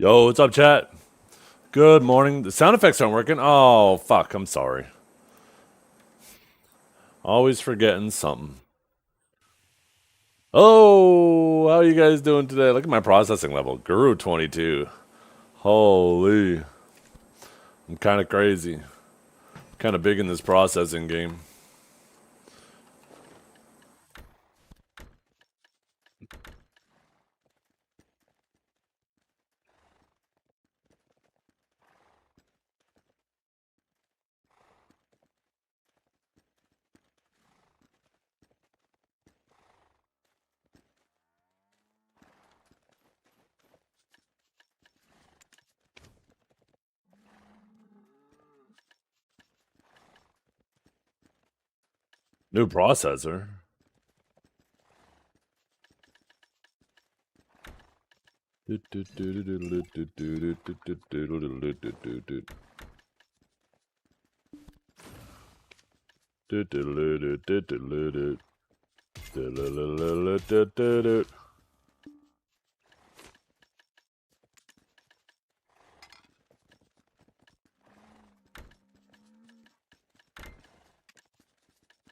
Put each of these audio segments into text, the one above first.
Yo, what's up, chat? Good morning. The sound effects aren't working. Oh, fuck. I'm sorry. Always forgetting something. Oh, how you guys doing today? Look at my processing level. Guru 22. Holy. I'm kind of crazy. Kind of big in this processing game. New processor.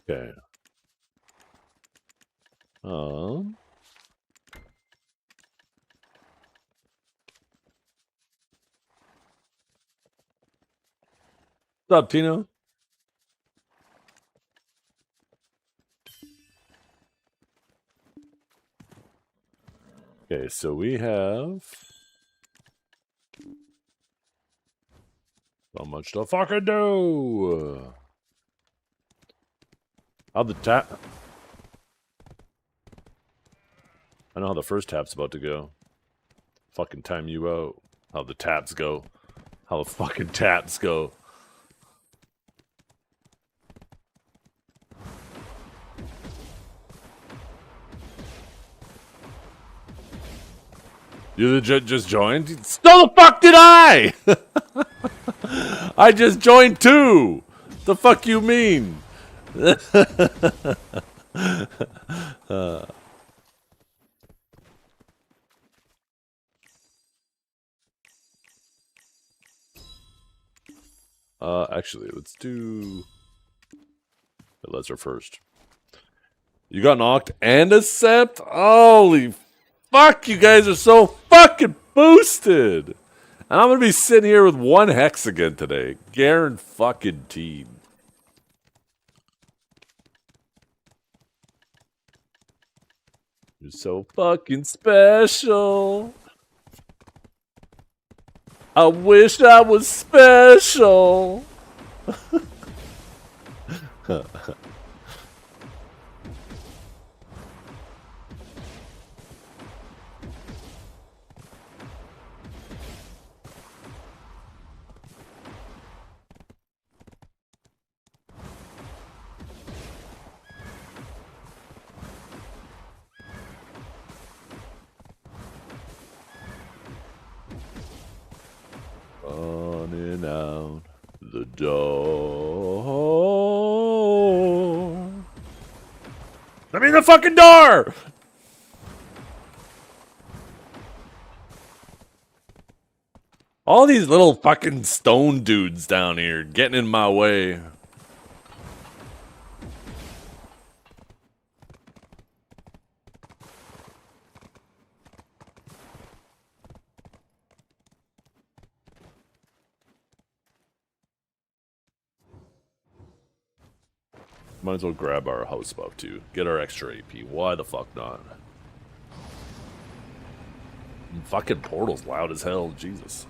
Okay. What's up, Tino? Okay, so we have so much to fucking do. How the tap? I know how the first tap's about to go. Fucking time you out. How the taps go. How the fucking taps go. You just joined? No, the fuck did I? I just joined too. The fuck you mean? Actually, let's do the lesser first. You got knocked and a sept? Holy fuck, you guys are so fucking boosted. And I'm gonna be sitting here with one hex again today. Guaranteed. You're so fucking special. I wish I was special. Running out the door. Let me in the fucking door! All these little fucking stone dudes down here getting in my way. Might as well grab our house buff too. Get our extra AP. Why the fuck not? Fucking portal's loud as hell. Jesus.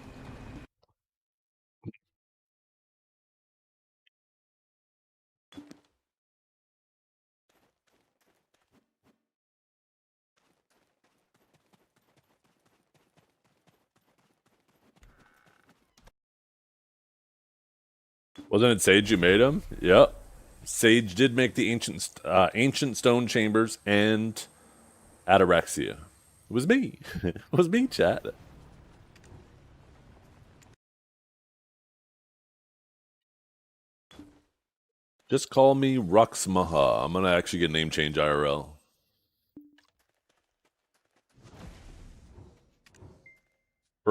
Wasn't it Sage who made him? Yep. Sage did make the ancient stone chambers and Ataraxia. It was me. It was me, chat. Just call me Ruxmaha. I'm gonna actually get a name change IRL.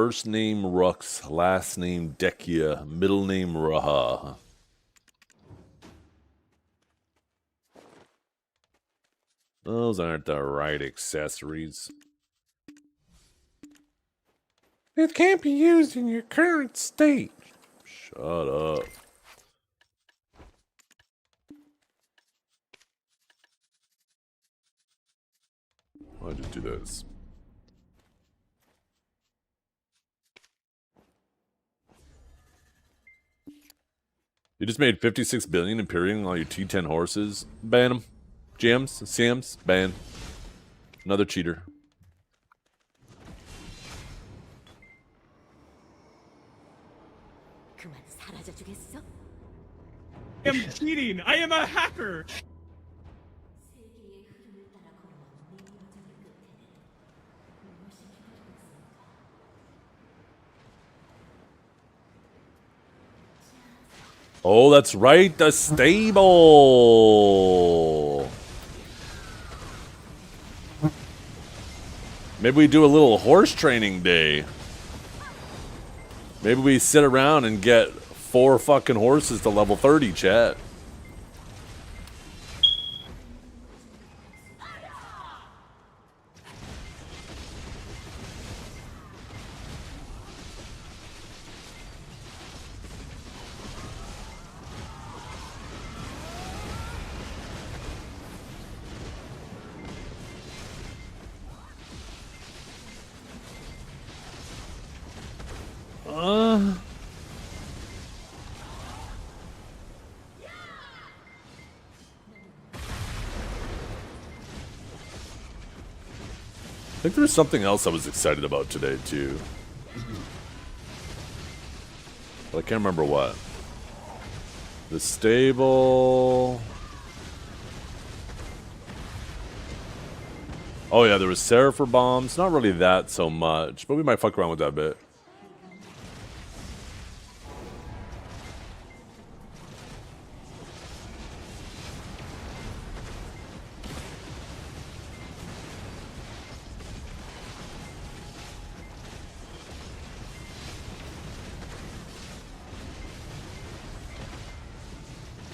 First name Rux, last name Dekia, middle name Raha. Those aren't the right accessories. It can't be used in your current state. Shut up. I'll just do this. You just made 56 billion Imperium on all your T10 horses. Ban them. GMs, CMs, ban. Another cheater. I am cheating! I am a hacker! Oh, that's right, the stable. Maybe we do a little horse training day. Maybe we sit around and get 4 fucking horses to level 30, chat. I think there's something else I was excited about today, too. But I can't remember what. The stable... Oh yeah, there was Serapher bombs. Not really that so much, but we might fuck around with that a bit.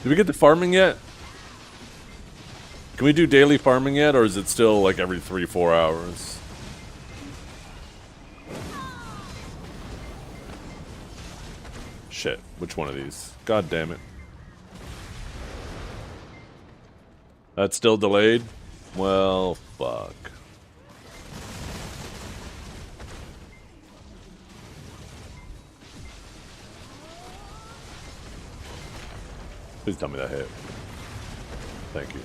Did we get to farming yet? Can we do daily farming yet, or is it still like every 3-4 hours? Shit, which one of these? God damn it. That's still delayed? Well, fuck. Please tell me that hit. Thank you.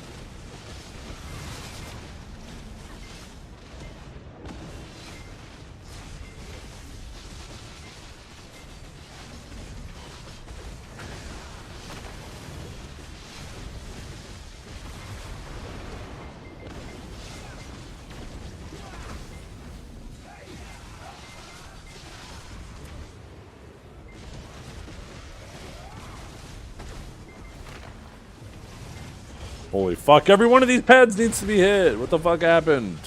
Holy fuck, every one of these pads needs to be hit. What the fuck happened?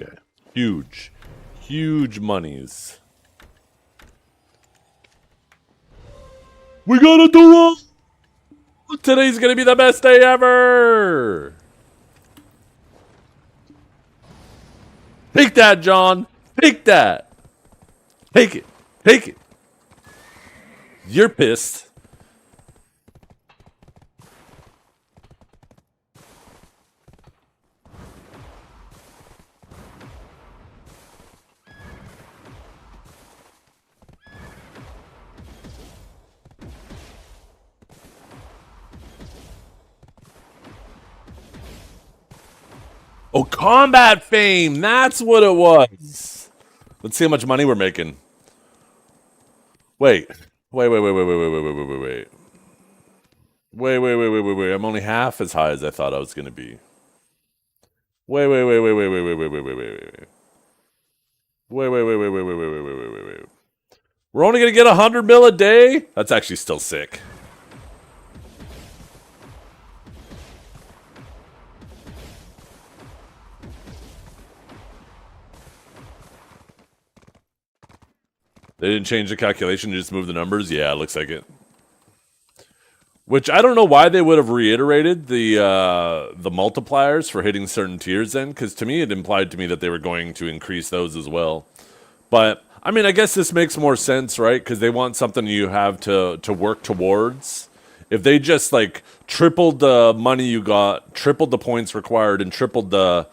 Okay. Huge. Huge monies. We gotta do it! Today's gonna be the best day ever! Take that, John! Take that! Take it! Take it! You're pissed. Oh, combat fame! That's what it was! Let's see how much money we're making. Wait. Wait. Wait. I'm only half as high as I thought I was gonna be. Wait. Wait. We're only gonna get 100 mil a day? That's actually still sick. They didn't change the calculation, just move the numbers? Yeah, it looks like it. Which I don't know why they would have reiterated the multipliers for hitting certain tiers then, because to me it implied to me that they were going to increase those as well. But I mean, I guess this makes more sense, right? Because they want something you have to work towards. If they just like tripled the money you got, tripled the points required, and tripled the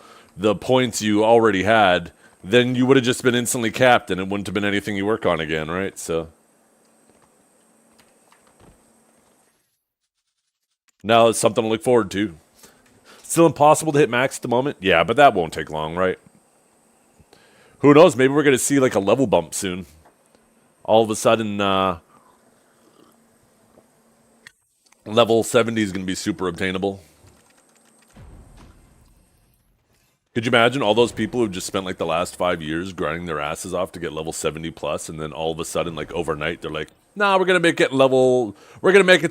points you already had, then you would have just been instantly capped, and it wouldn't have been anything you work on again, right? So now it's something to look forward to. Still impossible to hit max at the moment? Yeah, but that won't take long, right? Who knows? Maybe we're going to see like a level bump soon. All of a sudden, level 70 is going to be super obtainable. Could you imagine all those people who've just spent like the last 5 years grinding their asses off to get level 70 plus, and then all of a sudden, like overnight, they're like, "Nah, we're gonna make it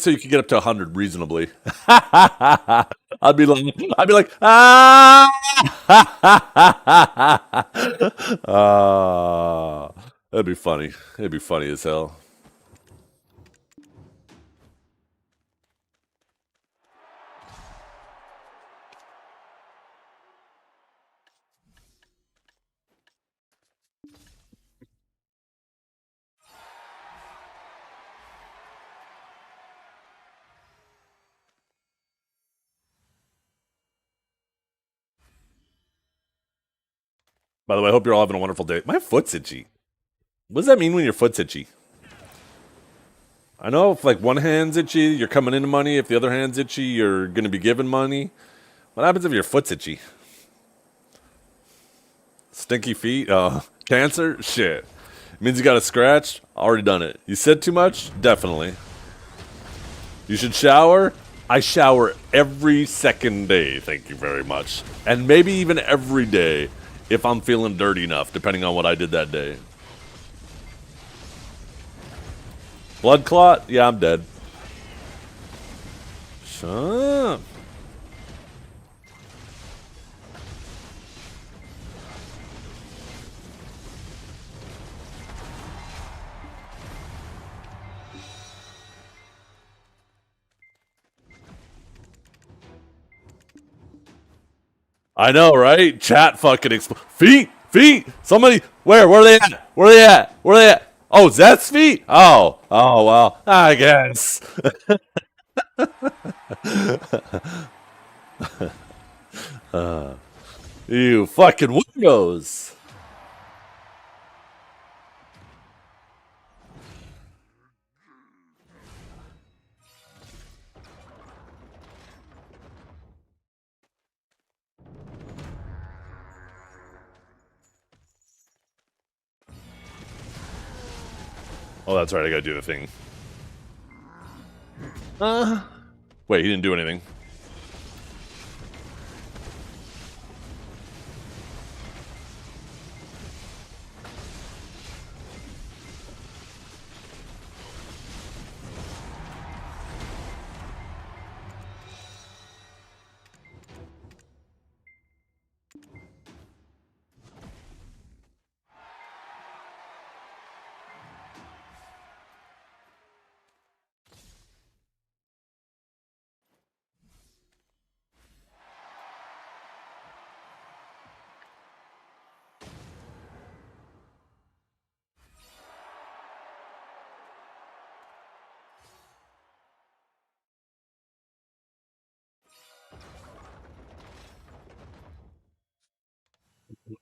so you can get up to 100 reasonably." I'd be like, ah, that'd be funny. It'd be funny as hell. By the way, I hope you're all having a wonderful day. My foot's itchy. What does that mean when your foot's itchy? I know if like one hand's itchy, you're coming into money. If the other hand's itchy, you're gonna be given money. What happens if your foot's itchy? Stinky feet? Cancer? Shit. It means you got a scratch? Already done it. You said too much? Definitely. You should shower? I shower every second day, thank you very much. And maybe even every day if I'm feeling dirty enough, depending on what I did that day. Blood clot? Yeah, I'm dead. Shut up. I know, right? Chat fucking feet! Somebody, where are they at? Where are they at? Oh, Zeth's feet? Oh, well, I guess. You fucking windows. Oh, that's right, I gotta do the thing. Wait, he didn't do anything. Bow,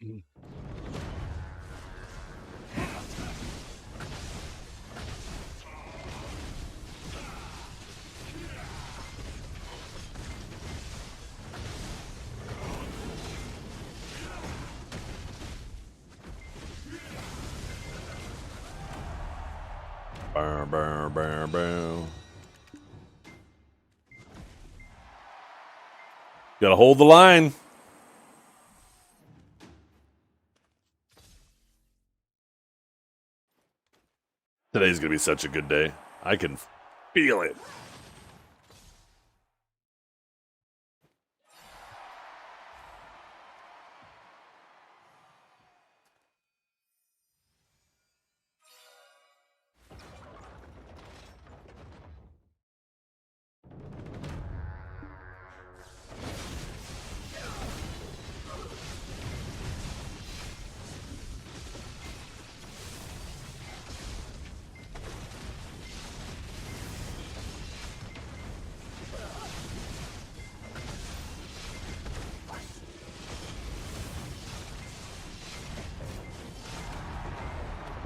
bow, bow, bow. Gotta hold the line. Today's gonna be such a good day. I can feel it.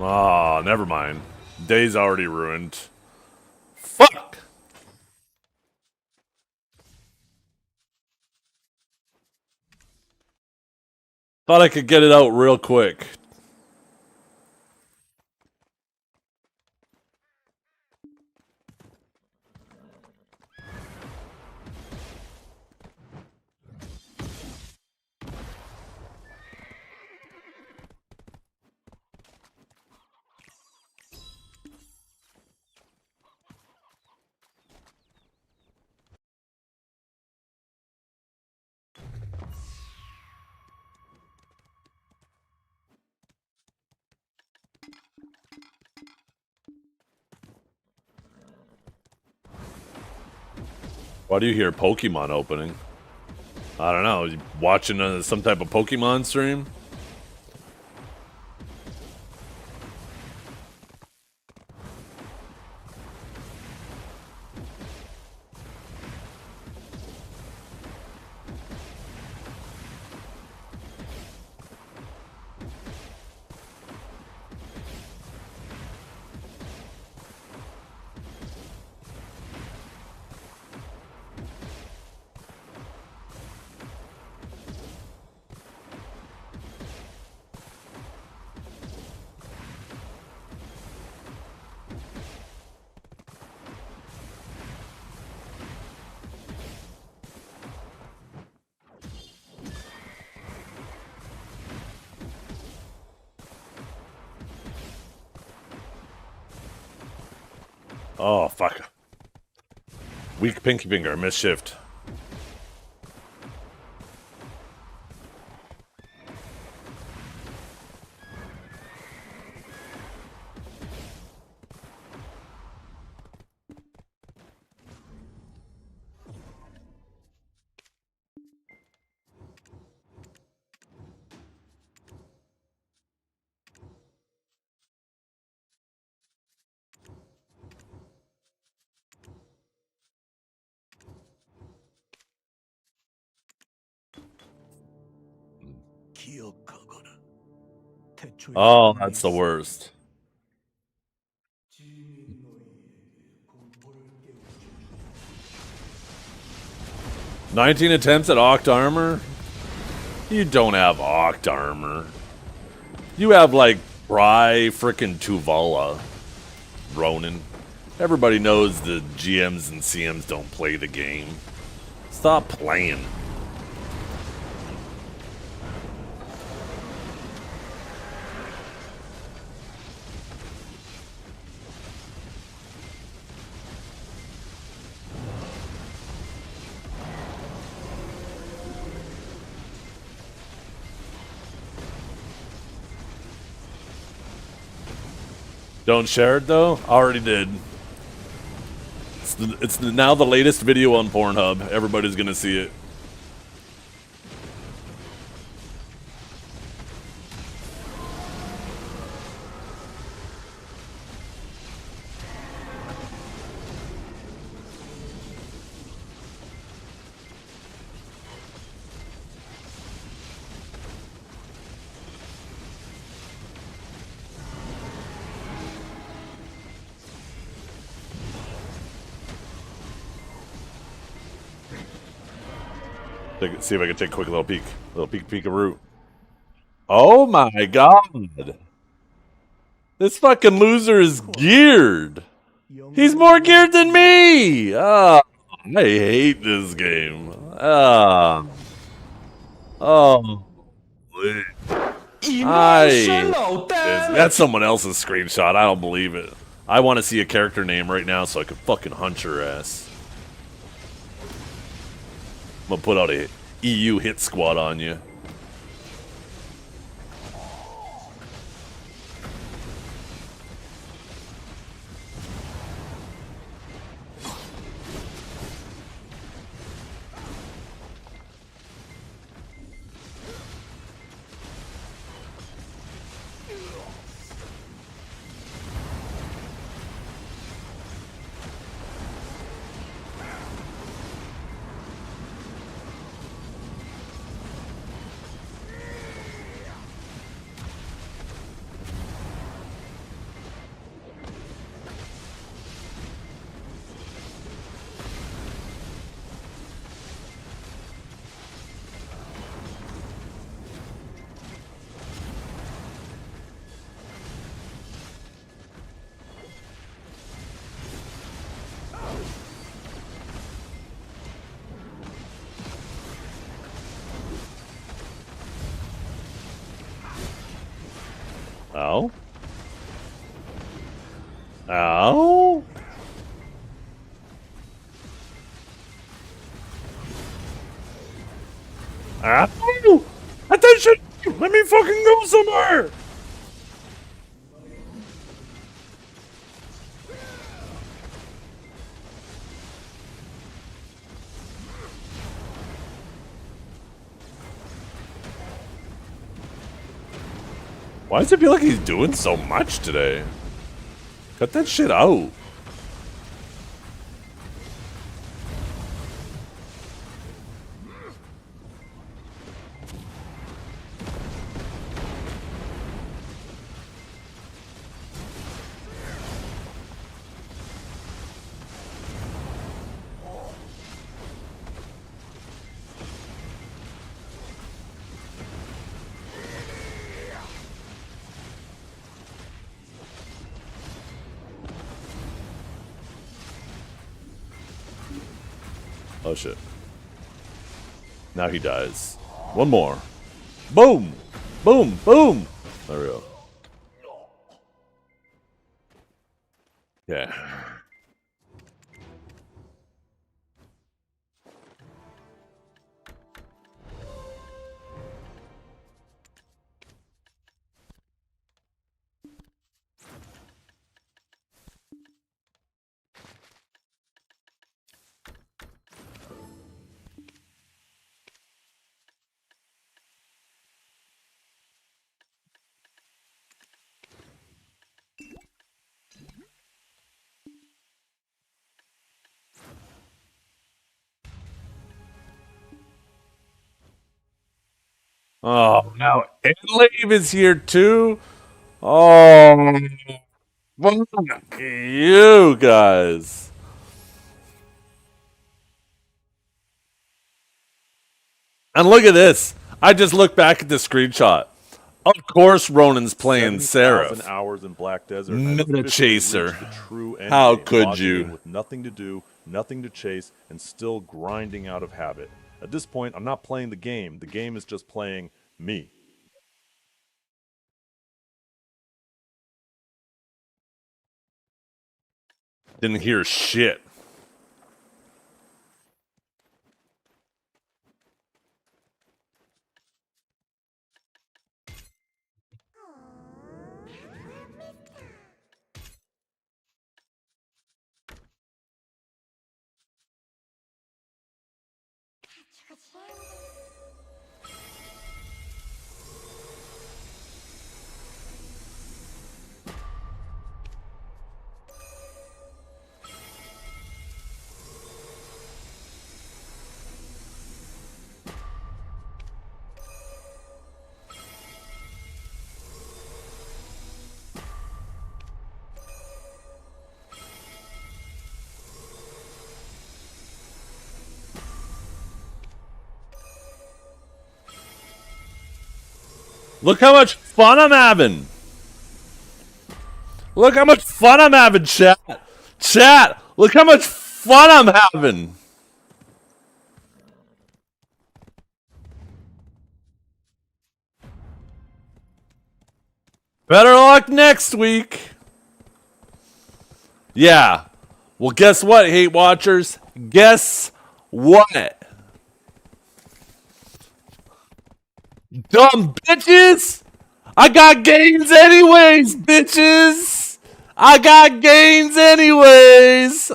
Ah, never mind. Day's already ruined. Fuck! Thought I could get it out real quick. Why do you hear Pokemon opening? I don't know. You watching some type of Pokemon stream? Oh, fuck. Weak pinky finger, misshift. Oh, that's the worst. 19 attempts at Oct Armor? You don't have Oct Armor. You have, like, Bry frickin' Tuvala. Ronin. Everybody knows the GMs and CMs don't play the game. Stop playing. Don't share it though? Already did. It's now the latest video on Pornhub. Everybody's gonna see it. See if I can take a quick little peek. Peek-a-roo. Oh my god. This fucking loser is geared. He's more geared than me. Ah, I hate this game. Ah. Oh. That's someone else's screenshot. I don't believe it. I want to see a character name right now so I can fucking hunt your ass. I'm gonna put out a EU hit squad on you. Ow. Ow. Ow. Attention! Let me fucking go somewhere! Why does it feel like he's doing so much today? Cut that shit out. Oh shit. Now he dies. One more. Boom! Boom! Boom! There we go. Yeah. Oh, now Enlave is here too? Oh, fuck you guys. And look at this. I just looked back at the screenshot. Of course Ronan's playing Seraph. Hours in Black Desert. Meta chaser. True How could you? with nothing to do, nothing to chase, and still grinding out of habit. At this point, I'm not playing the game. The game is just playing me. Didn't hear shit. Look how much fun I'm having. Look how much fun I'm having, chat. Chat, look how much fun I'm having. Better luck next week. Yeah. Well, guess what, hate watchers? Guess what? Dumb bitches! I got gains anyways, bitches! I got gains anyways!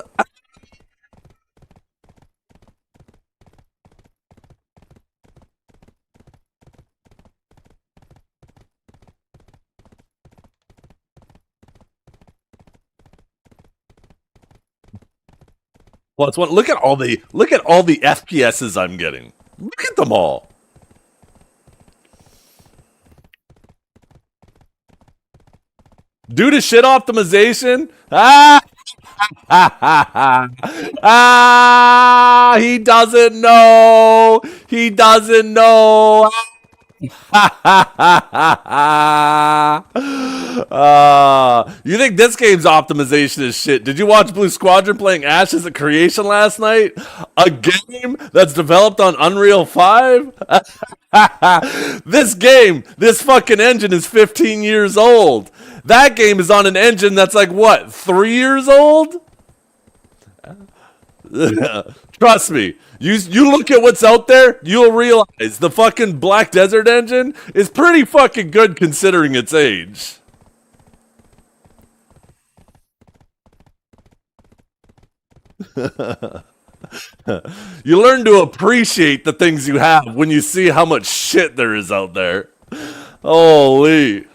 Plus one. Look at all the FPSs I'm getting. Look at them all. Due to shit optimization? He doesn't know. He doesn't know. You think this game's optimization is shit? Did you watch Blue Squadron playing Ashes of Creation last night? A game that's developed on Unreal 5? This fucking engine is 15 years old. That game is on an engine that's like, what, 3 years old? Trust me. You look at what's out there, you'll realize the fucking Black Desert engine is pretty fucking good considering its age. You learn to appreciate the things you have when you see how much shit there is out there. Holy.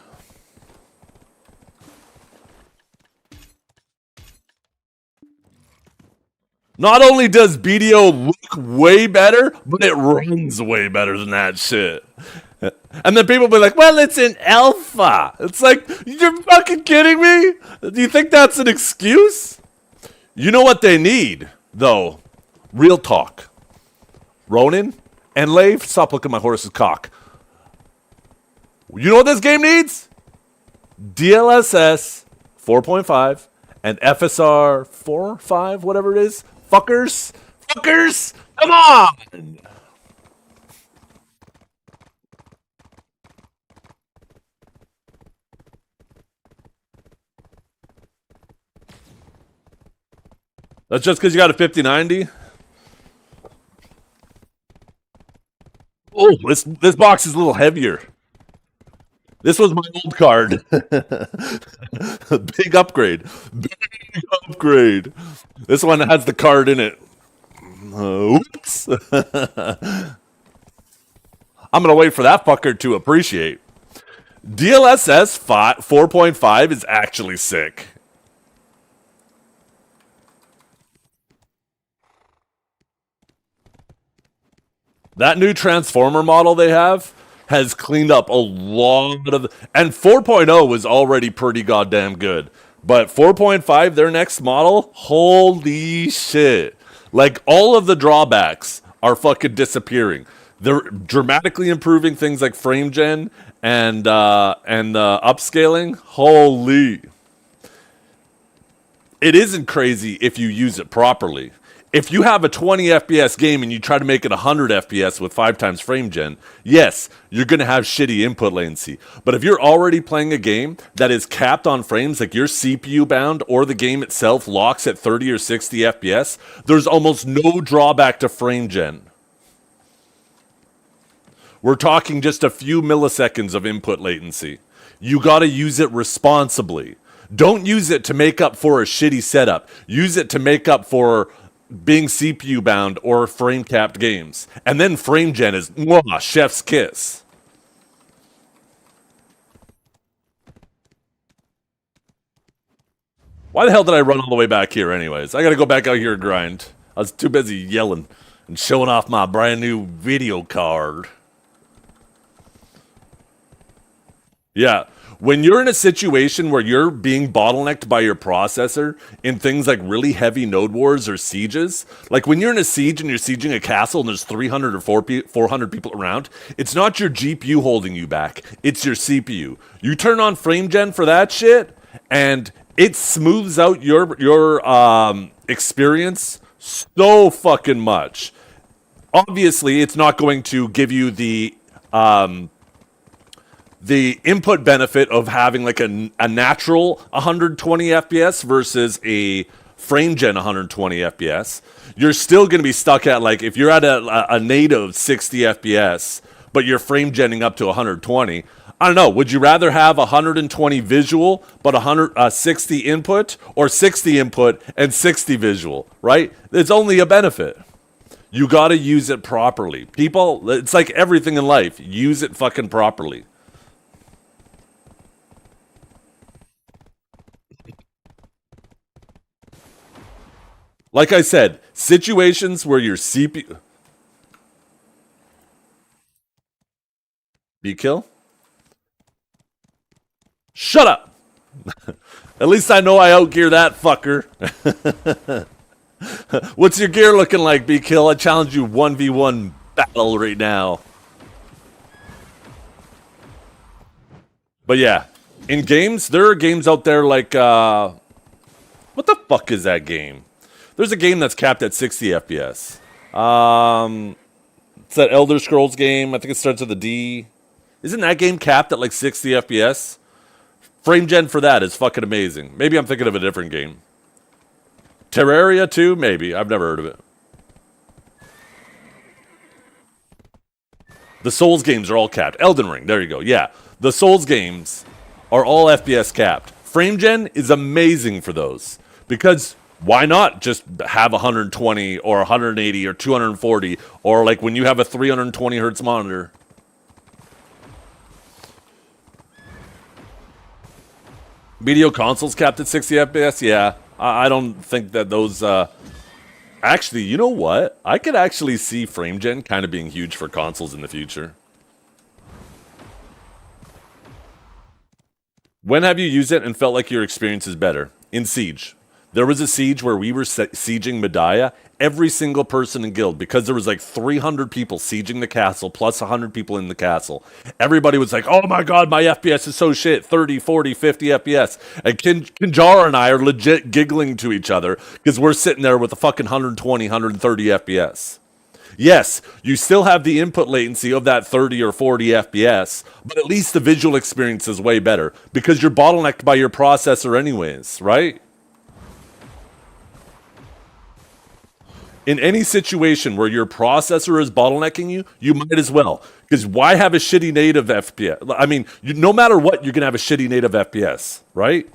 Not only does BDO look way better, but it runs way better than that shit. And then people be like, well, it's in alpha. It's like, you're fucking kidding me? Do you think that's an excuse? You know what they need, though? Real talk. Ronin and Lave, stop looking at my horse's cock. You know what this game needs? DLSS 4.5 and FSR 4.5, whatever it is. Fuckers, come on! That's just because you got a 5090? Oh, this box is a little heavier. This was my old card. Big upgrade. Big upgrade. This one has the card in it. Oops. I'm going to wait for that fucker to appreciate. DLSS 4.5 is actually sick. That new Transformer model they have has cleaned up a lot of... And 4.0 was already pretty goddamn good. But 4.5, their next model, holy shit. Like, all of the drawbacks are fucking disappearing. They're dramatically improving things like frame gen and upscaling. Holy. It isn't crazy if you use it properly. If you have a 20 FPS game and you try to make it 100 FPS with 5 times frame gen, yes, you're going to have shitty input latency. But if you're already playing a game that is capped on frames, like your CPU bound or the game itself locks at 30 or 60 FPS, there's almost no drawback to frame gen. We're talking just a few milliseconds of input latency. You got to use it responsibly. Don't use it to make up for a shitty setup. Use it to make up for being CPU bound or frame capped games. And then frame gen is mwah, chef's kiss. Why the hell did I run all the way back here anyways? I gotta go back out here and grind. I was too busy yelling and showing off my brand new video card. Yeah. When you're in a situation where you're being bottlenecked by your processor in things like really heavy node wars or sieges, like when you're in a siege and you're sieging a castle and there's 300 or 400 people around, it's not your GPU holding you back, it's your CPU. You turn on frame gen for that shit, and it smooths out your experience so fucking much. Obviously, it's not going to give you the input benefit of having like a natural 120 FPS versus a frame gen 120 FPS. You're still going to be stuck at, like, if you're at a native 60 FPS, but you're frame genning up to 120. I don't know. Would you rather have 120 visual but 60 input, or 60 input and 60 visual? Right? It's only a benefit. You got to use it properly. People, it's like everything in life. Use it fucking properly. Like I said, situations where your CPU... B-kill? Shut up! At least I know I outgear that fucker. What's your gear looking like, B-kill? I challenge you 1v1 battle right now. But yeah, in games, there are games out there like... what the fuck is that game? There's a game that's capped at 60 FPS. It's that Elder Scrolls game. I think it starts with a D. Isn't that game capped at like 60 FPS? Frame gen for that is fucking amazing. Maybe I'm thinking of a different game. Terraria 2? Maybe. I've never heard of it. The Souls games are all capped. Elden Ring, there you go. Yeah. The Souls games are all FPS capped. Frame gen is amazing for those. Because why not just have 120 or 180 or 240, or like when you have a 320 hertz monitor? Video consoles capped at 60 FPS? Yeah. I don't think that those... Actually, you know what? I could actually see frame gen kind of being huge for consoles in the future. When have you used it and felt like your experience is better? In Siege. There was a siege where we were sieging Medaya. Every single person in guild, because there was like 300 people sieging the castle, plus 100 people in the castle. Everybody was like, oh my god, my FPS is so shit, 30, 40, 50 FPS. And Kinjara and I are legit giggling to each other, because we're sitting there with a fucking 120, 130 FPS. Yes, you still have the input latency of that 30 or 40 FPS, but at least the visual experience is way better, because you're bottlenecked by your processor anyways, right? In any situation where your processor is bottlenecking you, you might as well. Because why have a shitty native FPS? I mean, no matter what, you're going to have a shitty native FPS, right?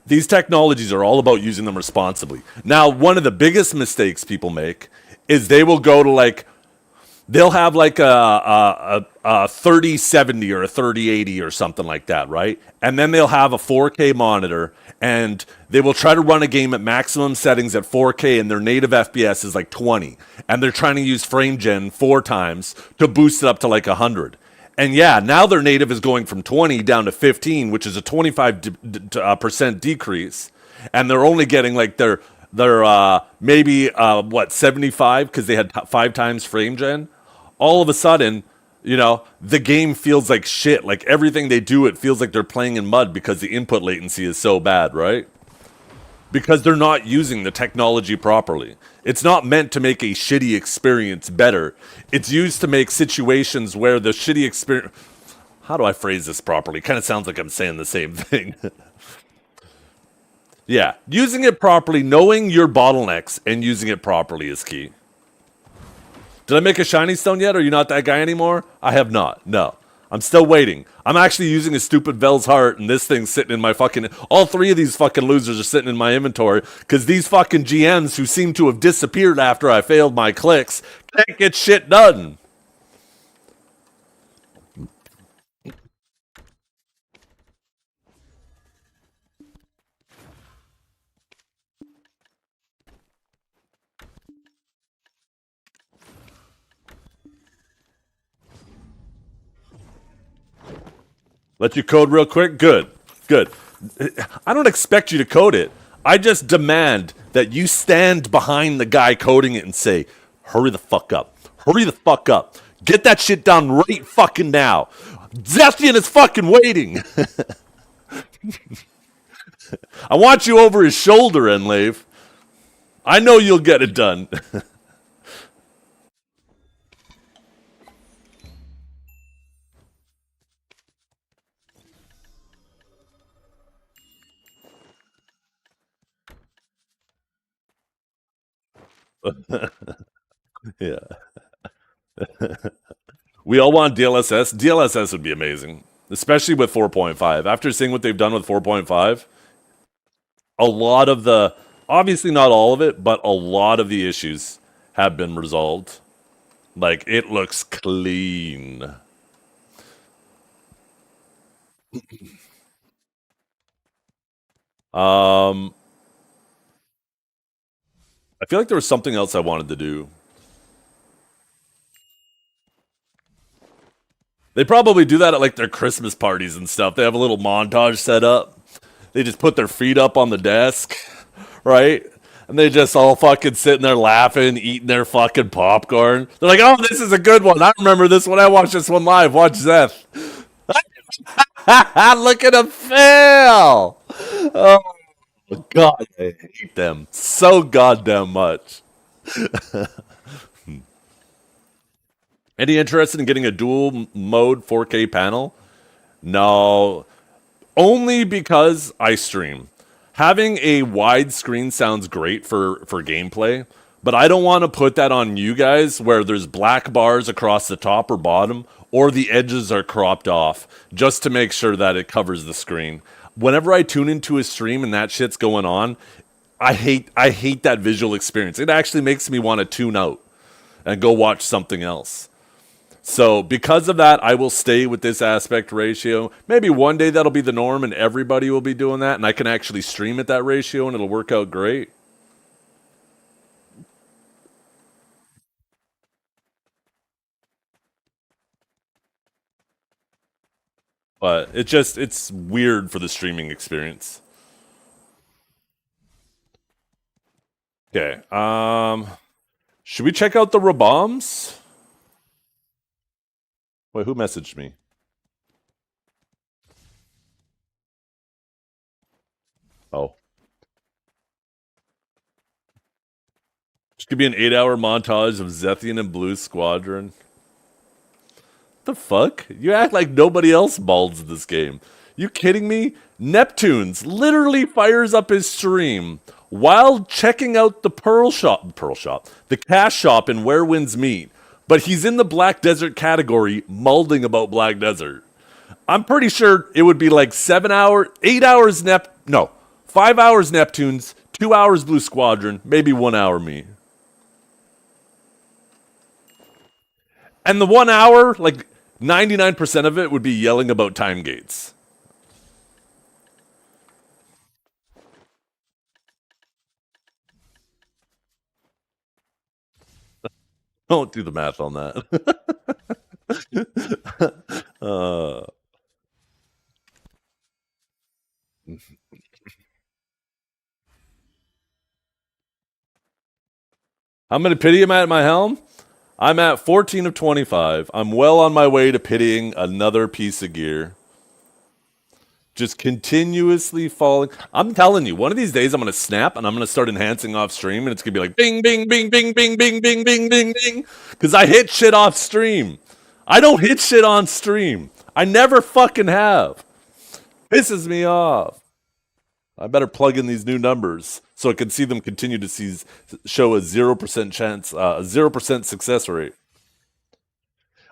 These technologies are all about using them responsibly. Now, one of the biggest mistakes people make is they will go to like... They'll have like a 3070 or a 3080 or something like that, right? And then they'll have a 4K monitor, and they will try to run a game at maximum settings at 4K, and their native FPS is like 20. And they're trying to use frame gen 4 times to boost it up to like 100. And yeah, now their native is going from 20 down to 15, which is a 25% decrease. And they're only getting like their maybe 75 because they had 5 times frame gen. All of a sudden, you know, the game feels like shit. Like everything they do, it feels like they're playing in mud because the input latency is so bad, right? Because they're not using the technology properly. It's not meant to make a shitty experience better. It's used to make situations where the shitty experience... How do I phrase this properly? Kind of sounds like I'm saying the same thing. Yeah, using it properly, knowing your bottlenecks and using it properly is key. Did I make a shiny stone yet? Are you not that guy anymore? I have not. No. I'm still waiting. I'm actually using a stupid Vel's Heart, and this thing's sitting in my fucking... All 3 of these fucking losers are sitting in my inventory, because these fucking GMs who seem to have disappeared after I failed my clicks can't get shit done. Let you code real quick? Good. Good. I don't expect you to code it. I just demand that you stand behind the guy coding it and say, hurry the fuck up. Hurry the fuck up. Get that shit done right fucking now. Zethiann is fucking waiting. I want you over his shoulder, Enlave. I know you'll get it done. Yeah. We all want DLSS. DLSS would be amazing, especially with 4.5. After seeing what they've done with 4.5, a lot of the, obviously not all of it, but a lot of the issues have been resolved. Like, it looks clean. Um, I feel like there was something else I wanted to do. They probably do that at like their Christmas parties and stuff. They have a little montage set up. They just put their feet up on the desk, right? And they just all fucking sitting there laughing, eating their fucking popcorn. They're like, oh, this is a good one. I remember this one. I watched this one live. Watch Zeth. Look at him fail. Oh, God. I hate them so goddamn much. Any interested in getting a dual mode 4K panel? No. Only because I stream. Having a wide screen sounds great for gameplay, but I don't want to put that on you guys where there's black bars across the top or bottom, or the edges are cropped off, just to make sure that it covers the screen. Whenever I tune into a stream and that shit's going on, I hate that visual experience. It actually makes me want to tune out and go watch something else. So because of that, I will stay with this aspect ratio. Maybe one day that'll be the norm and everybody will be doing that, and I can actually stream at that ratio and it'll work out great. But it's weird for the streaming experience. Okay. Should we check out the Raboms? Wait, who messaged me? Oh. This could be an 8-hour montage of Zethiann and Blue Squadron. The fuck? You act like nobody else balls this game. You kidding me? Neptunes literally fires up his stream while checking out the the cash shop in Where Winds Meet. But he's in the Black Desert category, mulding about Black Desert. I'm pretty sure it would be like 8 hours 5 hours Neptunes, 2 hours Blue Squadron, maybe 1 hour me. And the 1 hour, like 99% of it would be yelling about time gates. Don't do the math on that. How many pity am I at my helm? I'm at 14 of 25. I'm well on my way to pitying another piece of gear. Just continuously falling. I'm telling you, one of these days I'm going to snap and I'm going to start enhancing off stream and it's going to be like bing, bing, bing, bing, bing, bing, bing, bing, bing, bing. Because I hit shit off stream. I don't hit shit on stream. I never fucking have. Pisses me off. I better plug in these new numbers so I can see them continue to show a 0% chance, 0% success rate.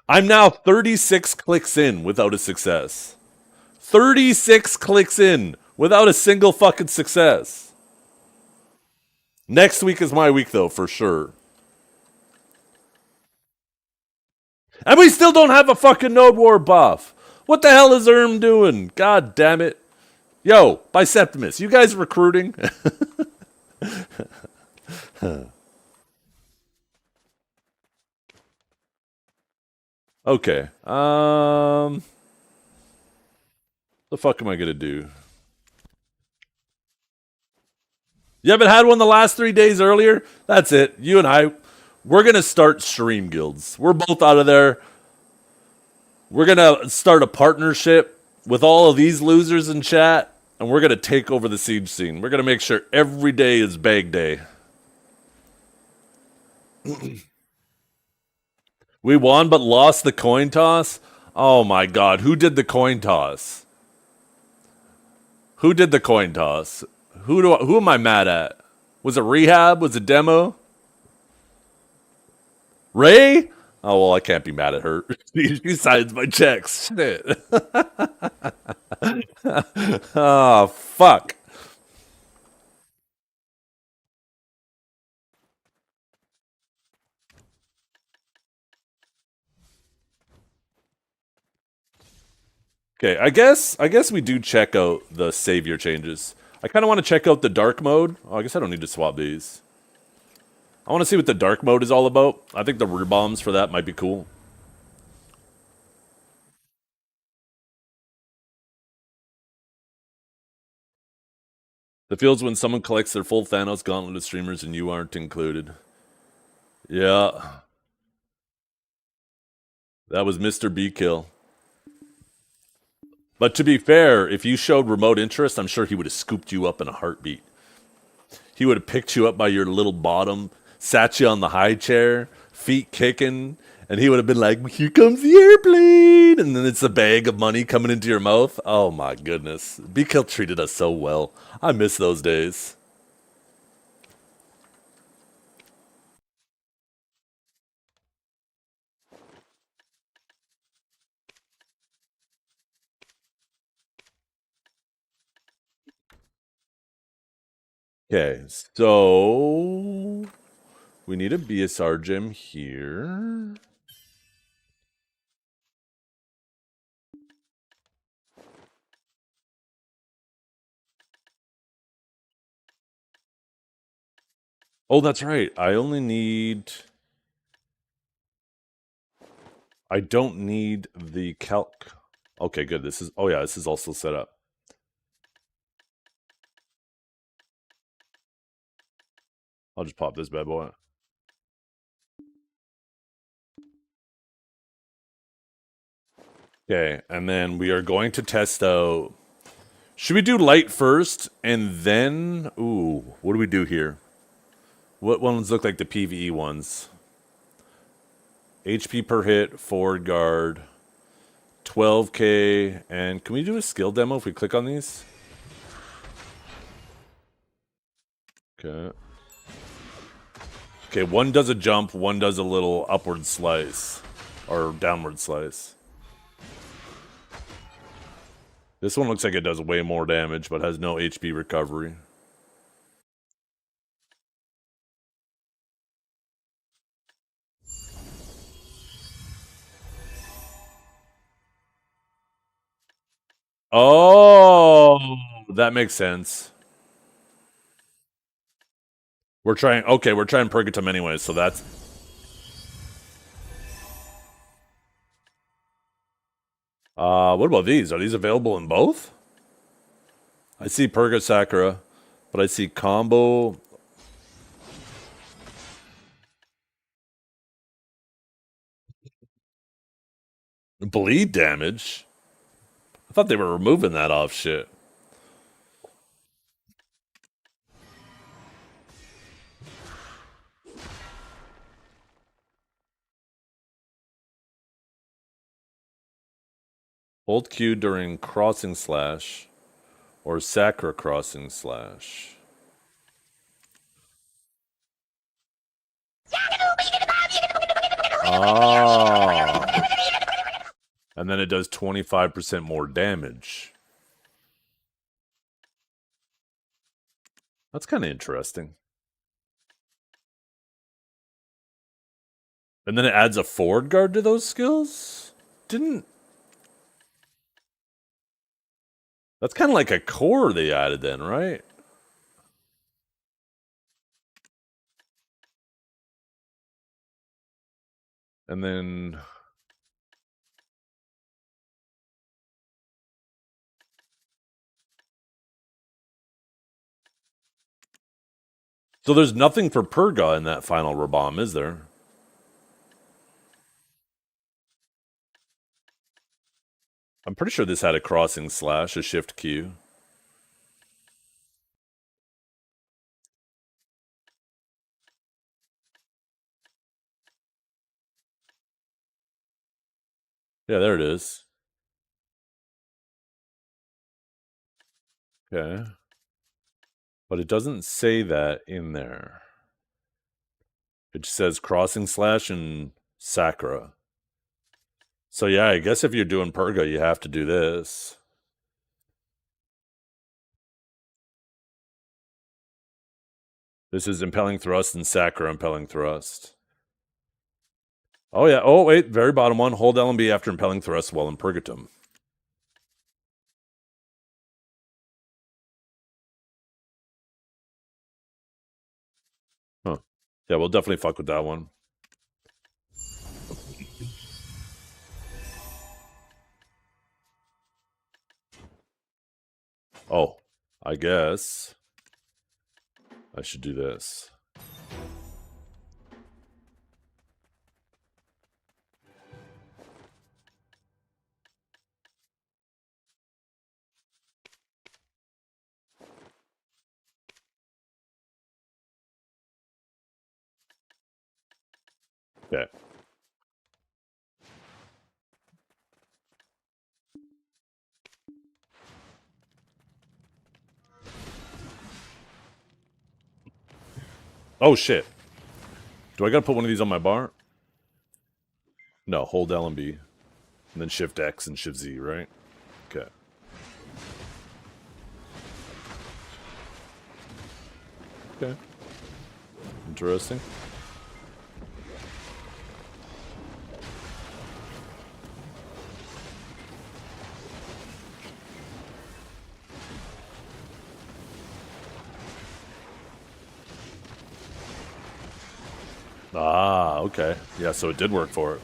I'm now 36 clicks in without a success. 36 clicks in without a single fucking success. Next week is my week, though, for sure. And we still don't have a fucking Node War buff. What the hell is Erm doing? God damn it. Yo, Biceptimus, you guys recruiting? Okay. The fuck am I gonna do? You haven't had one the last 3 days earlier? That's it. You and I, we're gonna start stream guilds. We're both out of there. We're gonna start a partnership with all of these losers in chat, and we're gonna take over the siege scene. We're gonna make sure every day is bag day. We won but lost the coin toss? Oh my god, who did the coin toss? Who did the coin toss? Who am I mad at? Was it Rehab? Was it Demo? Ray? Oh well, I can't be mad at her. She signs my checks. Shit. Oh fuck. Okay, I guess we do check out the savior changes. I kind of want to check out the dark mode. Oh, I guess I don't need to swap these. I want to see what the dark mode is all about. I think the rear bombs for that might be cool. The feels when someone collects their full Thanos gauntlet of streamers and you aren't included. Yeah. That was Mr. B kill. But to be fair, if you showed remote interest, I'm sure he would have scooped you up in a heartbeat. He would have picked you up by your little bottom, sat you on the high chair, feet kicking, and he would have been like, "Here comes the airplane!" And then it's a bag of money coming into your mouth. Oh my goodness. B-Kill treated us so well. I miss those days. Okay, so we need a BSR gem here. Oh, that's right. I don't need the calc. Okay, good. This is also set up. I'll just pop this bad boy. Okay, and then we are going to test out. Should we do light first and then? Ooh, what do we do here? What ones look like the PvE ones? HP per hit, forward guard, 12k, and can we do a skill demo if we click on these? Okay. Okay, one does a jump, one does a little upward slice. Or downward slice. This one looks like it does way more damage, but has no HP recovery. Oh, that makes sense. We're trying Purgatum anyway, so that's... what about these? Are these available in both? I see Purga Sakura, but I see combo. Bleed damage? I thought they were removing that off shit. Hold Q during crossing slash or Sakura crossing slash. Ah. And then it does 25% more damage. That's kind of interesting. And then it adds a forward guard to those skills? That's kind of like a core they added then, right? And then... So there's nothing for Purga in that final Rabam, is there? I'm pretty sure this had a crossing slash, a shift Q. Yeah, there it is. Okay. But it doesn't say that in there. It just says crossing slash and Sakura. So yeah, I guess if you're doing Purga, you have to do this. This is impelling thrust and Sakura impelling thrust. Oh yeah. Oh wait, very bottom one. Hold LMB after impelling thrust while in Purgatum. Huh. Yeah, we'll definitely fuck with that one. Oh, I guess I should do this. Okay. Oh shit. Do I gotta put one of these on my bar? No, hold L and B. And then shift X and shift Z, right? Okay. Okay. Interesting. Ah, okay. Yeah, so it did work for it.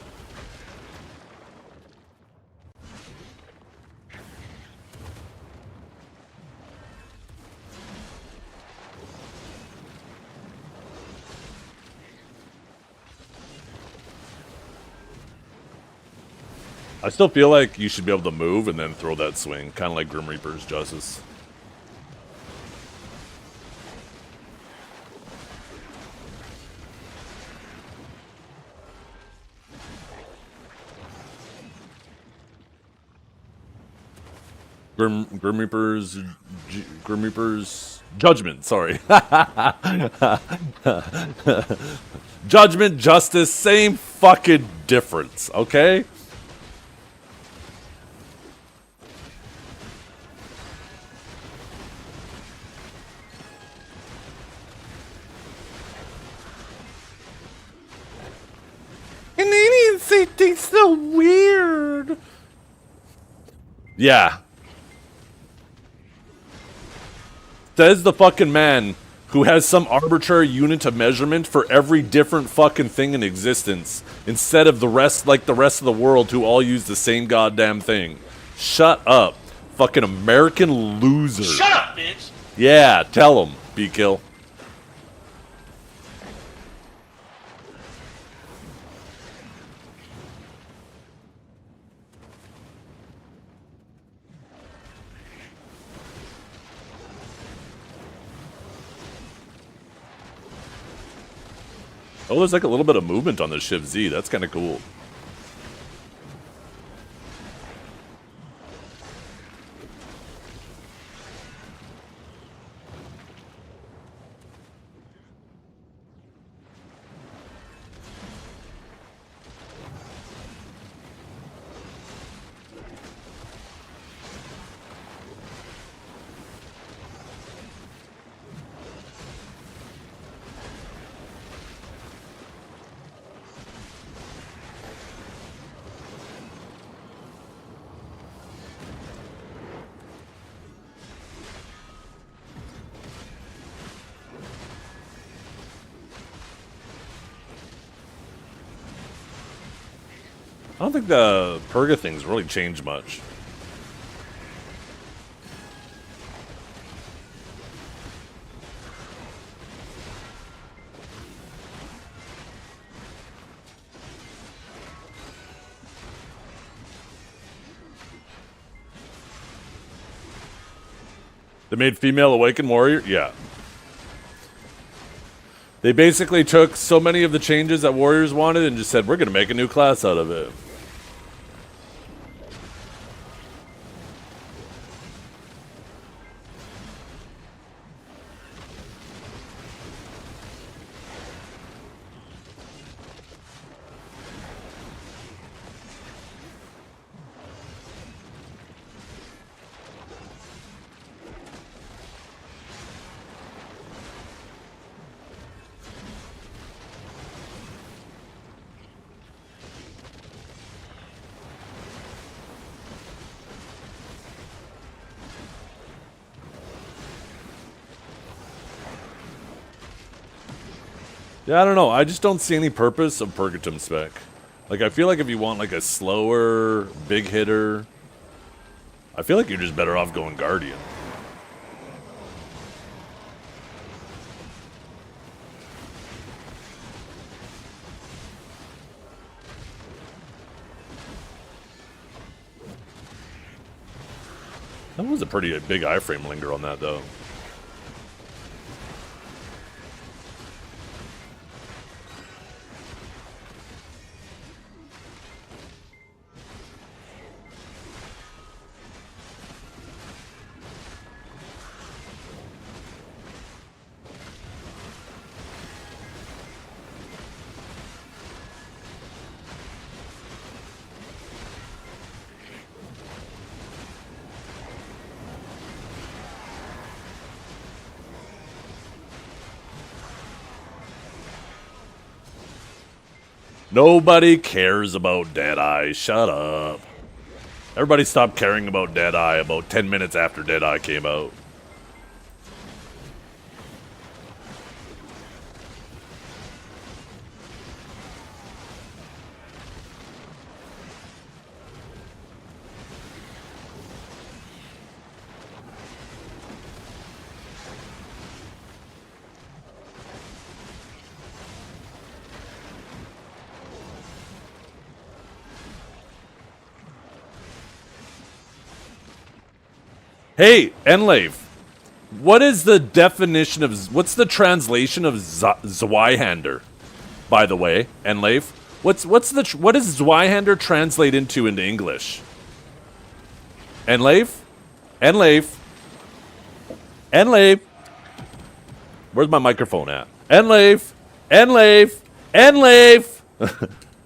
I still feel like you should be able to move and then throw that swing, kind of like Grim Reaper's Justice. Grim Reaper's Judgment, sorry. Judgment, Justice, same fucking difference, okay? Canadian say things so weird. Yeah. Says the fucking man who has some arbitrary unit of measurement for every different fucking thing in existence, instead of the rest, like the rest of the world, who all use the same goddamn thing. Shut up. Fucking American loser. Shut up, bitch! Yeah, tell him, B-Kill. Oh, there's like a little bit of movement on the Shiv Z. That's kind of cool. I don't think the Purga thing's really changed much. They made female awakened warrior? Yeah. They basically took so many of the changes that warriors wanted and just said, we're going to make a new class out of it. Yeah, I don't know. I just don't see any purpose of Purgatum spec. Like, I feel like if you want, like, a slower, big hitter, I feel like you're just better off going Guardian. That was a pretty big iframe linger on that, though. Nobody cares about Deadeye. Shut up. Everybody stopped caring about Deadeye about 10 minutes after Deadeye came out. Hey, Enlave, what is the definition of, what's the translation of Zweihander, by the way, Enlave? What does Zweihander translate into English? Enlave? Enlave? Enlave? Where's my microphone at? Enlave? Enlave? Enlave?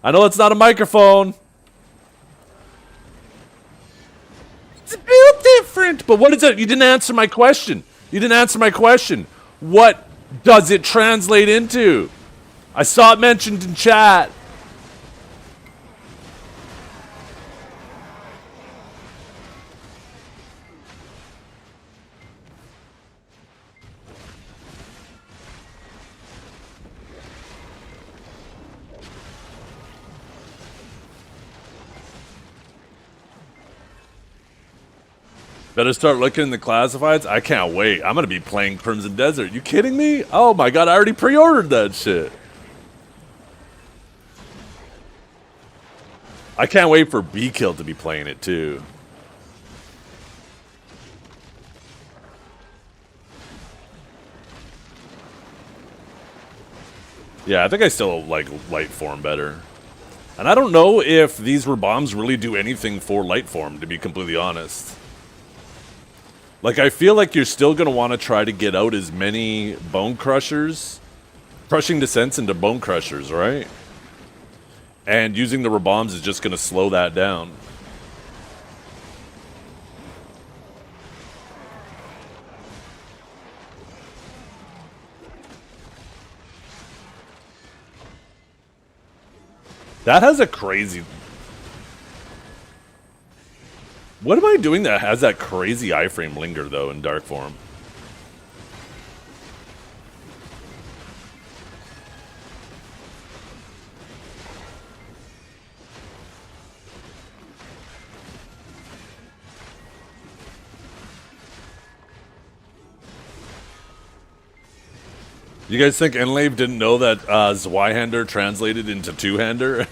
I know it's not a microphone. It's a bit different, but what is it? You didn't answer my question. You didn't answer my question. What does it translate into? I saw it mentioned in chat. Better start looking in the classifieds. I can't wait. I'm going to be playing Crimson Desert. You kidding me? Oh my god, I already pre-ordered that shit. I can't wait for B-Kill to be playing it too. Yeah, I think I still like light form better. And I don't know if these bombs really do anything for light form, to be completely honest. Like, I feel like you're still going to want to try to get out as many Bone Crushers, crushing descents into Bone Crushers, right? And using the bombs is just going to slow that down. That has a crazy... What am I doing that has that crazy iframe linger, though, in dark form? You guys think Enlave didn't know that Zweihander translated into two-hander?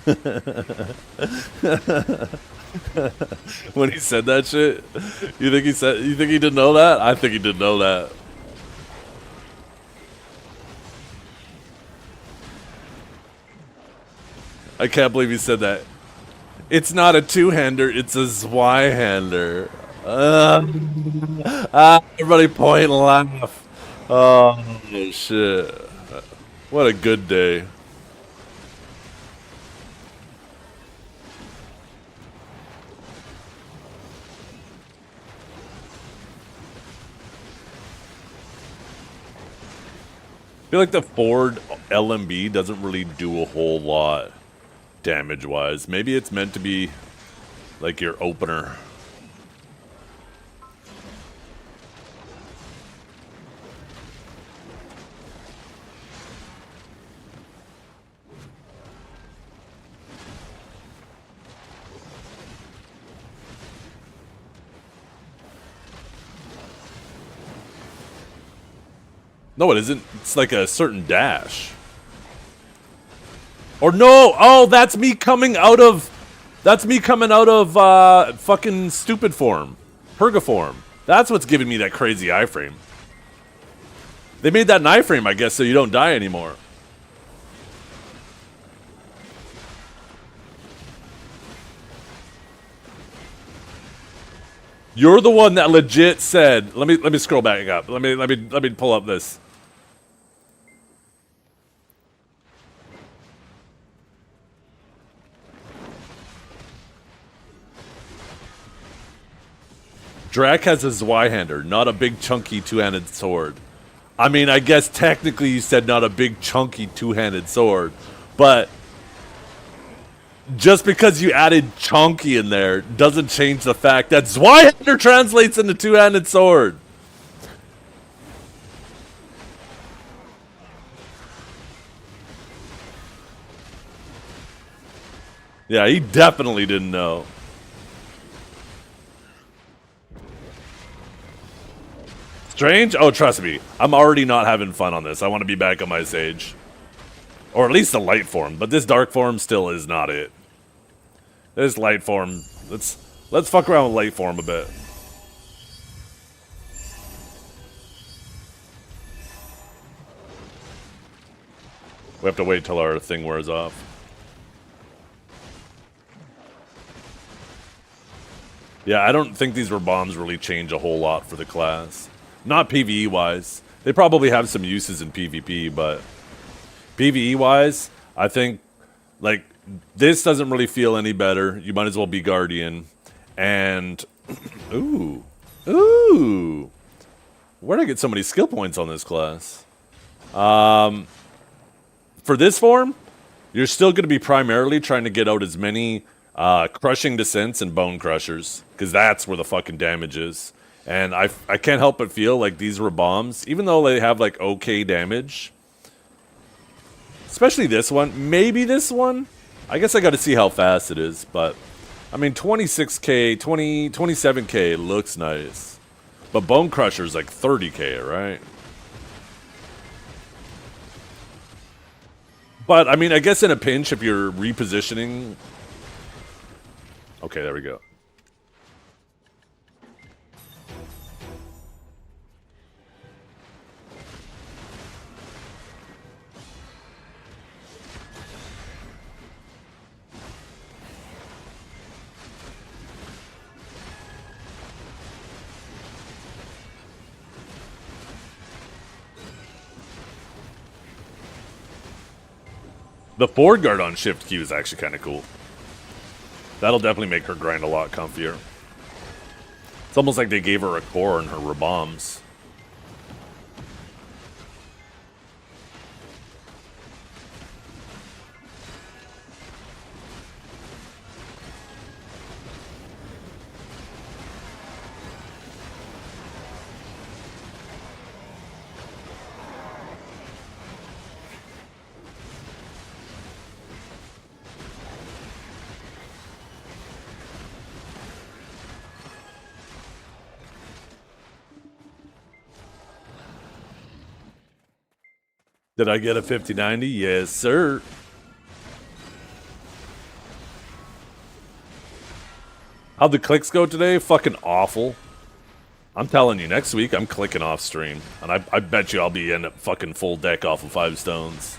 When he said that shit? You think he didn't know that? I think he didn't know that. I can't believe he said that. It's not a two-hander, it's a Zweihander. Everybody point and laugh. Oh, shit. What a good day. I feel like the Ford LMB doesn't really do a whole lot damage-wise. Maybe it's meant to be like your opener. No, it isn't. It's like a certain dash. Or no! Oh, that's me coming out of... That's me coming out of fucking stupid form. Purgaform. That's what's giving me that crazy iframe. They made that an iframe, I guess, so you don't die anymore. You're the one that legit said... Let me scroll back up. Let me pull up this. Drac has a Zweihander, not a big chunky two-handed sword. I mean, I guess technically you said not a big chunky two-handed sword, but just because you added chunky in there doesn't change the fact that Zweihander translates into two-handed sword. Yeah, he definitely didn't know. Strange? Oh, trust me. I'm already not having fun on this. I want to be back on my Sage. Or at least the light form. But this dark form still is not it. This light form. Let's fuck around with light form a bit. We have to wait till our thing wears off. Yeah, I don't think these bombs really change a whole lot for the class. Not PvE-wise. They probably have some uses in PvP, but PvE-wise, I think, like, this doesn't really feel any better. You might as well be Guardian. And, ooh. Where'd I get so many skill points on this class? For this form, you're still going to be primarily trying to get out as many crushing descents and bone crushers, because that's where the fucking damage is. And I can't help but feel like these were bombs, even though they have like okay damage. Especially this one. Maybe this one. I guess I got to see how fast it is, but I mean 26k, 27k looks nice. But Bone Crusher's like 30k, right? But I mean, I guess in a pinch if you're repositioning. Okay, there we go. The forward guard on shift Q is actually kind of cool. That'll definitely make her grind a lot comfier. It's almost like they gave her a core in her bombs. Did I get a 5090? Yes, sir. How'd the clicks go today? Fucking awful. I'm telling you, next week I'm clicking off stream. And I bet you I'll be in a fucking full deck off of 5 stones.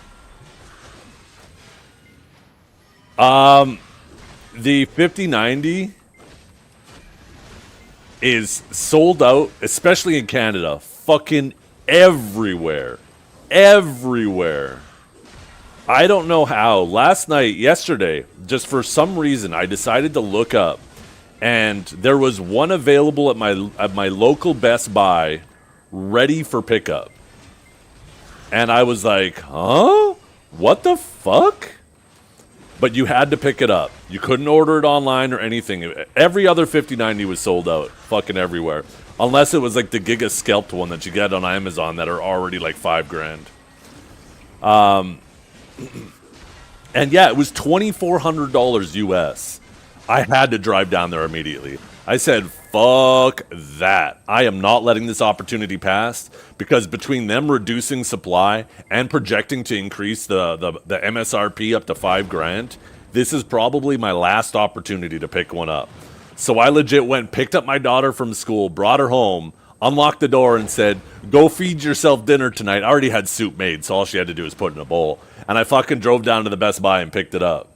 The 5090 is sold out, especially in Canada, fucking everywhere. Everywhere. I don't know how. Yesterday, just for some reason, I decided to look up, and there was one available at my local Best Buy, ready for pickup. And I was like, huh? What the fuck? But you had to pick it up. You couldn't order it online or anything. Every other 5090 was sold out. Fucking everywhere. Unless it was like the Giga Scalped one that you get on Amazon that are already like $5,000. And yeah, it was $2,400 US. I had to drive down there immediately. I said, fuck that. I am not letting this opportunity pass, because between them reducing supply and projecting to increase the MSRP up to $5,000, this is probably my last opportunity to pick one up. So I legit went, picked up my daughter from school, brought her home, unlocked the door, and said, go feed yourself dinner tonight. I already had soup made, so all she had to do was put it in a bowl. And I fucking drove down to the Best Buy and picked it up.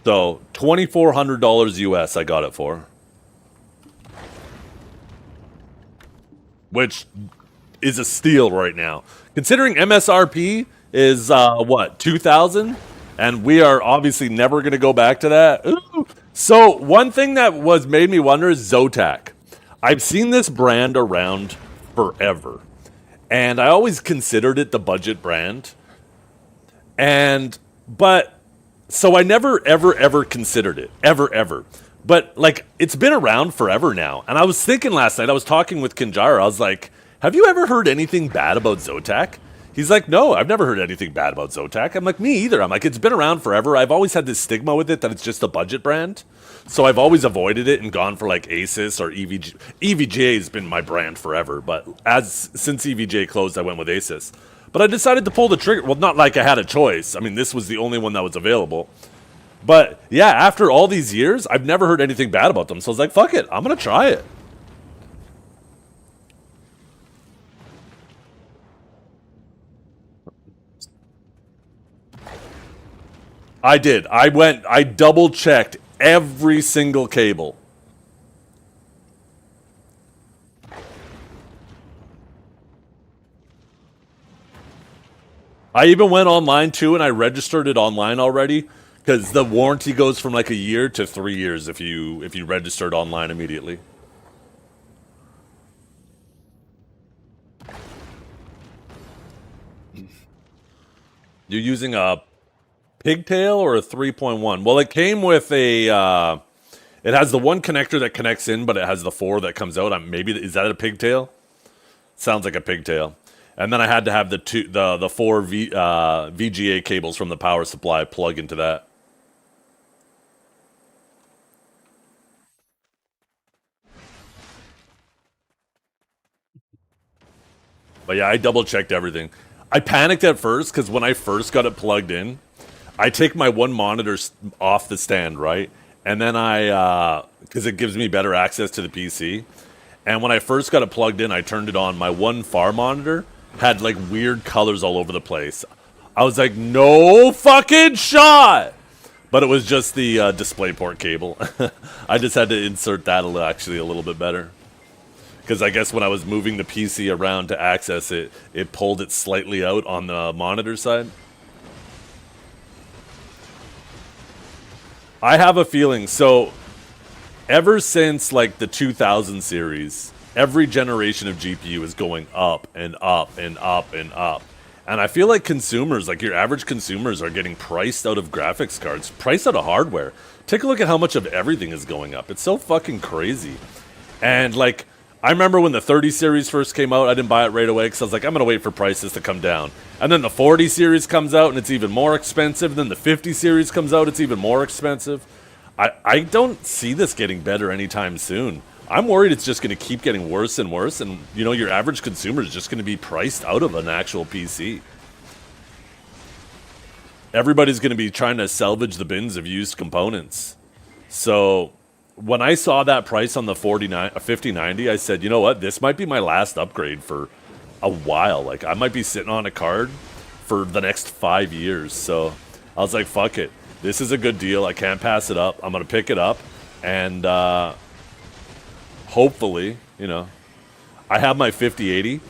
So, $2,400 US I got it for. Which is a steal right now. Considering MSRP is, what, 2,000? And we are obviously never going to go back to that. Ooh. So, one thing that made me wonder is Zotac. I've seen this brand around forever. And I always considered it the budget brand. So I never, ever considered it. Ever. But, like, it's been around forever now. And I was thinking last night, I was talking with Kinjara, I was like, have you ever heard anything bad about Zotac? He's like, no, I've never heard anything bad about Zotac. I'm like, me either. I'm like, it's been around forever. I've always had this stigma with it that it's just a budget brand. So I've always avoided it and gone for, like, Asus or EVG. EVGA has been my brand forever. But since EVGA closed, I went with Asus. But I decided to pull the trigger. Well, not like I had a choice. I mean, this was the only one that was available. But, yeah, after all these years, I've never heard anything bad about them. So I was like, fuck it. I'm going to try it. I did. I double-checked every single cable. I even went online too, and I registered it online already, because the warranty goes from like a year to 3 years if you registered online immediately. You're using a pigtail or a 3.1? Well, it came with a. It has the one connector that connects in, but it has the 4 that comes out. Maybe is that a pigtail? Sounds like a pigtail. And then I had to have the 4 VGA cables from the power supply plug into that. But yeah, I double checked everything. I panicked at first because when I first got it plugged in, I take my one monitor off the stand, right? And then because it gives me better access to the PC. And when I first got it plugged in, I turned it on. My one far monitor had like weird colors all over the place. I was like, no fucking shot! But it was just the DisplayPort cable. I just had to insert that actually a little bit better. Because I guess when I was moving the PC around to access it, it pulled it slightly out on the monitor side. I have a feeling, so ever since like the 2000 series, every generation of GPU is going up and up and up and up. And I feel like consumers, like your average consumers, are getting priced out of graphics cards, priced out of hardware. Take a look at how much of everything is going up. It's so fucking crazy. And like, I remember when the 30 series first came out, I didn't buy it right away because I was like, I'm going to wait for prices to come down. And then the 40 series comes out and it's even more expensive. And then the 50 series comes out, it's even more expensive. I don't see this getting better anytime soon. I'm worried it's just going to keep getting worse and worse, and you know, your average consumer is just going to be priced out of an actual PC. Everybody's going to be trying to salvage the bins of used components. So when I saw that price on the 5090, I said, you know what, this might be my last upgrade for a while. Like, I might be sitting on a card for the next 5 years. So I was like, fuck it. This is a good deal. I can't pass it up. I'm going to pick it up. And hopefully, you know, I have my 5080.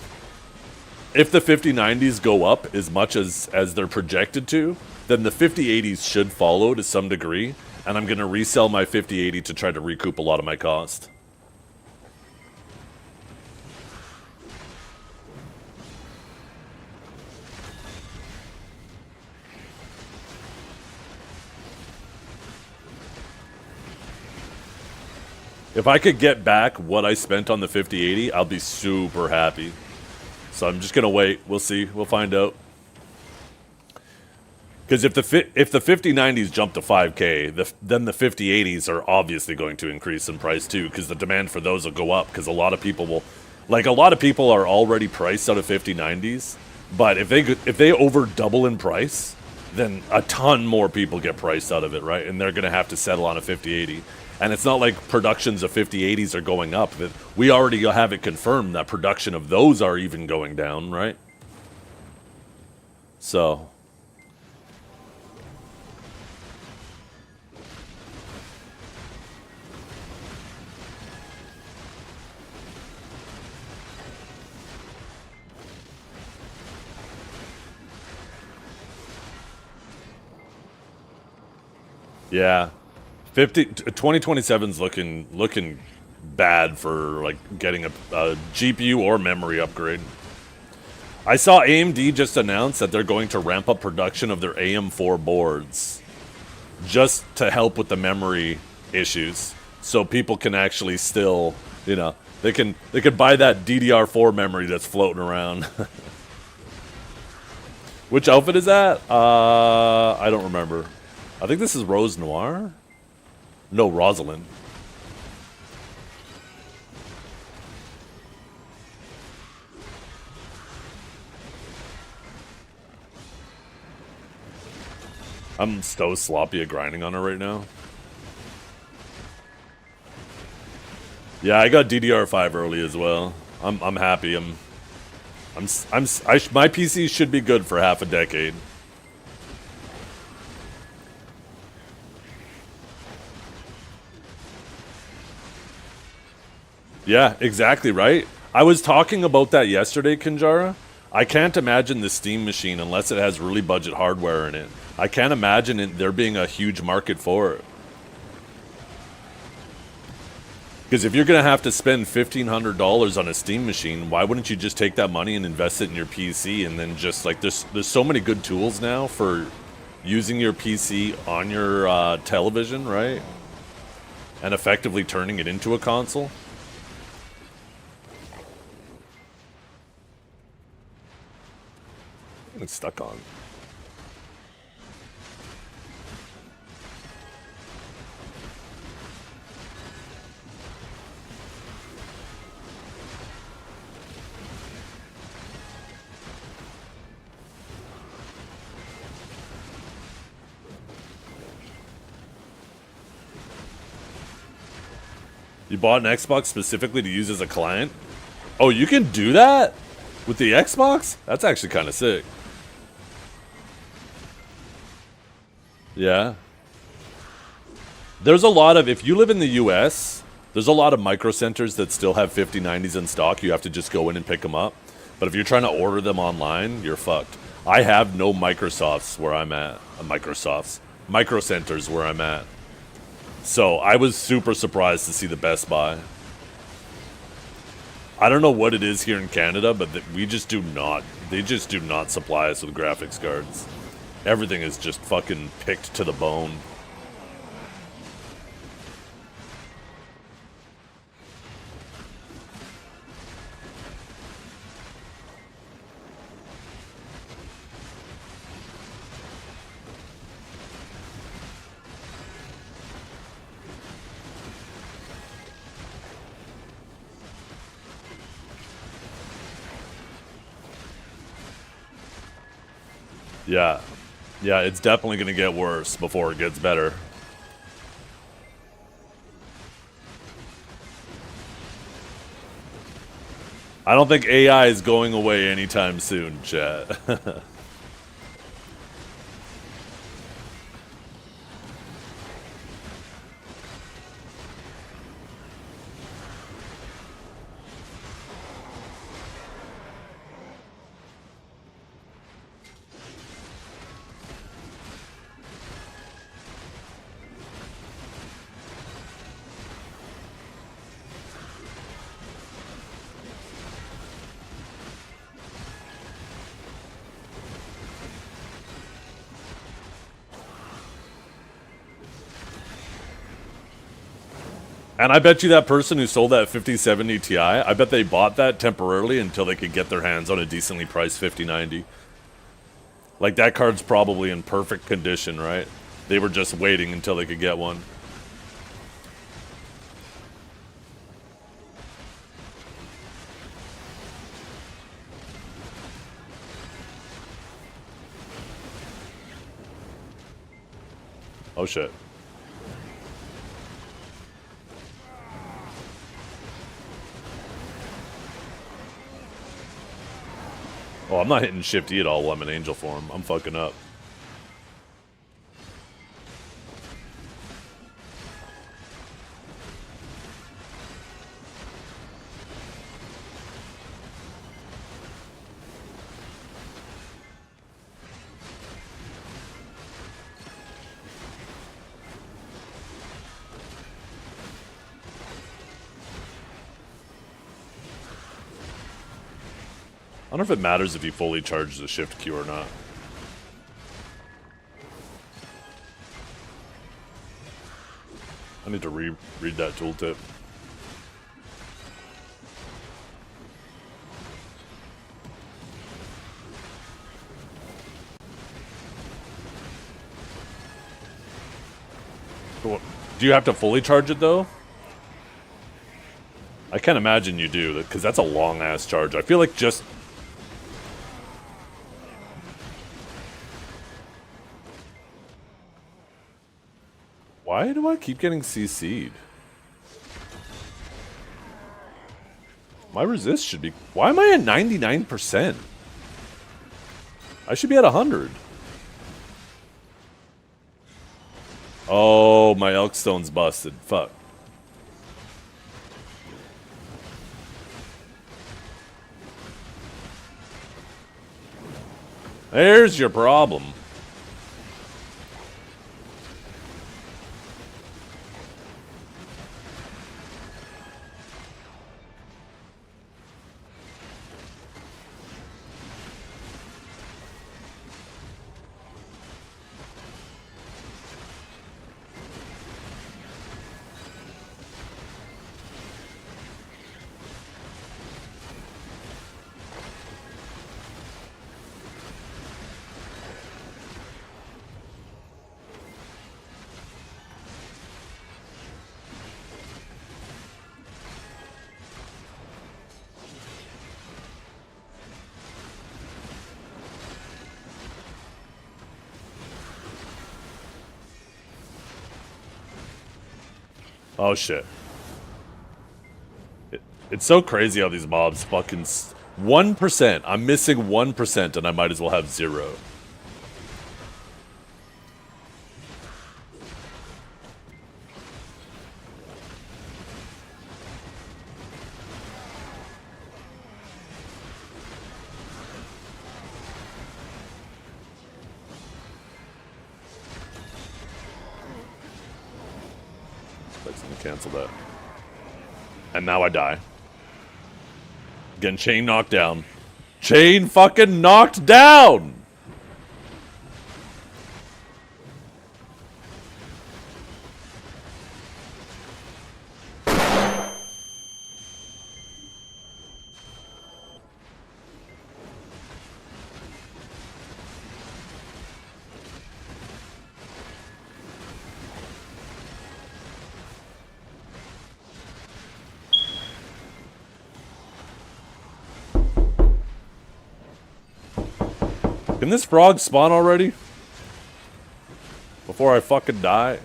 If the 5090s go up as much as they're projected to, then the 5080s should follow to some degree. And I'm going to resell my 5080 to try to recoup a lot of my cost. If I could get back what I spent on the 5080, I'll be super happy. So I'm just going to wait. We'll see. We'll find out. Because if the 5090s jump to 5K, then the 5080s are obviously going to increase in price too, because the demand for those will go up, because a lot of people will... Like, a lot of people are already priced out of 5090s, but if they over double in price, then a ton more people get priced out of it, right? And they're going to have to settle on a 5080. And it's not like productions of 5080s are going up. We already have it confirmed that production of those are even going down, right? So... Yeah, 2027's looking bad for like getting a GPU or memory upgrade. I saw AMD just announce that they're going to ramp up production of their AM4 boards just to help with the memory issues, so people can actually still, you know, they can buy that DDR4 memory that's floating around. Which outfit is that? I don't remember. I think this is Rose Noir? No, Rosalind. I'm so sloppy at grinding on her right now. Yeah, I got DDR5 early as well. I'm happy. My PC should be good for half a decade. Yeah, exactly right. I was talking about that yesterday, Kinjara. I can't imagine the Steam machine unless it has really budget hardware in it. I can't imagine there being a huge market for it. Because if you're going to have to spend $1,500 on a Steam machine, why wouldn't you just take that money and invest it in your PC, and then just like there's so many good tools now for using your PC on your television, right? And effectively turning it into a console. It's stuck on. You bought an Xbox specifically to use as a client? Oh, you can do that? With the Xbox? That's actually kind of sick. Yeah. There's a lot of, if you live in the US, there's a lot of micro centers that still have 5090s in stock. You have to just go in and pick them up. But if you're trying to order them online, you're fucked. I have no Microsofts where I'm at. Micro centers where I'm at. So I was super surprised to see the Best Buy. I don't know what it is here in Canada, but we just do not, they just do not supply us with graphics cards. Everything is just fucking picked to the bone. Yeah. Yeah, it's definitely going to get worse before it gets better. I don't think AI is going away anytime soon, chat. And I bet you that person who sold that 5070 Ti, I bet they bought that temporarily until they could get their hands on a decently priced 5090. Like, that card's probably in perfect condition, right? They were just waiting until they could get one. Oh, shit. Oh, I'm not hitting Shift E at all while I'm in Angel form. I'm fucking up. I don't know if it matters if you fully charge the Shift Q or not. I need to read that tooltip. Do you have to fully charge it, though? I can't imagine you do, because that's a long-ass charge. I feel like just... Why do I keep getting CC'd? My resist should be... Why am I at 99%? I should be at 100. Oh, my Elkstone's busted. Fuck. There's your problem. Oh, shit. It's so crazy how these mobs fucking... 1%. I'm missing 1% and I might as well have 0. That's gonna cancel that. And now I die. Again, chain knocked down. Chain fucking knocked down! Can this frog spawn already? Before I fucking die?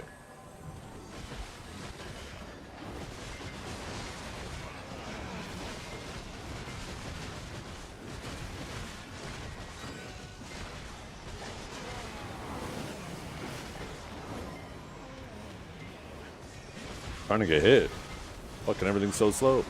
Trying to get hit. Fucking everything's so slow.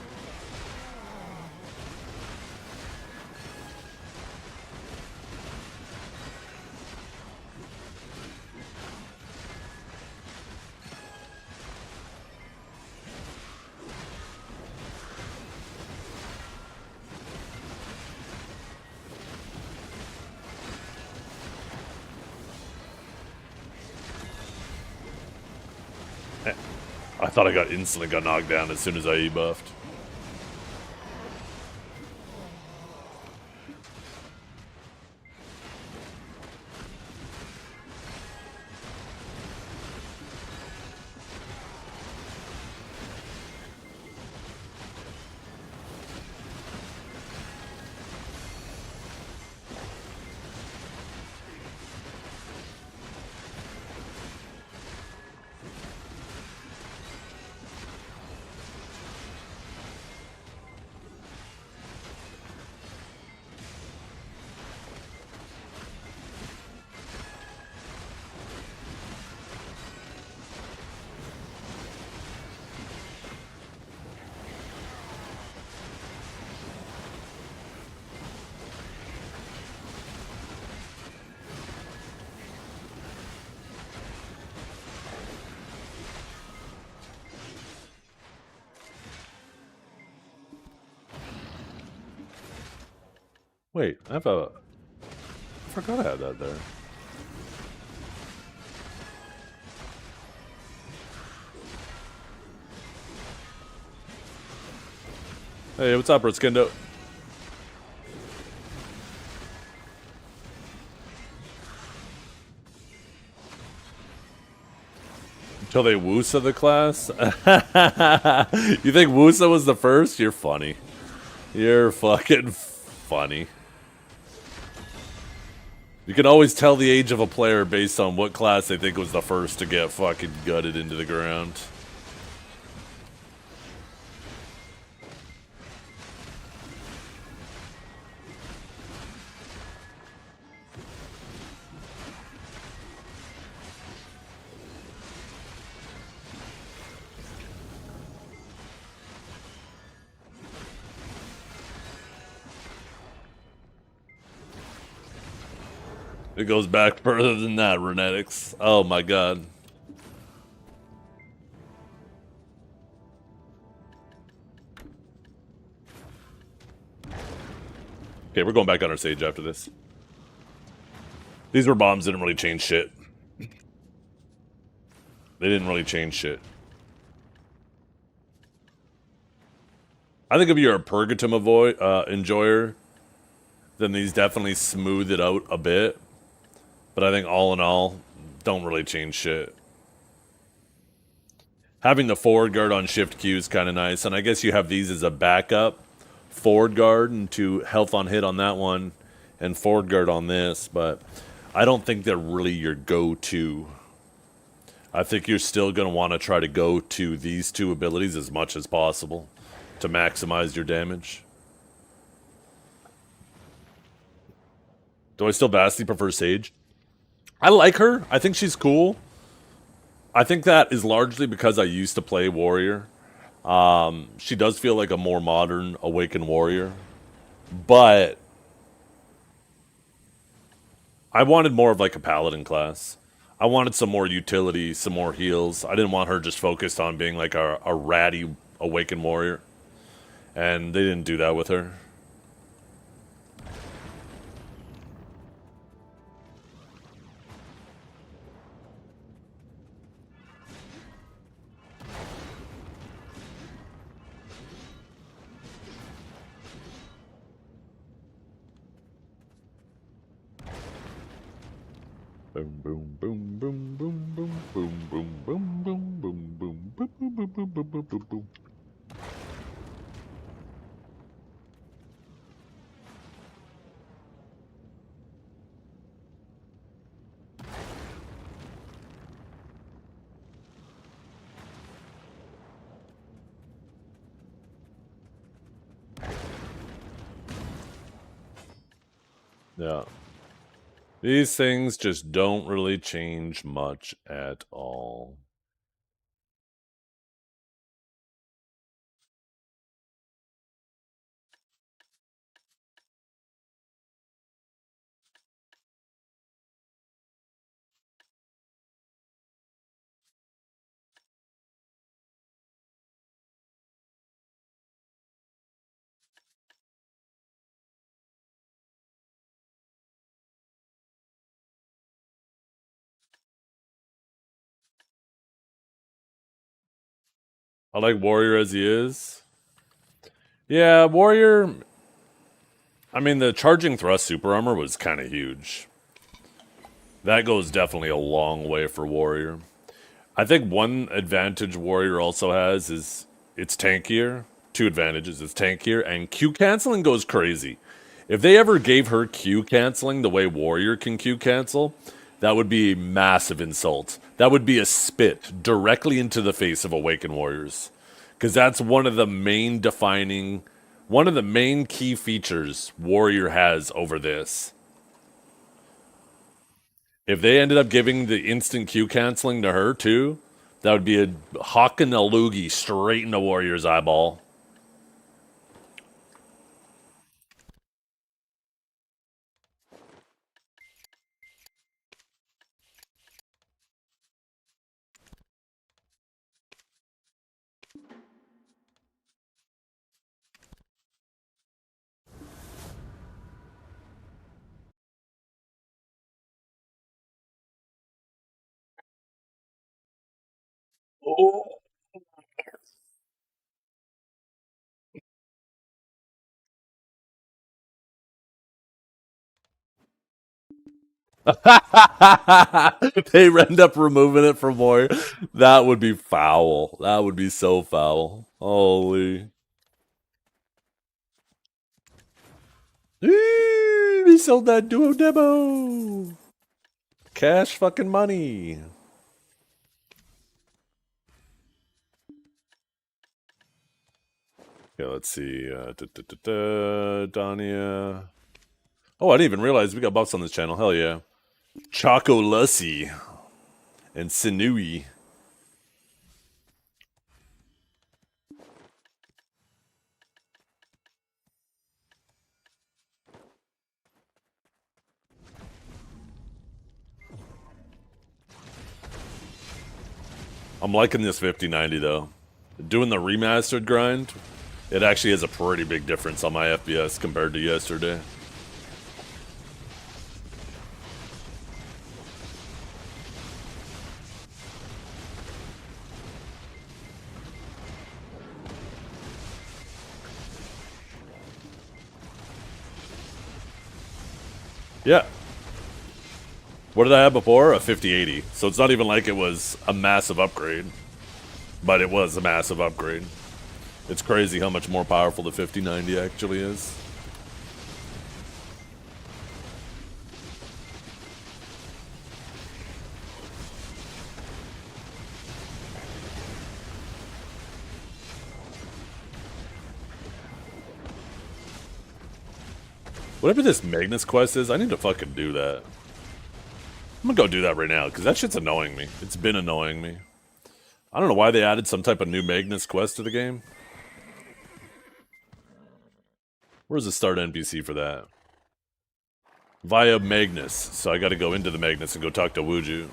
I thought I instantly got knocked down as soon as I E-buffed. Wait, I forgot I had that there. Hey, what's up, Ritskindo? Until they Wusa the class? You think Wusa was the first? You're funny. You're fucking funny. You can always tell the age of a player based on what class they think was the first to get fucking gutted into the ground. It goes back further than that, Renetics. Oh my god. Okay, we're going back on our stage after this. These were bombs, didn't really change shit. They didn't really change shit. I think if you're a Purgatum enjoyer, then these definitely smooth it out a bit. But I think all in all, don't really change shit. Having the forward guard on shift Q is kind of nice, and I guess you have these as a backup. Forward guard into health on hit on that one, and forward guard on this, but I don't think they're really your go-to. I think you're still going to want to try to go to these two abilities as much as possible to maximize your damage. Do I still vastly prefer Sage? I like her. I think she's cool. I think that is largely because I used to play Warrior. She does feel like a more modern Awakened Warrior. But I wanted more of like a Paladin class. I wanted some more utility, some more heals. I didn't want her just focused on being like a ratty Awakened Warrior. And they didn't do that with her. Boom, boom, boom, boom, boom, boom, boom, boom, boom, boom, boom, boom, boom, boom, boom, boom, boom, boom, boom. Yeah. These things just don't really change much at all. I like Warrior as he is. Yeah, Warrior. I mean, the charging thrust super armor was kind of huge. That goes definitely a long way for Warrior. I think one advantage Warrior also has is it's tankier. Two advantages: it's tankier, and Q canceling goes crazy. If they ever gave her Q canceling the way Warrior can Q cancel, that would be a massive insult. That would be a spit directly into the face of Awakened Warriors. Because that's one of the main key features Warrior has over this. If they ended up giving the instant Q canceling to her too, that would be a hawk and a loogie straight into Warrior's eyeball. Oh. They end up removing it from Warrior. That would be foul. That would be so foul. Holy. He sold that duo demo. Cash fucking money. Okay, let's see. Dania. Oh, I didn't even realize we got buffs on this channel. Hell yeah. Choco Lussy and Sinui. I'm liking this 5090 though. Doing the remastered grind, it actually has a pretty big difference on my FPS compared to yesterday. Yeah. What did I have before? A 5080. So it's not even like it was a massive upgrade. But it was a massive upgrade. It's crazy how much more powerful the 5090 actually is. Whatever this Magnus quest is, I need to fucking do that. I'm gonna go do that right now, because that shit's annoying me. It's been annoying me. I don't know why they added some type of new Magnus quest to the game. Where's the start NPC for that? Via Magnus. So I gotta go into the Magnus and go talk to Wuju.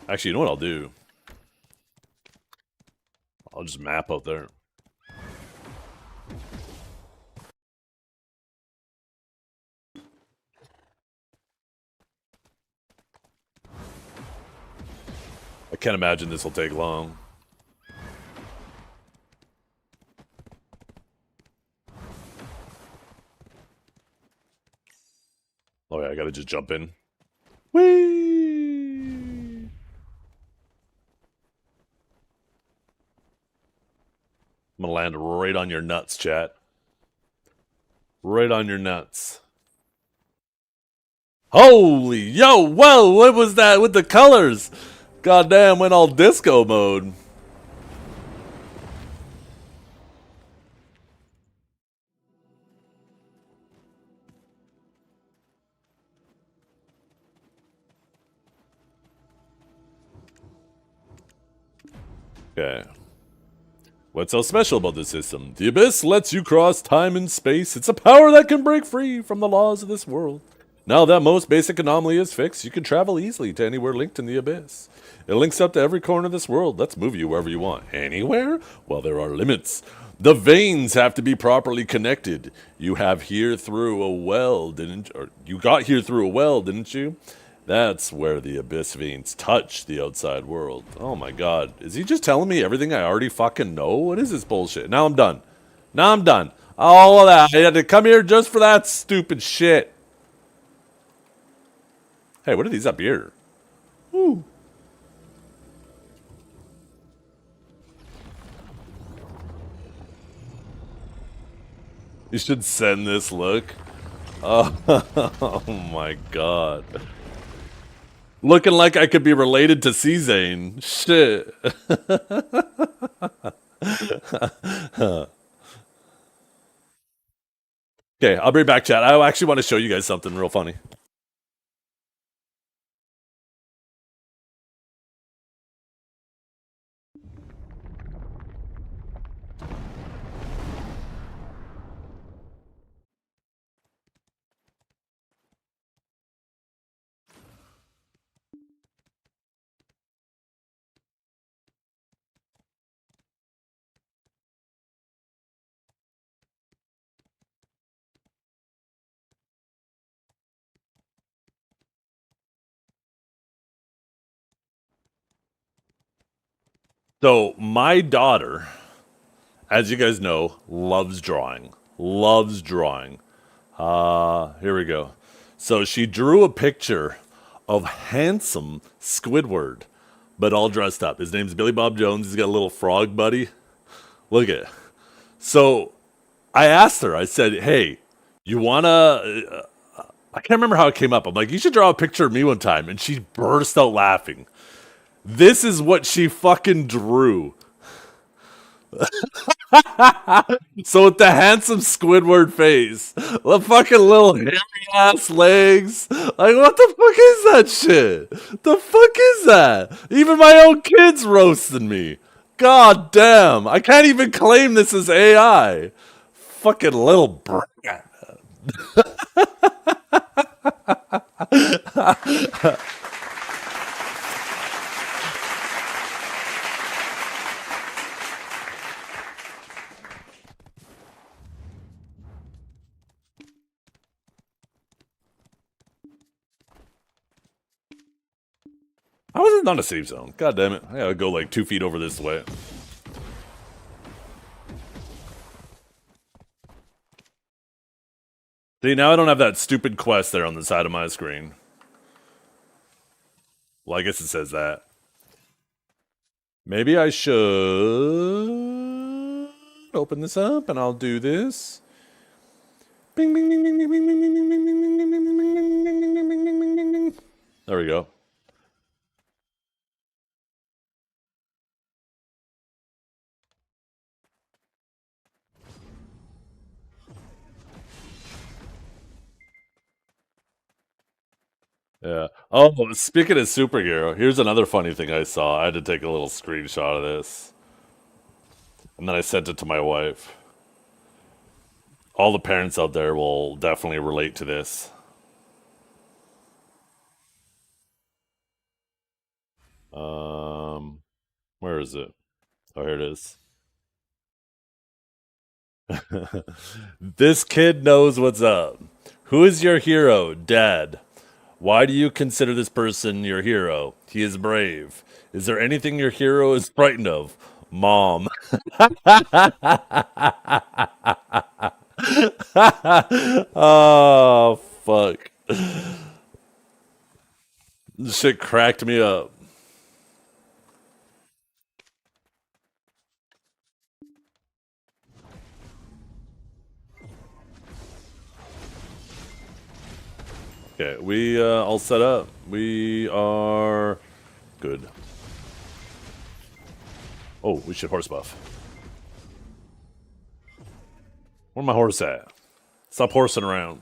Actually, you know what I'll do? I'll just map out there. I can't imagine this will take long. Oh yeah, I gotta just jump in. Whee! I'm gonna land right on your nuts, chat. Right on your nuts. Holy, yo, whoa, what was that with the colors? Goddamn, went all disco mode. Okay. What's so special about this system? The Abyss lets you cross time and space. It's a power that can break free from the laws of this world. Now that most basic anomaly is fixed, you can travel easily to anywhere linked in the Abyss. It links up to every corner of this world. Let's move you wherever you want. Anywhere? Well, there are limits. The veins have to be properly connected. You have here through a well, you got here through a well, didn't you? That's where the Abyss veins touch the outside world. Oh my god. Is he just telling me everything I already fucking know? What is this bullshit? Now I'm done. Now I'm done. All of that. I had to come here just for that stupid shit. Hey, what are these up here? Ooh. You should send this look. Oh, oh my god. Looking like I could be related to Zethiann. Shit. Okay, I'll be back, chat. I actually want to show you guys something real funny. So, my daughter, as you guys know, loves drawing. Loves drawing. Here we go. So she drew a picture of handsome Squidward, but all dressed up. His name's Billy Bob Jones. He's got a little frog buddy. Look at it. So I asked her, I said, hey, you wanna... I can't remember how it came up. I'm like, you should draw a picture of me one time. And she burst out laughing. This is what she fucking drew. So with the handsome Squidward face, the fucking little hairy ass legs, like what the fuck is that shit? The fuck is that? Even my own kids roasting me. God damn, I can't even claim this as AI. Fucking little brat. How is it not a safe zone? God damn it. I gotta go like 2 feet over this way. See, now I don't have that stupid quest there on the side of my screen. Well, I guess it says that. Maybe I should open this up and I'll do this. Bing, bing, bing, bing, bing, bing, bing, bing, bing, bing, bing, bing, bing, bing, bing, bing. There we go. Yeah. Oh, speaking of superhero, here's another funny thing I saw. I had to take a little screenshot of this. And then I sent it to my wife. All the parents out there will definitely relate to this. Where is it? Oh, here it is. This kid knows what's up. Who is your hero, Dad? Why do you consider this person your hero? He is brave. Is there anything your hero is frightened of? Mom. Oh, fuck. This shit cracked me up. Okay, we all set up. We are good. Oh, we should horse buff. Where my horse at? Stop horsing around.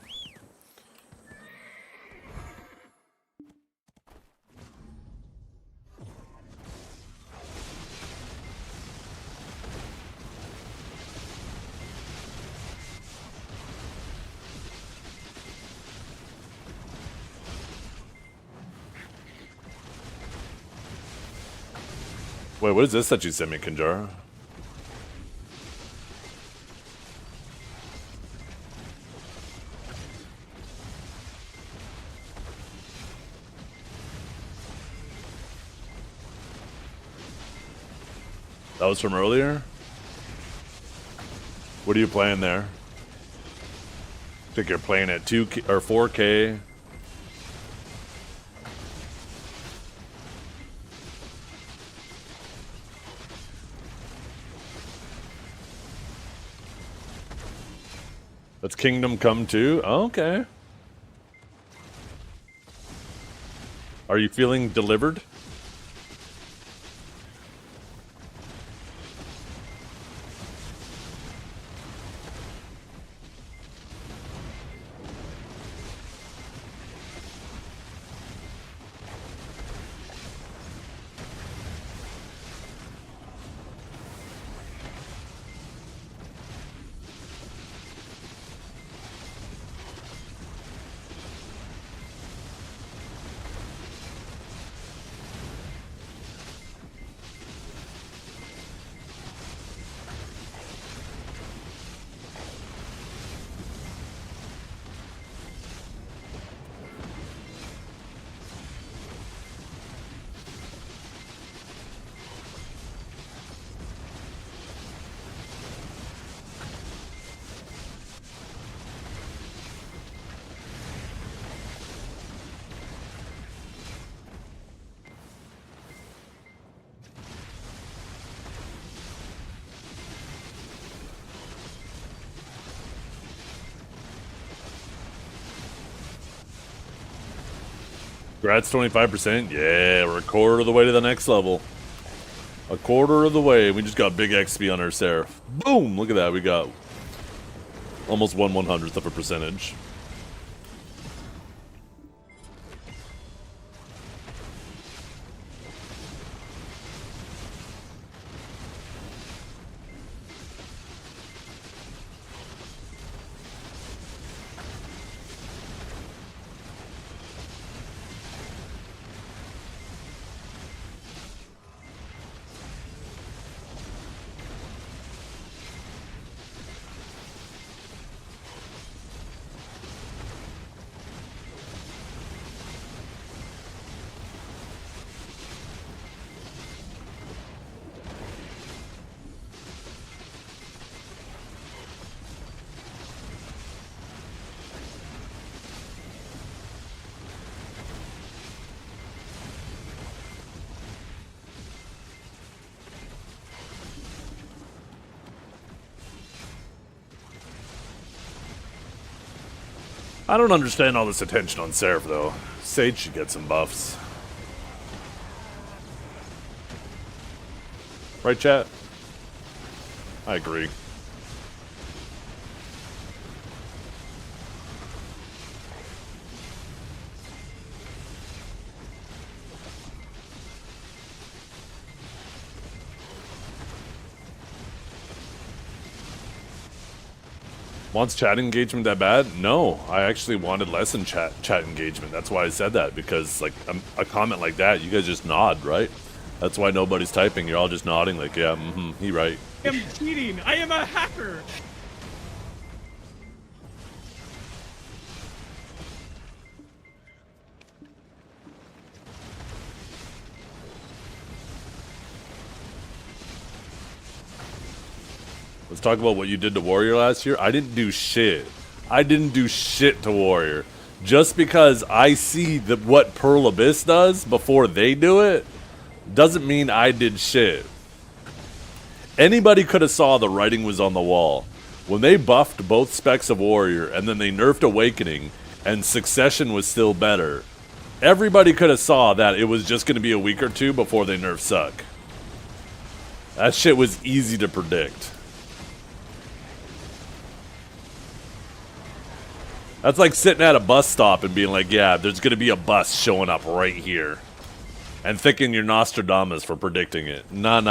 Wait, what is this that you sent me, Kinjara? That was from earlier? What are you playing there? I think you're playing at 2K or 4K. That's Kingdom Come 2? Oh, okay. Are you feeling delivered? Congrats, 25%. Yeah, we're a quarter of the way to the next level. A quarter of the way. We just got big XP on our Seraph. Boom! Look at that. We got almost 1/100th of a percentage. I don't understand all this attention on Seraph, though. Sage should get some buffs. Right, chat? I agree. Wants chat engagement that bad? No, I actually wanted less in chat engagement. That's why I said that, because like a comment like that, you guys just nod, right? That's why nobody's typing. You're all just nodding like, yeah, he right. I am cheating. I am a hacker. Let's talk about what you did to Warrior last year. I didn't do shit. I didn't do shit to Warrior. Just because I see what Pearl Abyss does before they do it, doesn't mean I did shit. Anybody could have saw the writing was on the wall. When they buffed both specs of Warrior and then they nerfed Awakening and Succession was still better, everybody could have saw that it was just going to be a week or two before they nerf Suck. That shit was easy to predict. That's like sitting at a bus stop and being like, yeah, there's going to be a bus showing up right here. And thinking you're Nostradamus for predicting it. Nah.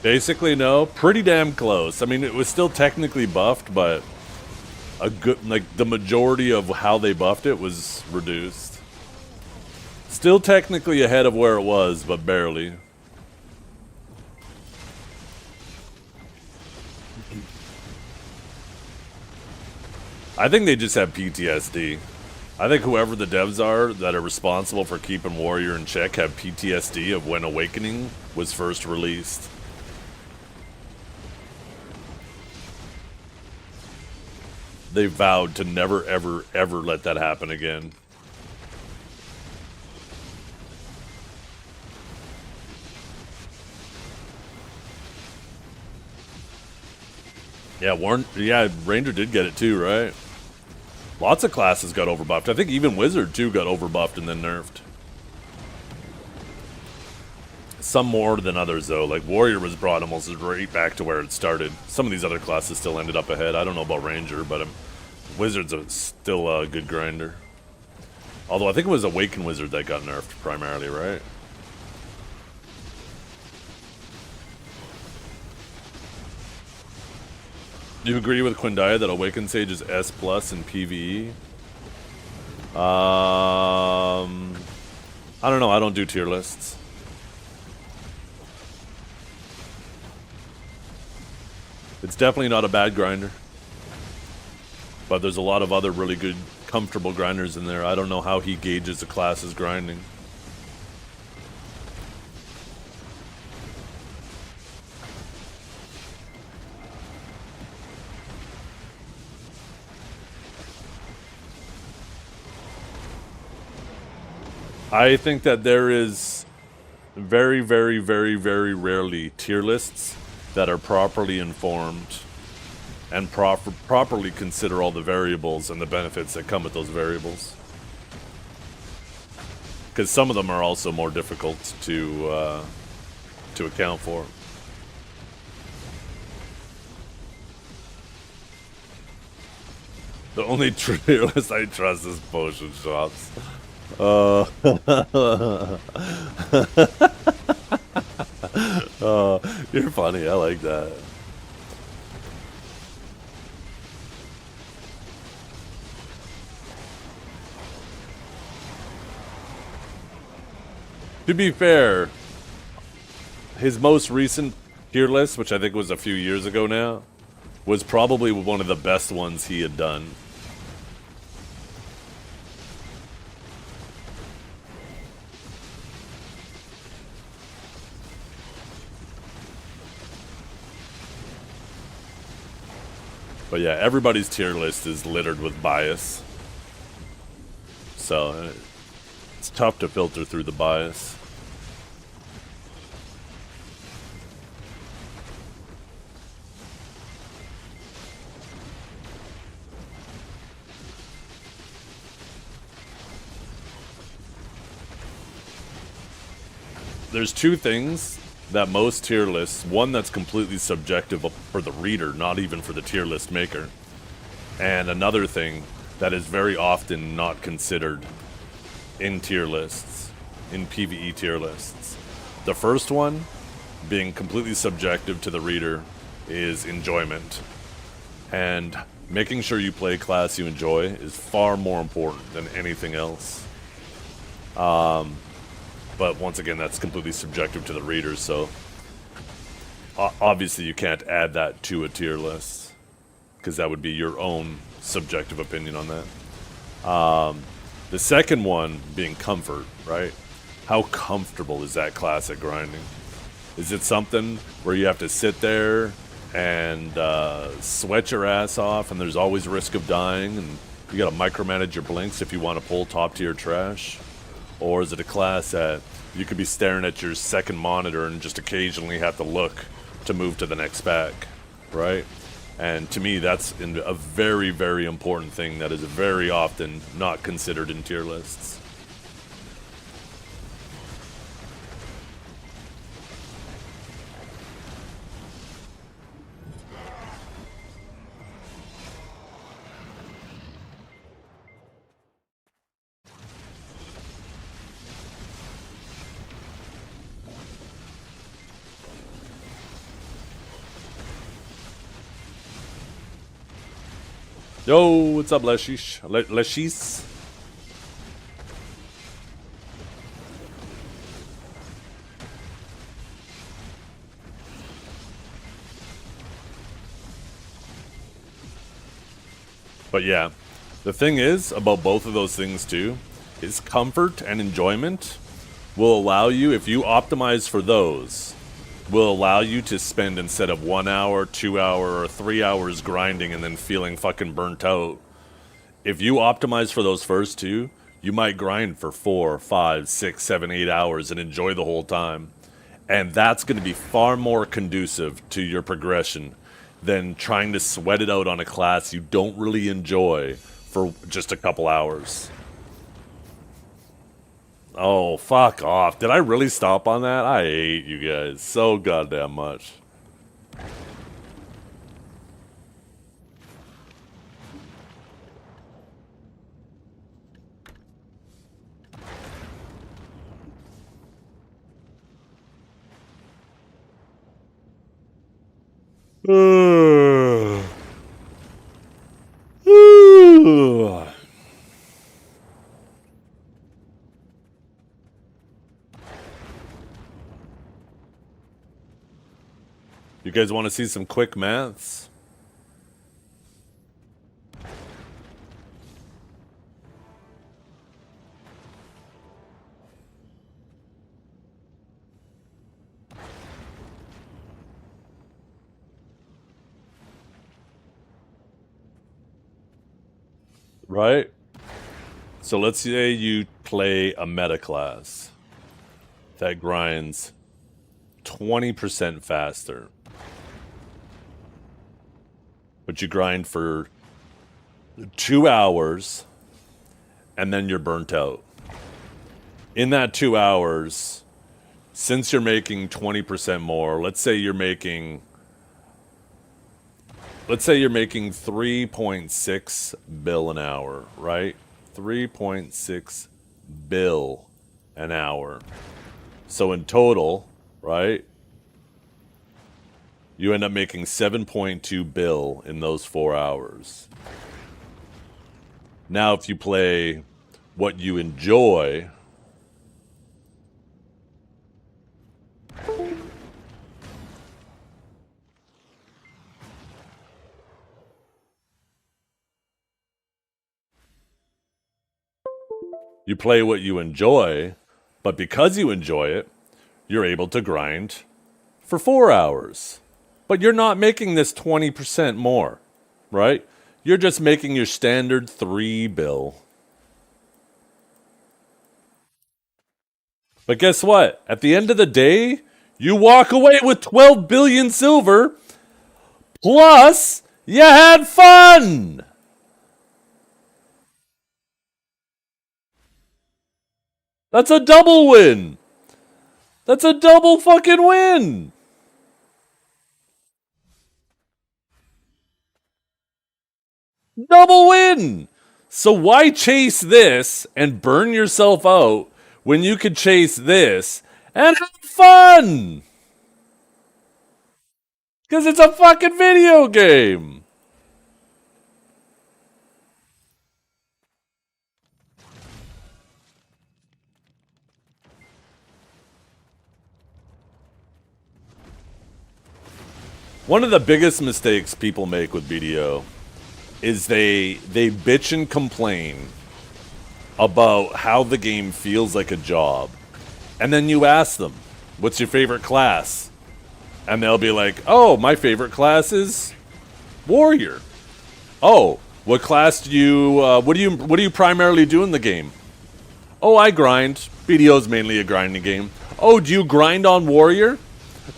Basically, no. Pretty damn close. I mean, it was still technically buffed, but a good, like, the majority of how they buffed it was reduced. Still technically ahead of where it was, but barely. I think they just have PTSD. I think whoever the devs are that are responsible for keeping Warrior in check have PTSD of when Awakening was first released. They vowed to never, ever, ever let that happen again. Yeah, Ranger did get it too, right? Lots of classes got overbuffed. I think even Wizard too got overbuffed and then nerfed. Some more than others though. Like Warrior was brought almost right back to where it started. Some of these other classes still ended up ahead. I don't know about Ranger, but Wizard's still a good grinder. Although I think it was Awakened Wizard that got nerfed primarily, right? Do you agree with Quindaya that Awakened Sage is S plus in PvE? I don't know. I don't do tier lists. It's definitely not a bad grinder. But there's a lot of other really good, comfortable grinders in there. I don't know how he gauges a class's grinding. I think that there is very, very, very, very rarely tier lists that are properly informed and properly consider all the variables and the benefits that come with those variables. Because some of them are also more difficult to account for. The only tier list I trust is potion shops. You're funny. I like that. To be fair, his most recent tier list, which I think was a few years ago now, was probably one of the best ones he had done. But yeah, everybody's tier list is littered with bias. So it's tough to filter through the bias. There's two things that most tier lists, one that's completely subjective for the reader, not even for the tier list maker, and another thing that is very often not considered in tier lists, in PvE tier lists. The first one, being completely subjective to the reader, is enjoyment. And making sure you play a class you enjoy is far more important than anything else. But once again, that's completely subjective to the reader, so obviously you can't add that to a tier list, because that would be your own subjective opinion on that. The second one being comfort, right? How comfortable is that class at grinding? Is it something where you have to sit there and sweat your ass off, and there's always risk of dying, and you gotta micromanage your blinks if you want to pull top tier trash? Or is it a class that you could be staring at your second monitor and just occasionally have to look to move to the next pack, right? And to me, that's a very, very important thing that is very often not considered in tier lists. Yo, what's up, Leshish? Leshies? But yeah, the thing is about both of those things too, is comfort and enjoyment will allow you, if you optimize for those, will allow you to spend instead of 1 hour, 2 hour, or 3 hours grinding and then feeling fucking burnt out. If you optimize for those first two, you might grind for 4, 5, 6, 7, 8 hours and enjoy the whole time. And that's going to be far more conducive to your progression than trying to sweat it out on a class you don't really enjoy for just a couple hours. Oh, fuck off. Did I really stop on that? I hate you guys so goddamn much. You guys want to see some quick maths? Right? So let's say you play a meta class that grinds 20% faster. But you grind for 2 hours and then you're burnt out. In that 2 hours, since you're making 20% more, let's say you're making 3.6 bill an hour, right? 3.6 bill an hour. So in total, right? You end up making 7.2 bill in those 4 hours. Now, if you play what you enjoy, you play what you enjoy, but because you enjoy it, you're able to grind for 4 hours. But you're not making this 20% more, right? You're just making your standard 3 bill. But guess what? At the end of the day, you walk away with 12 billion silver, plus you had fun! That's a double win! That's a double fucking win! Double win! So why chase this and burn yourself out when you could chase this and have fun? Because it's a fucking video game! One of the biggest mistakes people make with BDO is they bitch and complain about how the game feels like a job. And then you ask them, what's your favorite class? And they'll be like, oh, my favorite class is Warrior. Oh, what class do you, what do you primarily do in the game? Oh, I grind. BDO's mainly a grinding game. Oh, do you grind on Warrior?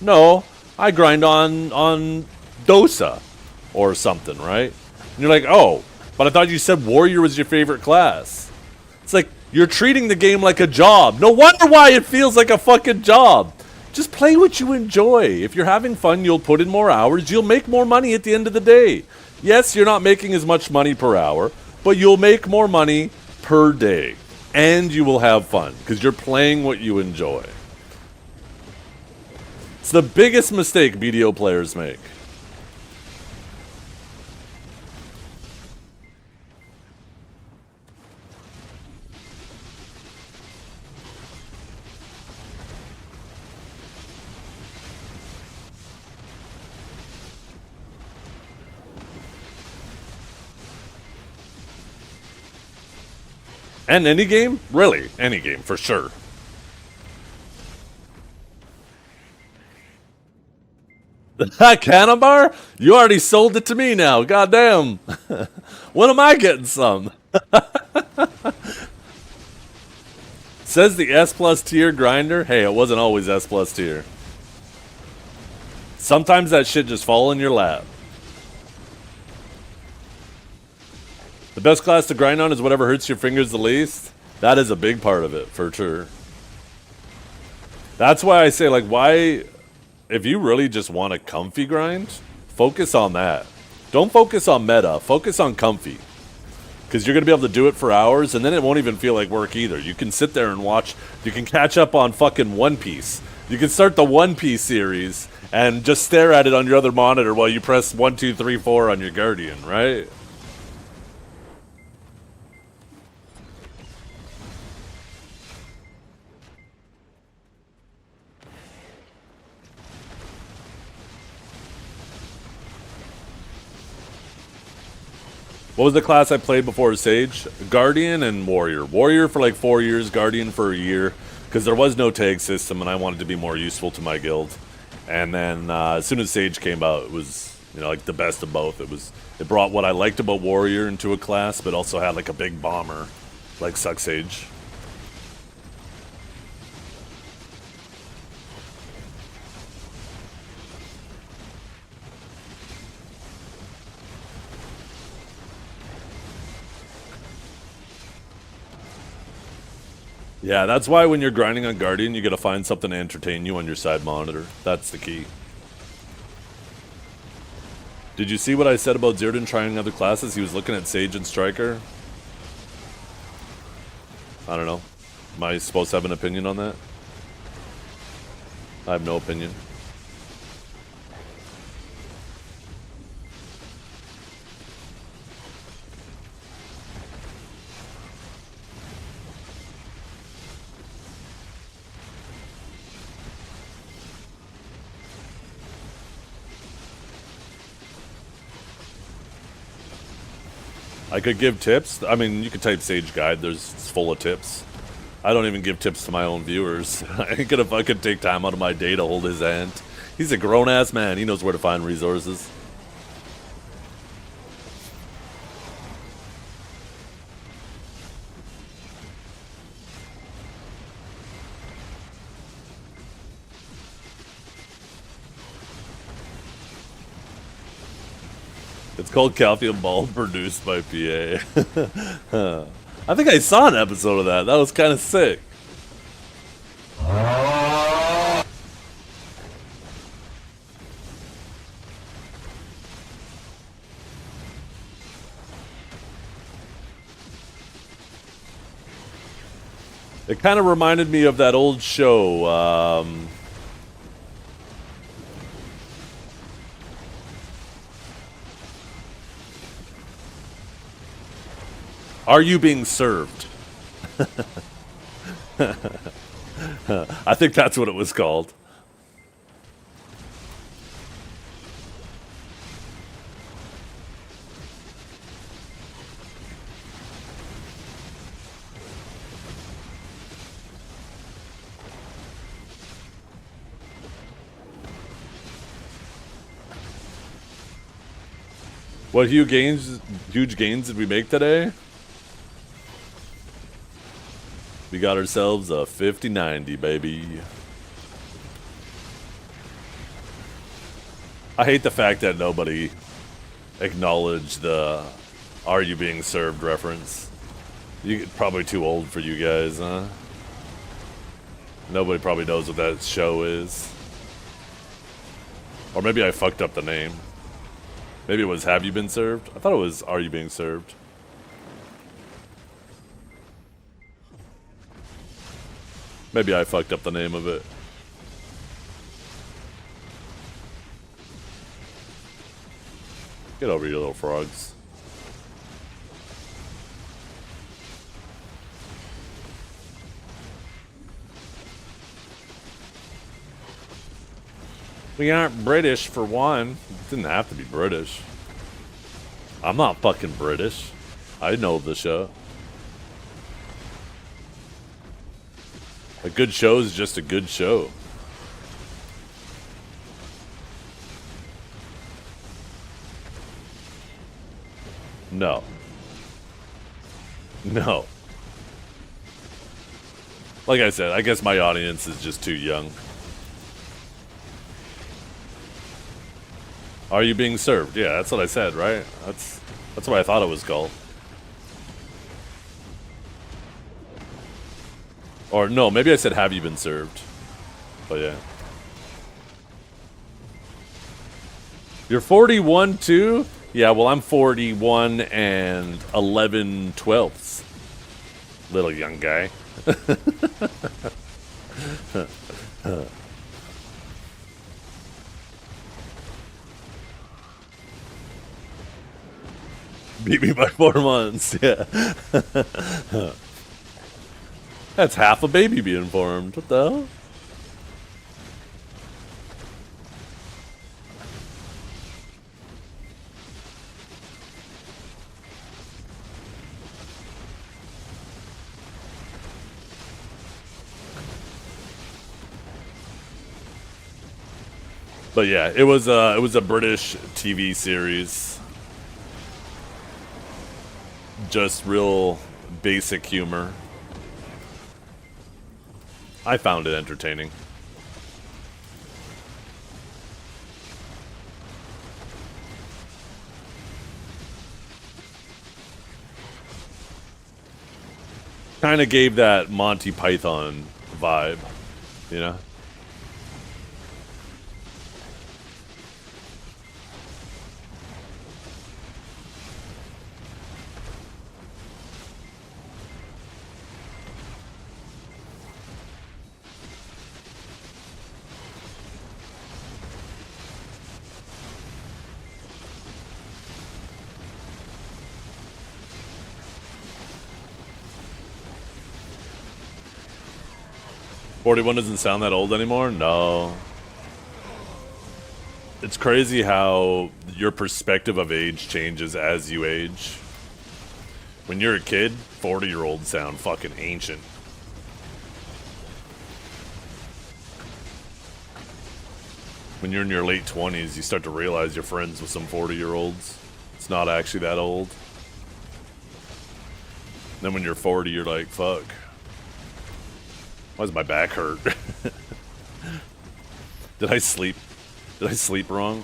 No, I grind on Dosa or something, right? And you're like, oh, but I thought you said Warrior was your favorite class. It's like, you're treating the game like a job. No wonder why it feels like a fucking job. Just play what you enjoy. If you're having fun, you'll put in more hours. You'll make more money at the end of the day. Yes, you're not making as much money per hour, but you'll make more money per day. And you will have fun, because you're playing what you enjoy. It's the biggest mistake BDO players make. And any game? Really? Any game, for sure. Cannon bar? You already sold it to me now. Goddamn. When am I getting some? Says the S plus tier grinder. Hey, it wasn't always S plus tier. Sometimes that shit just fall in your lap. The best class to grind on is whatever hurts your fingers the least. That is a big part of it, for sure. That's why I say, like, why... If you really just want a comfy grind, focus on that. Don't focus on meta. Focus on comfy. Because you're going to be able to do it for hours, and then it won't even feel like work either. You can sit there and watch. You can catch up on fucking One Piece. You can start the One Piece series and just stare at it on your other monitor while you press 1, 2, 3, 4 on your Guardian, right? What was the class I played before Sage? Guardian and Warrior. Warrior for like 4 years, Guardian for a year, because there was no tag system and I wanted to be more useful to my guild. And then as soon as Sage came out, it was, you know, like the best of both. It brought what I liked about Warrior into a class, but also had like a big bomber, like Suck Sage. Yeah, that's why when you're grinding on Guardian, you gotta find something to entertain you on your side monitor. That's the key. Did you see what I said about Zethiann trying other classes? He was looking at Sage and Striker. I don't know. Am I supposed to have an opinion on that? I have no opinion. I could give tips. I mean, you could type Sage Guide. It's full of tips. I don't even give tips to my own viewers. I ain't gonna fucking take time out of my day to hold his hand. He's a grown-ass man. He knows where to find resources. It's called Calcium Ball, produced by PA. I think I saw an episode of that. That was kind of sick. It kind of reminded me of that old show. Are You Being Served? I think that's what it was called. What huge gains did we make today? We got ourselves a 5090, baby. I hate the fact that nobody acknowledged the "Are You Being Served" reference. Probably too old for you guys, huh? Nobody probably knows what that show is. Or maybe I fucked up the name. Maybe it was "Have You Been Served"? I thought it was "Are You Being Served"? Maybe I fucked up the name of it. Get over here, little frogs. We aren't British, for one. It didn't have to be British. I'm not fucking British. I know the show. A good show is just a good show. No. No. Like I said, I guess my audience is just too young. Are you being served? Yeah, that's what I said, right? That's what I thought it was called. Or no, maybe I said have you been served. But yeah. You're 41 too? Yeah, well I'm 41 and 11/12. Little young guy. Beat me by 4 months, yeah. That's half a baby being formed. What the hell? But yeah, it was a British TV series. Just real basic humor. I found it entertaining. Kind of gave that Monty Python vibe, you know? "41 doesn't sound that old anymore? No. It's crazy how your perspective of age changes as you age. When you're a kid, 40-year-olds sound fucking ancient. When you're in your late 20s, you start to realize you're friends with some 40-year-olds. It's not actually that old. Then when you're 40, you're like, fuck. Why does my back hurt? Did I sleep? Did I sleep wrong?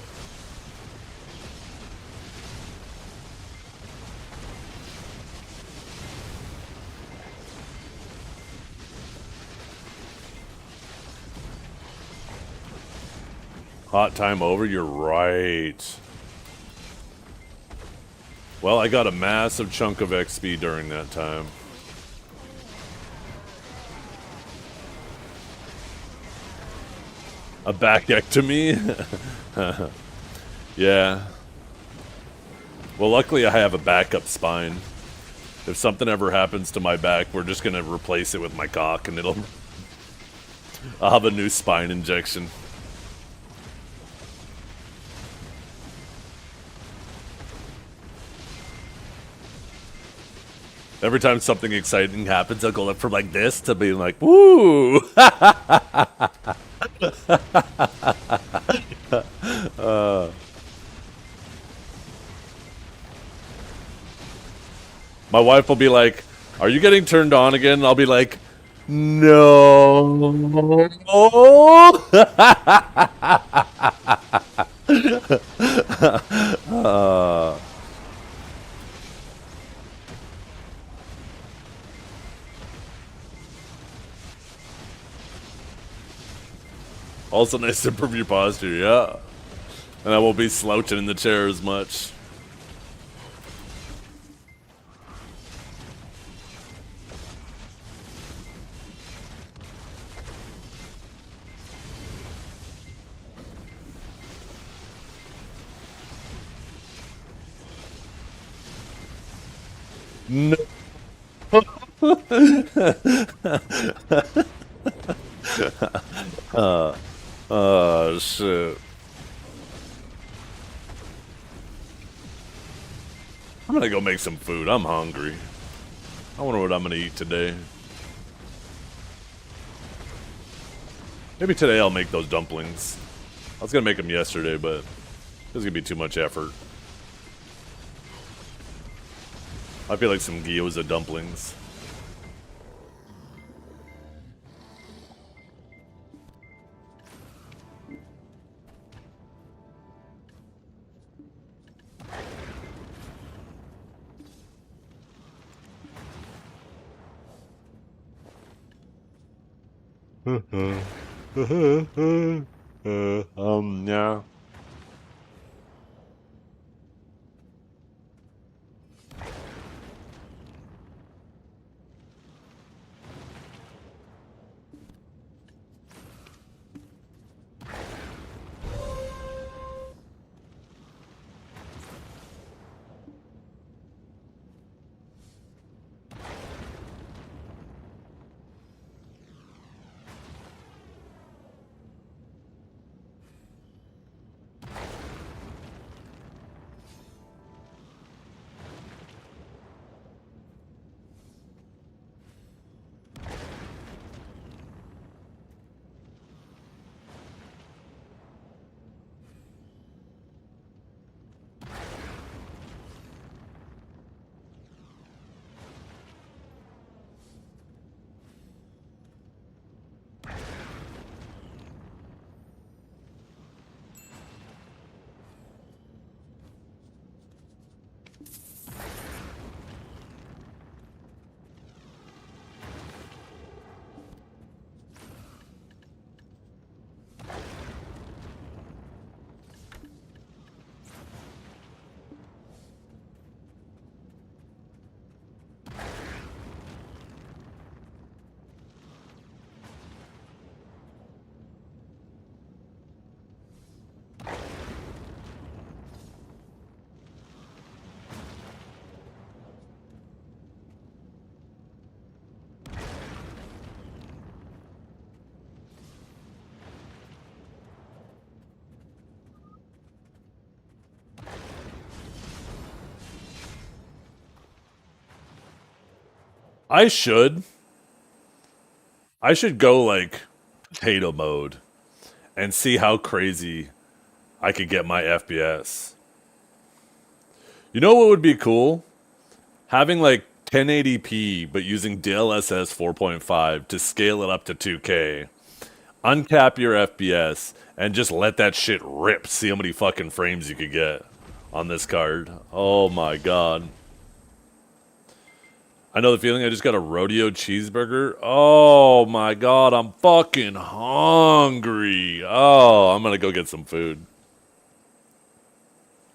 Hot time over? You're right. Well, I got a massive chunk of XP during that time. A backectomy? Yeah. Well, luckily I have a backup spine. If something ever happens to my back, we're just gonna replace it with my cock and I'll have a new spine injection. Every time something exciting happens, I'll go from like this to being like, woo! My wife will be like, are you getting turned on again? And I'll be like, no. Also nice to improve your posture, yeah. And I won't be slouching in the chair as much. No. Oh, shit. I'm gonna go make some food. I'm hungry. I wonder what I'm gonna eat today. Maybe today I'll make those dumplings. I was gonna make them yesterday, but it was gonna be too much effort. I feel like some gyoza dumplings. Yeah. I should. I should go like potato mode and see how crazy I could get my FPS. You know what would be cool? Having like 1080p but using DLSS 4.5 to scale it up to 2K. Uncap your FPS and just let that shit rip. See how many fucking frames you could get on this card. Oh my god. I know the feeling. I just got a rodeo cheeseburger. Oh my god, I'm fucking hungry. Oh, I'm gonna go get some food.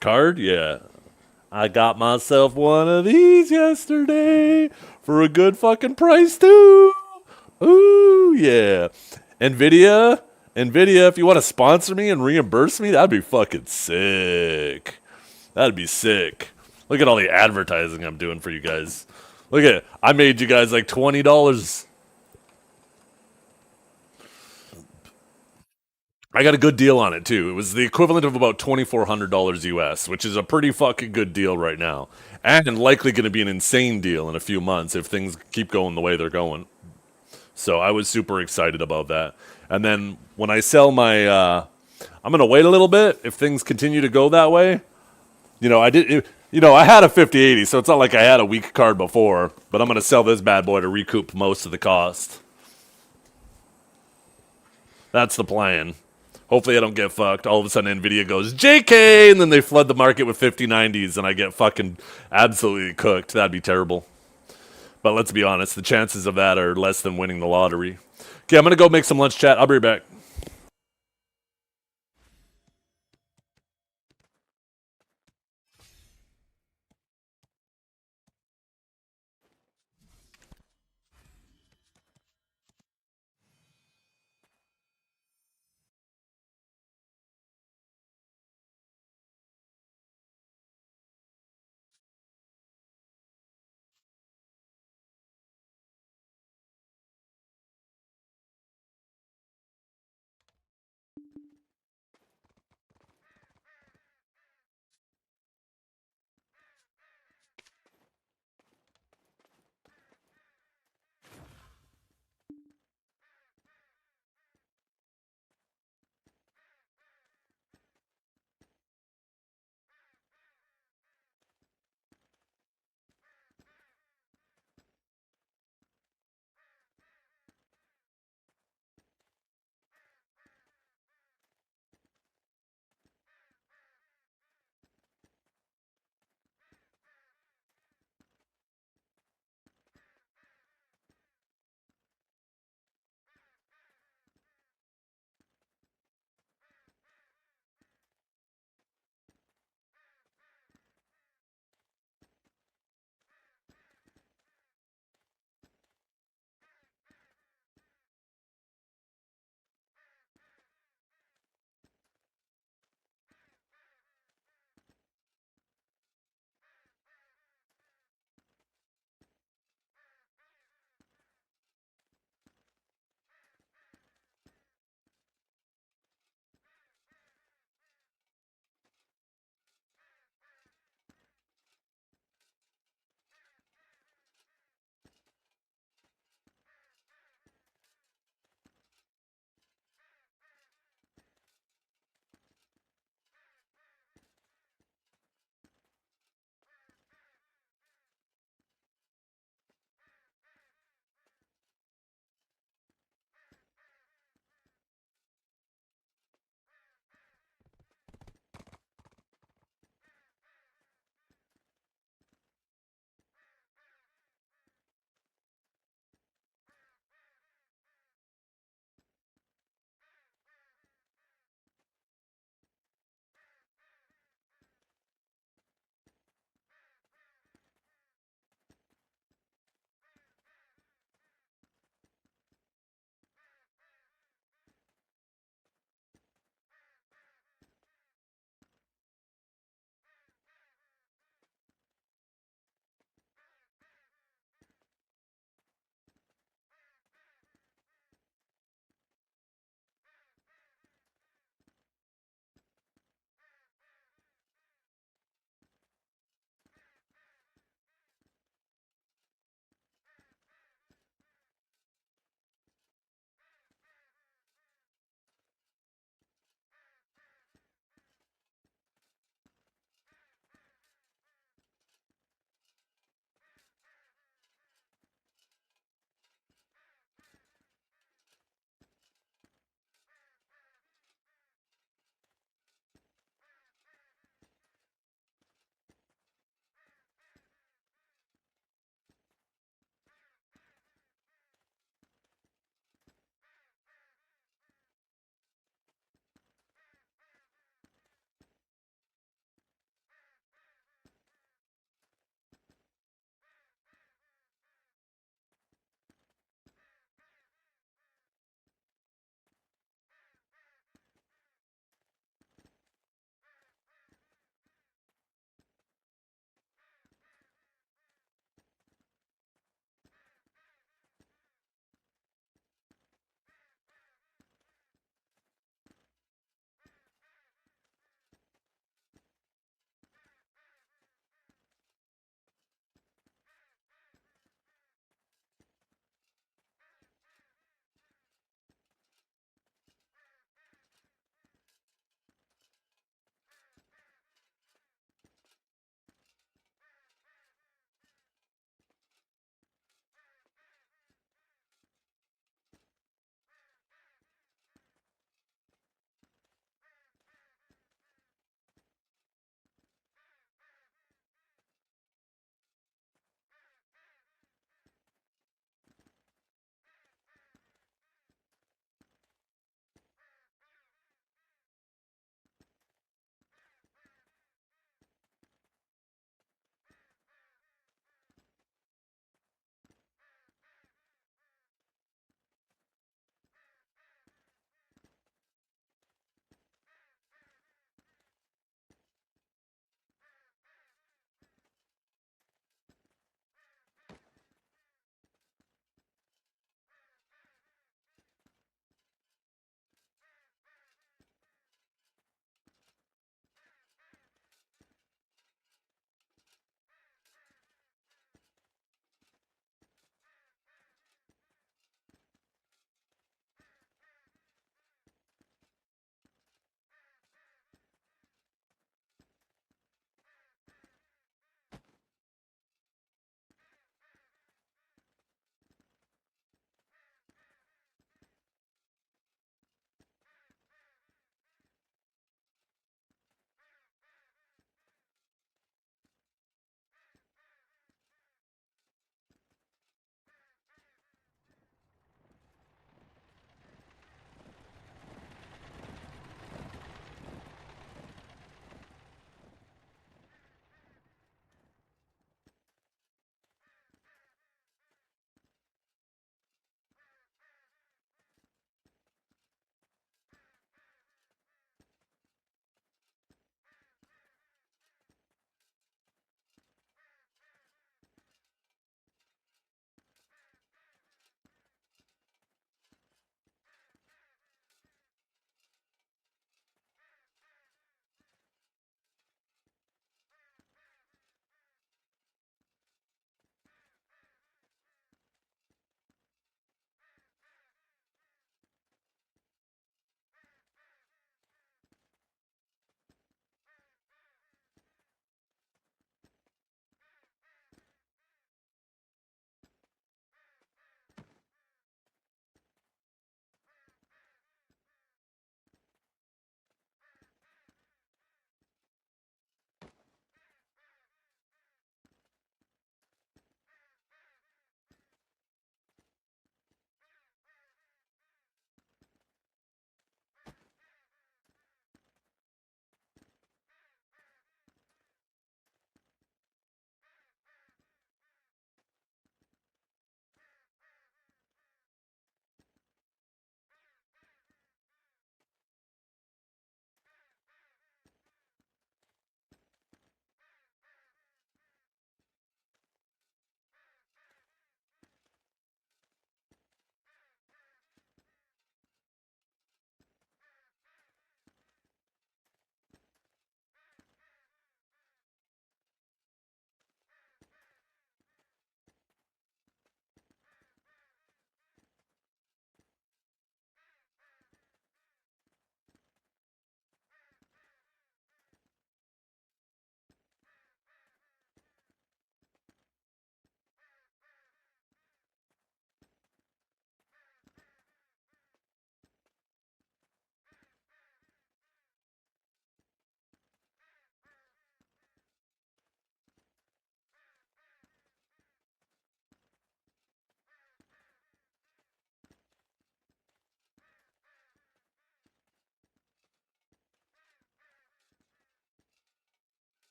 Card? Yeah. I got myself one of these yesterday for a good fucking price too. Ooh, yeah. Nvidia, if you want to sponsor me and reimburse me, that'd be fucking sick. That'd be sick. Look at all the advertising I'm doing for you guys. Look at it. I made you guys like $20. I got a good deal on it too. It was the equivalent of about $2,400 US, which is a pretty fucking good deal right now. And likely going to be an insane deal in a few months if things keep going the way they're going. So I was super excited about that. And then when I sell my, I'm going to wait a little bit if things continue to go that way. You know, I had a 5080, so it's not like I had a weak card before, but I'm going to sell this bad boy to recoup most of the cost. That's the plan. Hopefully I don't get fucked. All of a sudden Nvidia goes, JK, and then they flood the market with 5090s and I get fucking absolutely cooked. That'd be terrible. But let's be honest, the chances of that are less than winning the lottery. Okay, I'm going to go make some lunch, chat. I'll be right back.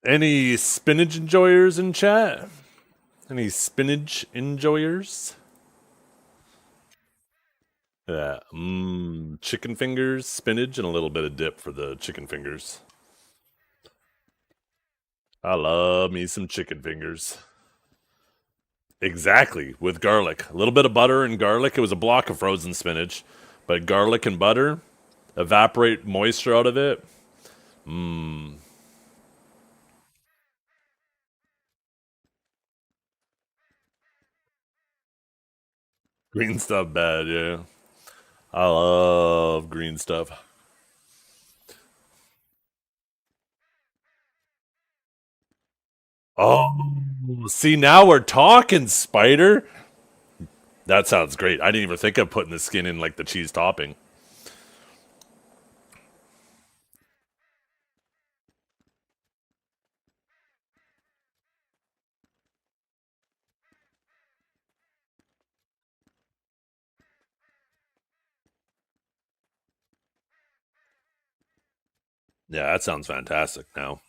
Any spinach enjoyers in chat? Any spinach enjoyers? Yeah. Chicken fingers, spinach, and a little bit of dip for the chicken fingers. I love me some chicken fingers. Exactly, with garlic. A little bit of butter and garlic. It was a block of frozen spinach, but garlic and butter, evaporate moisture out of it. Green stuff bad, yeah. I love green stuff. Oh, see, now we're talking, Spider. That sounds great. I didn't even think of putting the skin in like the cheese topping. Yeah, that sounds fantastic now.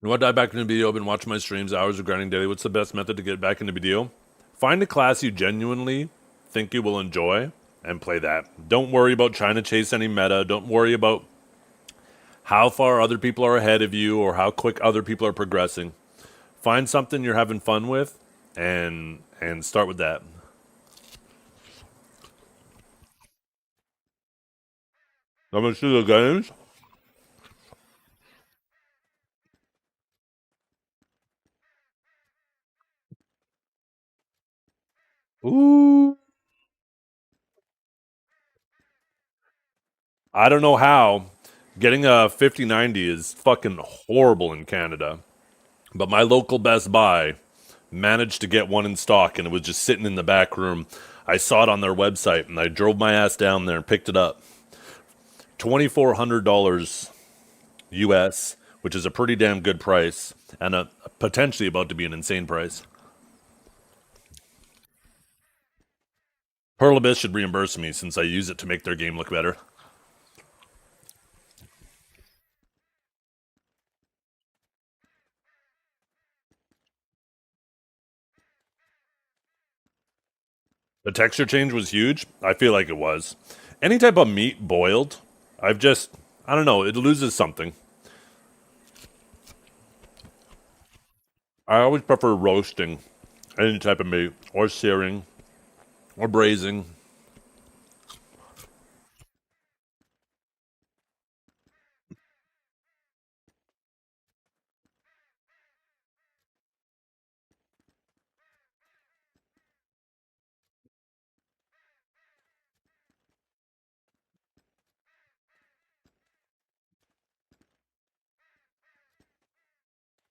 You want to dive back into video? I've been watching my streams, hours of grinding daily. What's the best method to get back into video? Find a class you genuinely think you will enjoy and play that. Don't worry about trying to chase any meta. Don't worry about how far other people are ahead of you or how quick other people are progressing. Find something you're having fun with and start with that. I'm gonna see the games. Ooh. I don't know how. Getting a 5090 is fucking horrible in Canada. But my local Best Buy managed to get one in stock and it was just sitting in the back room. I saw it on their website and I drove my ass down there and picked it up. $2,400 US, which is a pretty damn good price and a potentially about to be an insane price. Pearl Abyss should reimburse me since I use it to make their game look better. The texture change was huge. I feel like it was. Any type of meat boiled, I don't know, it loses something. I always prefer roasting any type of meat, or searing, or braising.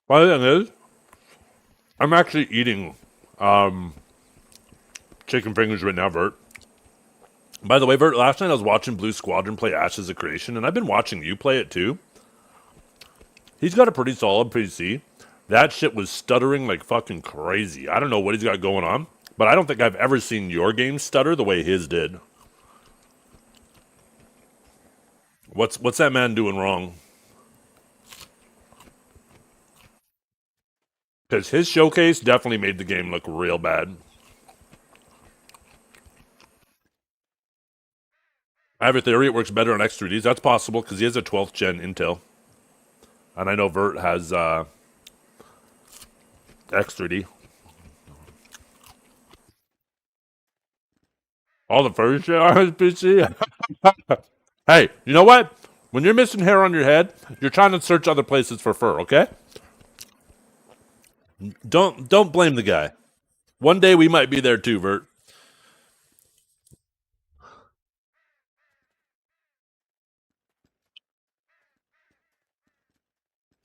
Well, the thing is, I'm actually eating chicken fingers right now, Vert. By the way, Vert, last night I was watching Blue Squadron play Ashes of Creation, and I've been watching you play it too. He's got a pretty solid PC. That shit was stuttering like fucking crazy. I don't know what he's got going on, but I don't think I've ever seen your game stutter the way his did. What's that man doing wrong? Because his showcase definitely made the game look real bad. I have a theory it works better on X3Ds. That's possible because he has a 12th gen Intel. And I know Vert has X3D. All the furry shit on his PC. Hey, you know what? When you're missing hair on your head, you're trying to search other places for fur, okay? Don't blame the guy. One day we might be there too, Vert.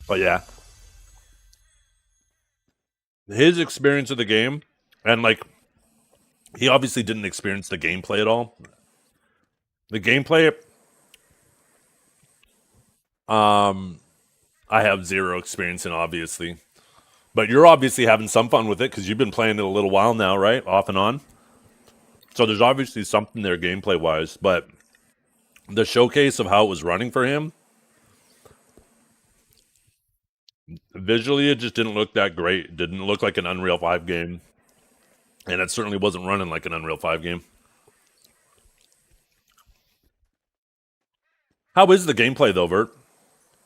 But yeah, his experience of the game, and like, he obviously didn't experience the gameplay at all. The gameplay, I have zero experience in, obviously. But you're obviously having some fun with it because you've been playing it a little while now, right? Off and on. So there's obviously something there gameplay wise, but the showcase of how it was running for him, visually it just didn't look that great. It didn't look like an Unreal 5 game. And it certainly wasn't running like an Unreal 5 game. How is the gameplay though, Vert?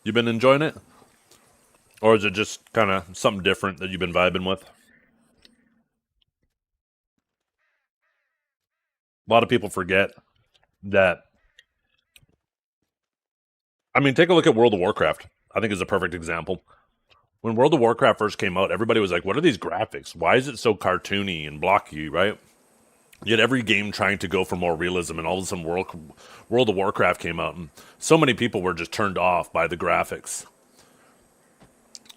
You been enjoying it? Or is it just kind of something different that you've been vibing with? A lot of people forget that. I mean, take a look at World of Warcraft. I think is a perfect example. When World of Warcraft first came out, everybody was like, what are these graphics? Why is it so cartoony and blocky, right? Yet every game trying to go for more realism, and all of a sudden World of Warcraft came out, and so many people were just turned off by the graphics.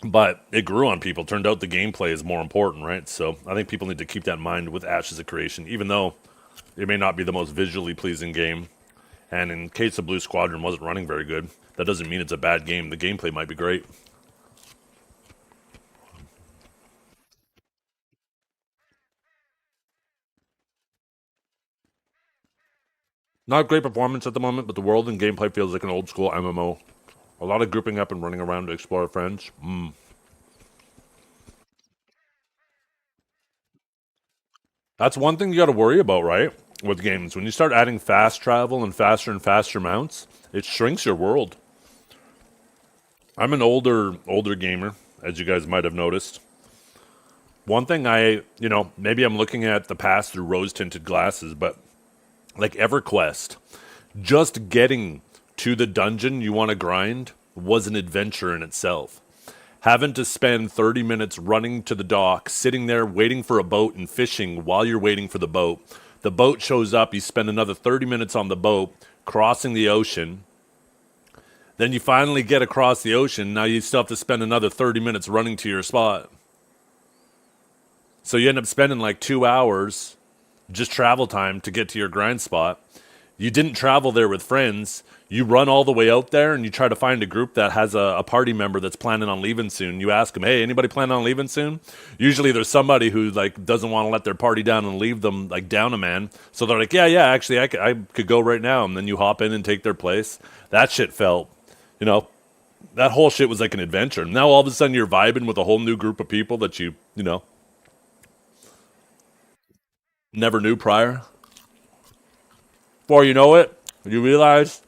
But it grew on people. Turned out the gameplay is more important, right? So I think people need to keep that in mind with Ashes of Creation, even though it may not be the most visually pleasing game. And in case the Blue Squadron wasn't running very good, that doesn't mean it's a bad game. The gameplay might be great. Not great performance at the moment, but the world and gameplay feels like an old school MMO. A lot of grouping up and running around to explore friends. That's one thing you got to worry about, right? With games. When you start adding fast travel and faster mounts, it shrinks your world. I'm an older gamer, as you guys might have noticed. One thing maybe I'm looking at the past through rose-tinted glasses, but like EverQuest, just getting to the dungeon you want to grind was an adventure in itself. Having to spend 30 minutes running to the dock, sitting there waiting for a boat and fishing while you're waiting for the boat. The boat shows up, you spend another 30 minutes on the boat, crossing the ocean. Then you finally get across the ocean, now you still have to spend another 30 minutes running to your spot. So you end up spending like 2 hours just travel time to get to your grind spot. You didn't travel there with friends. You run all the way out there and you try to find a group that has a party member that's planning on leaving soon. You ask them, hey, anybody planning on leaving soon? Usually there's somebody who like doesn't want to let their party down and leave them like down a man. So they're like, yeah, actually I could go right now. And then you hop in and take their place. That shit felt, that whole shit was like an adventure. Now all of a sudden you're vibing with a whole new group of people that you never knew prior. Before you know it, you realize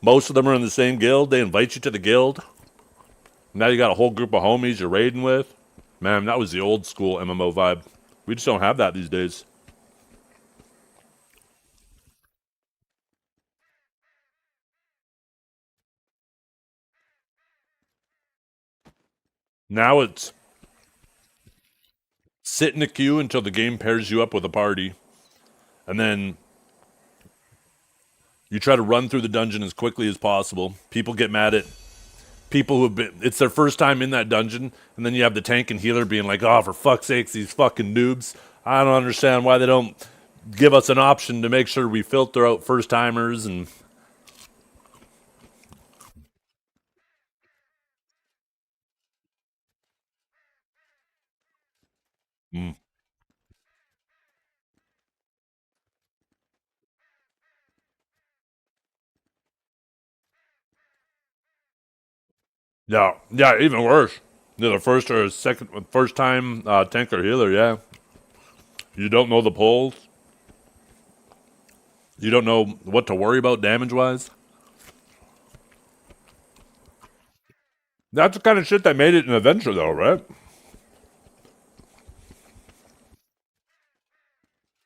most of them are in the same guild. They invite you to the guild. Now you got a whole group of homies you're raiding with. Man, that was the old school MMO vibe. We just don't have that these days. Now it's sit in a queue until the game pairs you up with a party. And then you try to run through the dungeon as quickly as possible. People get mad at people who have been, it's their first time in that dungeon, and then you have the tank and healer being like, oh, for fuck's sakes, these fucking noobs. I don't understand why they don't give us an option to make sure we filter out first timers and yeah, even worse. They're the first time tank or healer, yeah. You don't know the polls. You don't know what to worry about damage-wise. That's the kind of shit that made it an adventure, though, right?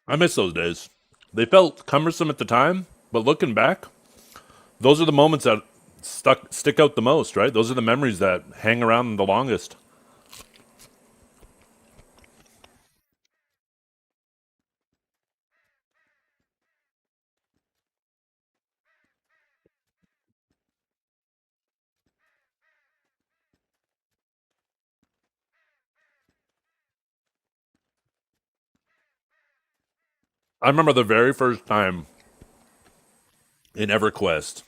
I miss those days. They felt cumbersome at the time, but looking back, those are the moments that stick out the most, right? Those are the memories that hang around the longest. I remember the very first time in EverQuest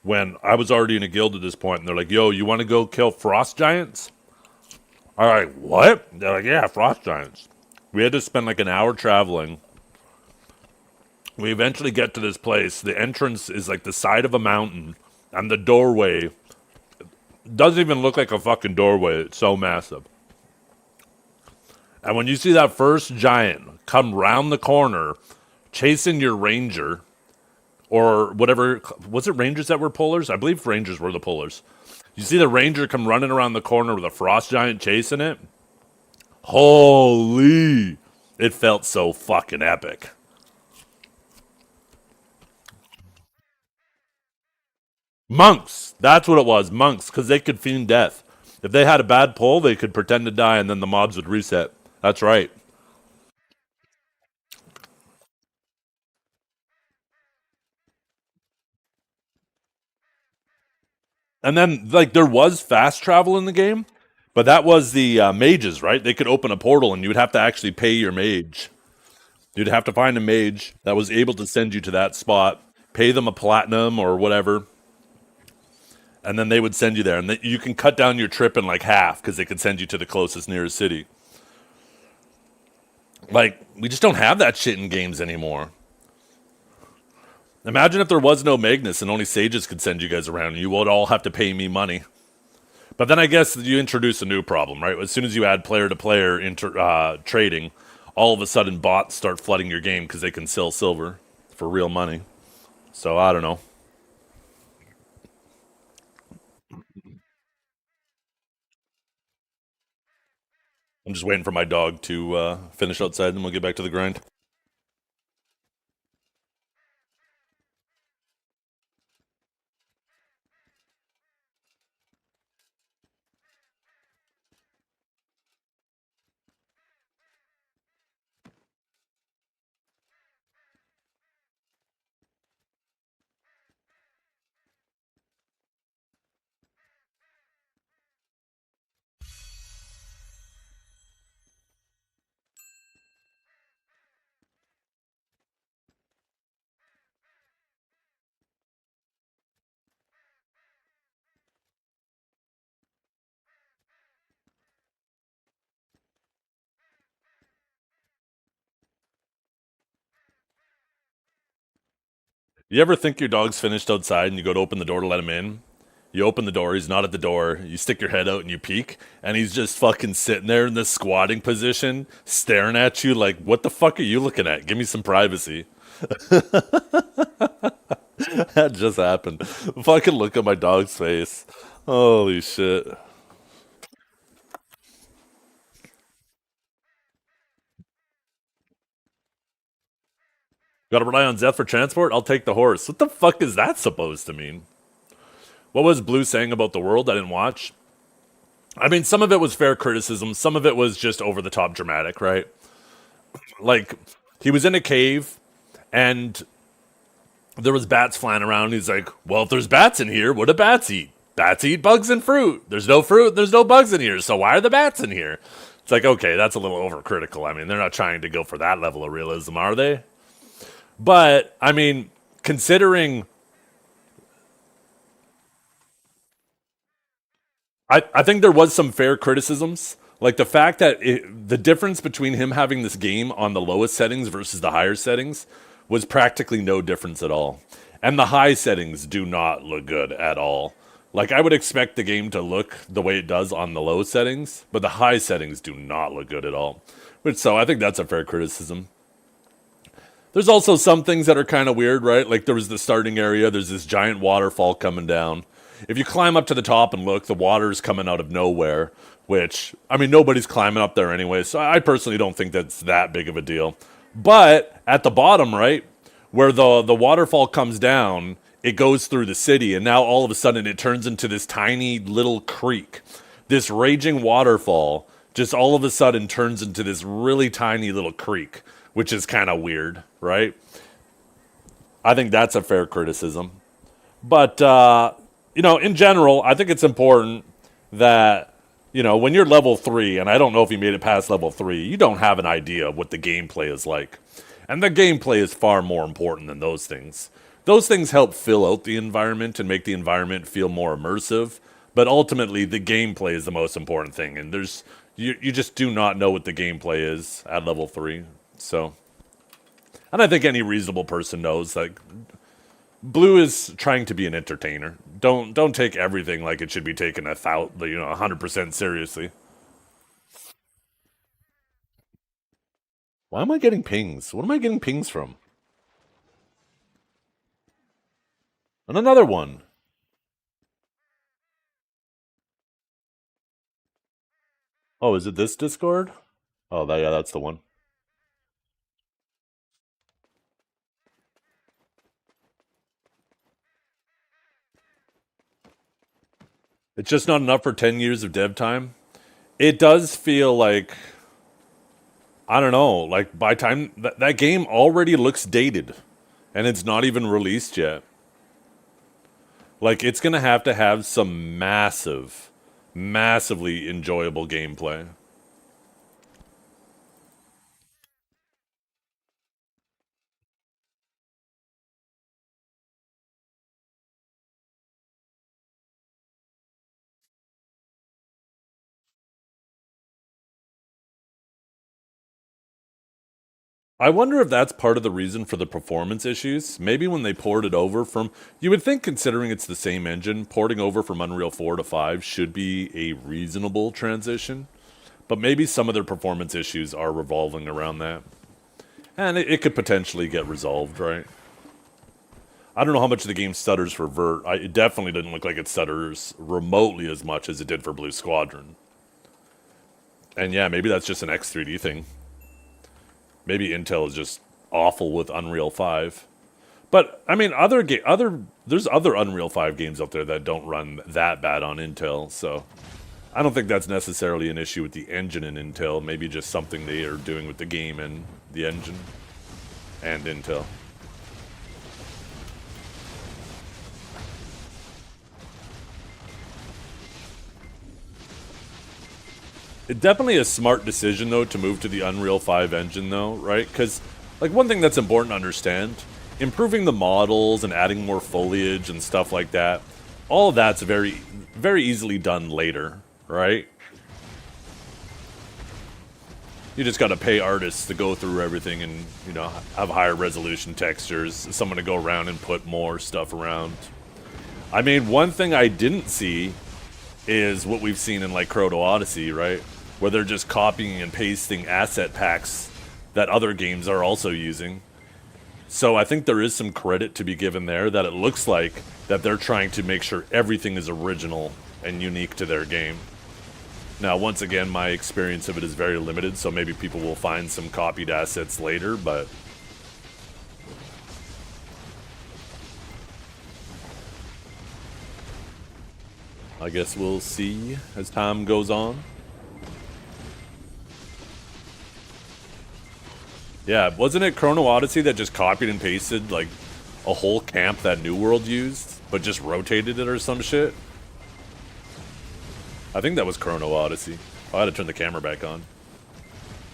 when I was already in a guild at this point, and they're like, yo, you want to go kill frost giants? I'm like, what? They're like, yeah, frost giants. We had to spend like an hour traveling We eventually get to this place. The entrance is like the side of a mountain, and the doorway doesn't even look like a fucking doorway. It's so massive. And when you see that first giant come round the corner, chasing your ranger, or whatever, was it rangers that were pullers? I believe rangers were the pullers. You see the ranger come running around the corner with a frost giant chasing it. Holy! It felt so fucking epic. Monks! That's what it was, monks, because they could fiend death. If they had a bad pull, they could pretend to die and then the mobs would reset. That's right. And then, like, there was fast travel in the game, but that was the mages, right? They could open a portal and you would have to actually pay your mage. You'd have to find a mage that was able to send you to that spot, pay them a platinum or whatever, and then they would send you there. And you can cut down your trip in like half because they could send you to the closest nearest city. Like, we just don't have that shit in games anymore. Imagine if there was no Magnus and only sages could send you guys around. You would all have to pay me money. But then I guess you introduce a new problem, right? As soon as you add player-to-player trading, all of a sudden bots start flooding your game because they can sell silver for real money. So I don't know. I'm just waiting for my dog to finish outside, and we'll get back to the grind. You ever think your dog's finished outside and you go to open the door to let him in? You open the door, he's not at the door. You stick your head out and you peek, and he's just fucking sitting there in this squatting position, staring at you like, what the fuck are you looking at? Give me some privacy. That just happened. Fucking look at my dog's face. Holy shit. Gotta rely on Zeth for transport? I'll take the horse. What the fuck is that supposed to mean? What was Blue saying about the world? I didn't watch. I mean, some of it was fair criticism, some of it was just over the top dramatic, right? Like, he was in a cave and there was bats flying around. He's like, well, if there's bats in here, what do bats eat? Bats eat bugs and fruit. There's no fruit, there's no bugs in here, so why are the bats in here? It's like, okay, that's a little overcritical. I mean, they're not trying to go for that level of realism, are they? But, I mean, considering I think there was some fair criticisms. Like the fact that the difference between him having this game on the lowest settings versus the higher settings was practically no difference at all. And the high settings do not look good at all. Like I would expect the game to look the way it does on the low settings, but the high settings do not look good at all. Which so I think that's a fair criticism. There's also some things that are kind of weird, right? Like there was the starting area, there's this giant waterfall coming down. If you climb up to the top and look, the water's coming out of nowhere, which, I mean, nobody's climbing up there anyway, so I personally don't think that's that big of a deal. But at the bottom, right, where the waterfall comes down, it goes through the city, and now all of a sudden it turns into this tiny little creek. This raging waterfall just all of a sudden turns into this really tiny little creek, which is kind of weird, right? I think that's a fair criticism. But, in general, I think it's important that, when you're level 3, and I don't know if you made it past level 3, you don't have an idea of what the gameplay is like. And the gameplay is far more important than those things. Those things help fill out the environment and make the environment feel more immersive, but ultimately the gameplay is the most important thing. And you just do not know what the gameplay is at level 3. So And I think any reasonable person knows that Blue is trying to be an entertainer. Don't take everything like it should be taken 100% seriously. Why am I getting pings? What am I getting pings from? And another one. Oh, is it this Discord? Oh, yeah, that's the one. It's just not enough for 10 years of dev time. It does feel like, I don't know, like by time that game already looks dated and it's not even released yet. Like it's going to have some massively enjoyable gameplay. I wonder if that's part of the reason for the performance issues. Maybe when they ported it over from... You would think, considering it's the same engine, porting over from Unreal 4 to 5 should be a reasonable transition. But maybe some of their performance issues are revolving around that. And it could potentially get resolved, right? I don't know how much the game stutters for Vert. It definitely didn't look like it stutters remotely as much as it did for Blue Squadron. And yeah, maybe that's just an X3D thing. Maybe Intel is just awful with Unreal 5. But, I mean, there's other Unreal 5 games out there that don't run that bad on Intel, so... I don't think that's necessarily an issue with the engine in Intel. Maybe just something they are doing with the game and the engine and Intel. It definitely a smart decision, though, to move to the Unreal 5 engine, though, right? Because, like, one thing that's important to understand, improving the models and adding more foliage and stuff like that, all of that's very, very easily done later, right? You just got to pay artists to go through everything and, you know, have higher resolution textures, someone to go around and put more stuff around. I mean, one thing I didn't see is what we've seen in, like, Chrono Odyssey, right? Where they're just copying and pasting asset packs that other games are also using. So I think there is some credit to be given there, that it looks like that they're trying to make sure everything is original and unique to their game. Now, once again, my experience of it is very limited, so maybe people will find some copied assets later, but... I guess we'll see as time goes on. Yeah, wasn't it Chrono Odyssey that just copied and pasted, like, a whole camp that New World used, but just rotated it or some shit? I think that was Chrono Odyssey. I had to turn the camera back on.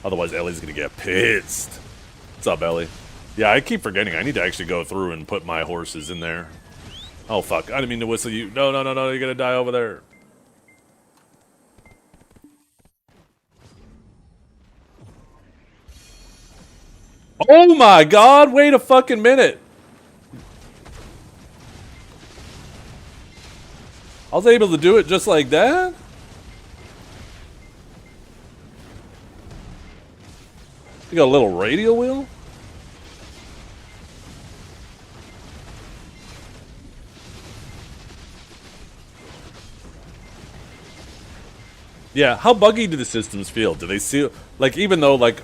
Otherwise, Ellie's gonna get pissed. What's up, Ellie? Yeah, I keep forgetting. I need to actually go through and put my horses in there. Oh, fuck. I didn't mean to whistle you. No, no, no, no. You're gonna die over there. Oh my god, wait a fucking minute. I was able to do it just like that? You got a little radial wheel? Yeah, how buggy do the systems feel? Do they feel, like, even though, like,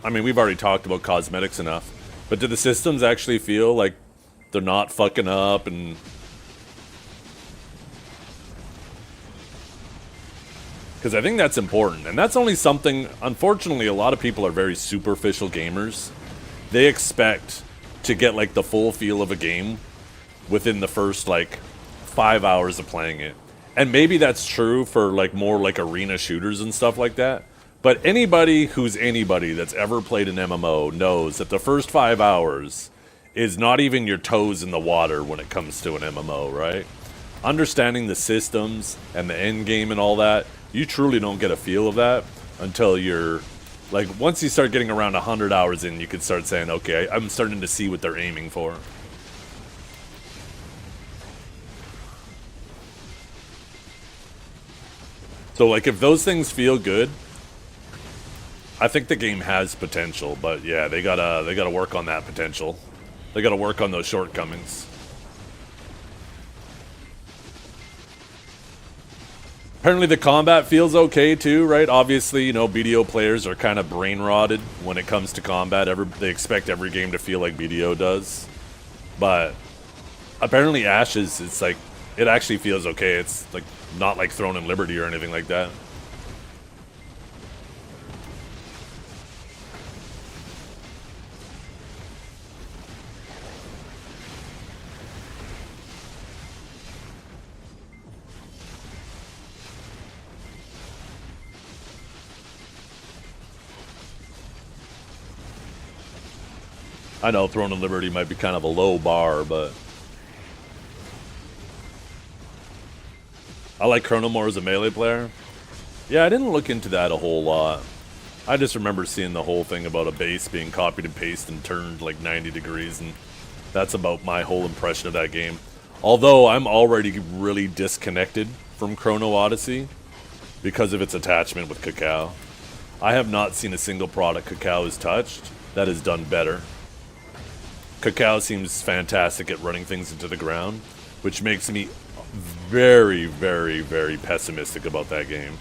I mean, we've already talked about cosmetics enough, but do the systems actually feel like they're not fucking up and... Because I think that's important, and that's only something, unfortunately, a lot of people are very superficial gamers. They expect to get, like, the full feel of a game within the first, like, 5 hours of playing it. And maybe that's true for, like, more, like, arena shooters and stuff like that. But anybody who's anybody that's ever played an MMO knows that the first 5 hours is not even your toes in the water when it comes to an MMO, right? Understanding the systems and the end game and all that, you truly don't get a feel of that until you're Like, once you start getting around 100 hours in, you could start saying, okay, I'm starting to see what they're aiming for. So, like, if those things feel good, I think the game has potential. But yeah, they gotta work on that potential. They gotta work on those shortcomings. Apparently the combat feels okay too, right? Obviously, you know, BDO players are kind of brain-rotted when it comes to combat. They expect every game to feel like BDO does. But apparently Ashes, it's like, it actually feels okay. It's like not like Throne and Liberty or anything like that. I know Throne and Liberty might be kind of a low bar, but I like Chrono more as a melee player. Yeah, I didn't look into that a whole lot. I just remember seeing the whole thing about a base being copied and pasted and turned like 90 degrees, and that's about my whole impression of that game. Although I'm already really disconnected from Chrono Odyssey because of its attachment with Cacao. I have not seen a single product Cacao has touched that has done better. Cacao seems fantastic at running things into the ground, which makes me very, very, very pessimistic about that game.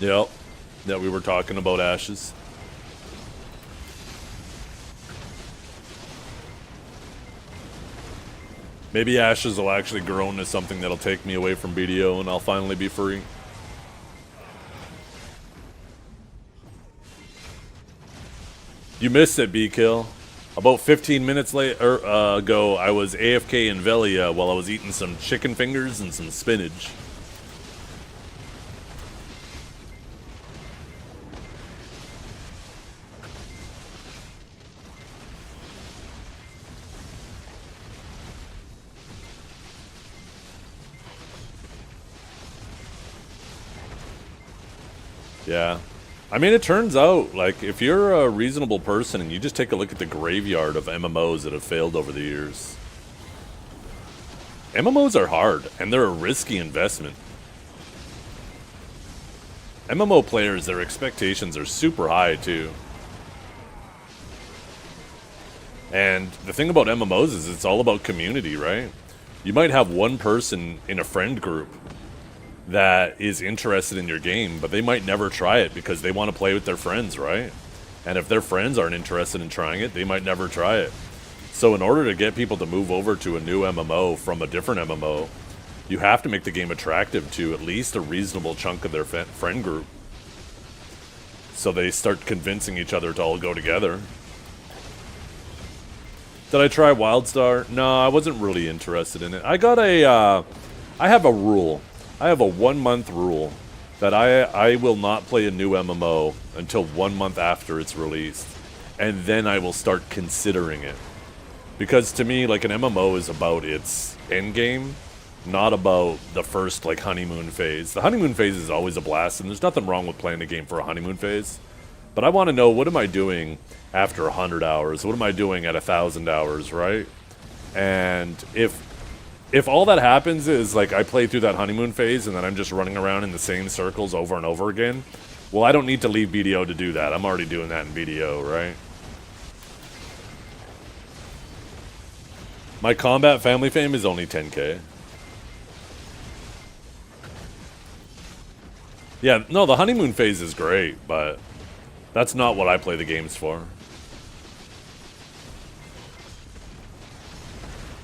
Yep, that we were talking about Ashes. Maybe Ashes will actually grow into something that'll take me away from BDO and I'll finally be free. You missed it, B-Kill. About 15 minutes ago, I was AFK in Velia while I was eating some chicken fingers and some spinach. Yeah. I mean, it turns out, like, if you're a reasonable person and you just take a look at the graveyard of MMOs that have failed over the years, MMOs are hard, and they're a risky investment. MMO players, their expectations are super high, too. And the thing about MMOs is it's all about community, right? You might have one person in a friend group that is interested in your game, but they might never try it because they want to play with their friends, right? And if their friends aren't interested in trying it, they might never try it. So in order to get people to move over to a new MMO from a different MMO, you have to make the game attractive to at least a reasonable chunk of their friend group. So they start convincing each other to all go together. Did I try WildStar? No, I wasn't really interested in it. I got I have a rule. I have a 1-month rule that I will not play a new MMO until 1 month after it's released. And then I will start considering it. Because to me, like, an MMO is about its endgame, not about the first, like, honeymoon phase. The honeymoon phase is always a blast, and there's nothing wrong with playing a game for a honeymoon phase. But I want to know, what am I doing after 100 hours? What am I doing at 1,000 hours, right? And if all that happens is, like, I play through that honeymoon phase and then I'm just running around in the same circles over and over again, well, I don't need to leave BDO to do that. I'm already doing that in BDO, right? My combat family fame is only 10k. Yeah, no, the honeymoon phase is great, but that's not what I play the games for.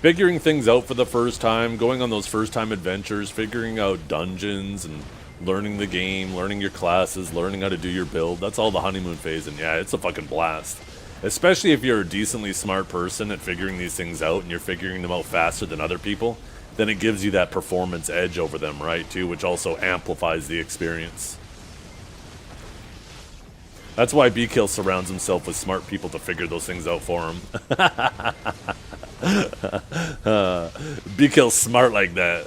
Figuring things out for the first time, going on those first time adventures, figuring out dungeons and learning the game, learning your classes, learning how to do your build. That's all the honeymoon phase, and yeah, it's a fucking blast. Especially if you're a decently smart person at figuring these things out, and you're figuring them out faster than other people, then it gives you that performance edge over them, right, too, which also amplifies the experience. That's why B-Kill surrounds himself with smart people to figure those things out for him. B-Kill's smart like that.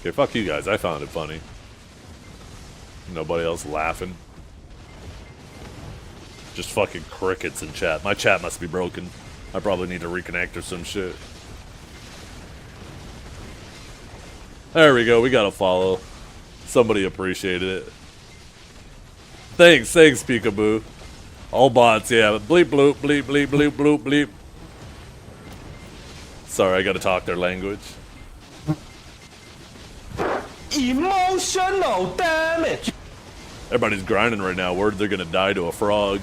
Okay, fuck you guys. I found it funny. Nobody else laughing. Just fucking crickets in chat. My chat must be broken. I probably need to reconnect or some shit. There we go. We got a follow. Somebody appreciated it. Thanks, Peekaboo. All bots, yeah. Bleep, bloop, bleep, bleep, bleep, bloop, bleep. Sorry, I gotta talk their language. Emotional damage. Everybody's grinding right now. Worried they're gonna die to a frog.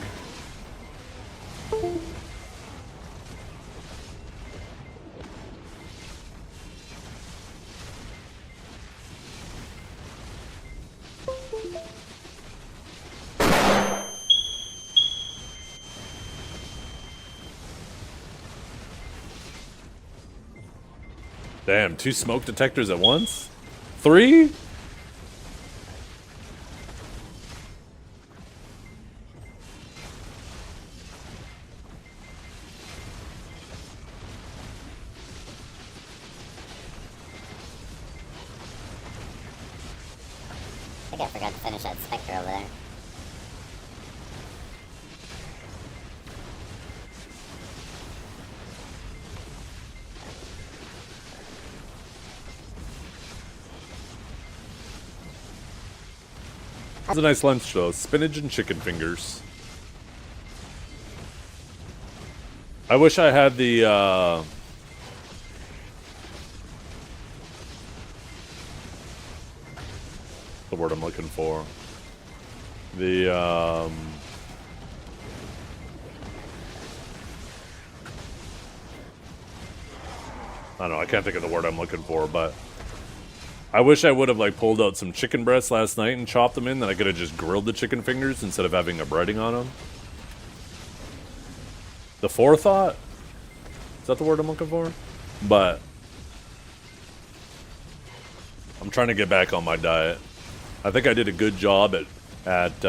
Damn, 2 smoke detectors at once? 3? I think I forgot to finish that Spectre over there. It's a nice lunch though. Spinach and chicken fingers. I wish I had the word I'm looking for. The I don't know, I can't think of the word I'm looking for, but I wish I would have like pulled out some chicken breasts last night and chopped them in, then I could have just grilled the chicken fingers instead of having a breading on them. The forethought? Is that the word I'm looking for? But I'm trying to get back on my diet. I think I did a good job at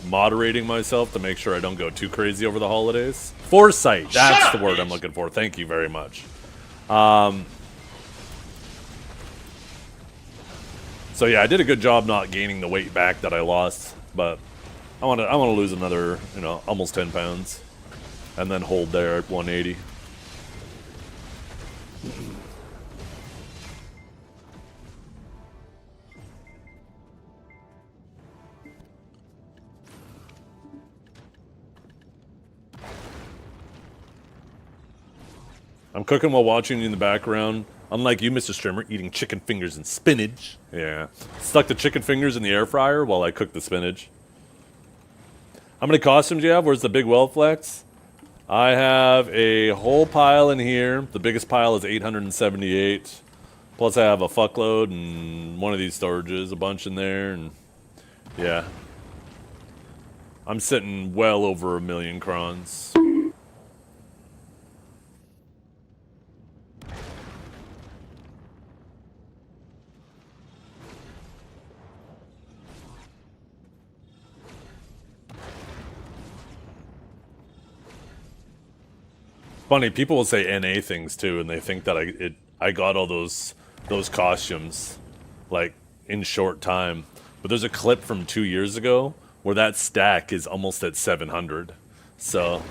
moderating myself to make sure I don't go too crazy over the holidays. Foresight, that's the word I'm looking for. Thank you very much. So yeah, I did a good job not gaining the weight back that I lost, but I want to lose another, almost 10 pounds, and then hold there at 180. I'm cooking while watching you in the background. Unlike you, Mr. Streamer, eating chicken fingers and spinach. Yeah. Stuck the chicken fingers in the air fryer while I cook the spinach. How many costumes do you have? Where's the big well flex? I have a whole pile in here. The biggest pile is 878. Plus I have a fuckload and one of these storages, a bunch in there, and yeah. I'm sitting well over 1 million crons. Funny, people will say NA things too, and they think that I got all those costumes like in short time. But there's a clip from 2 years ago where that stack is almost at 700. So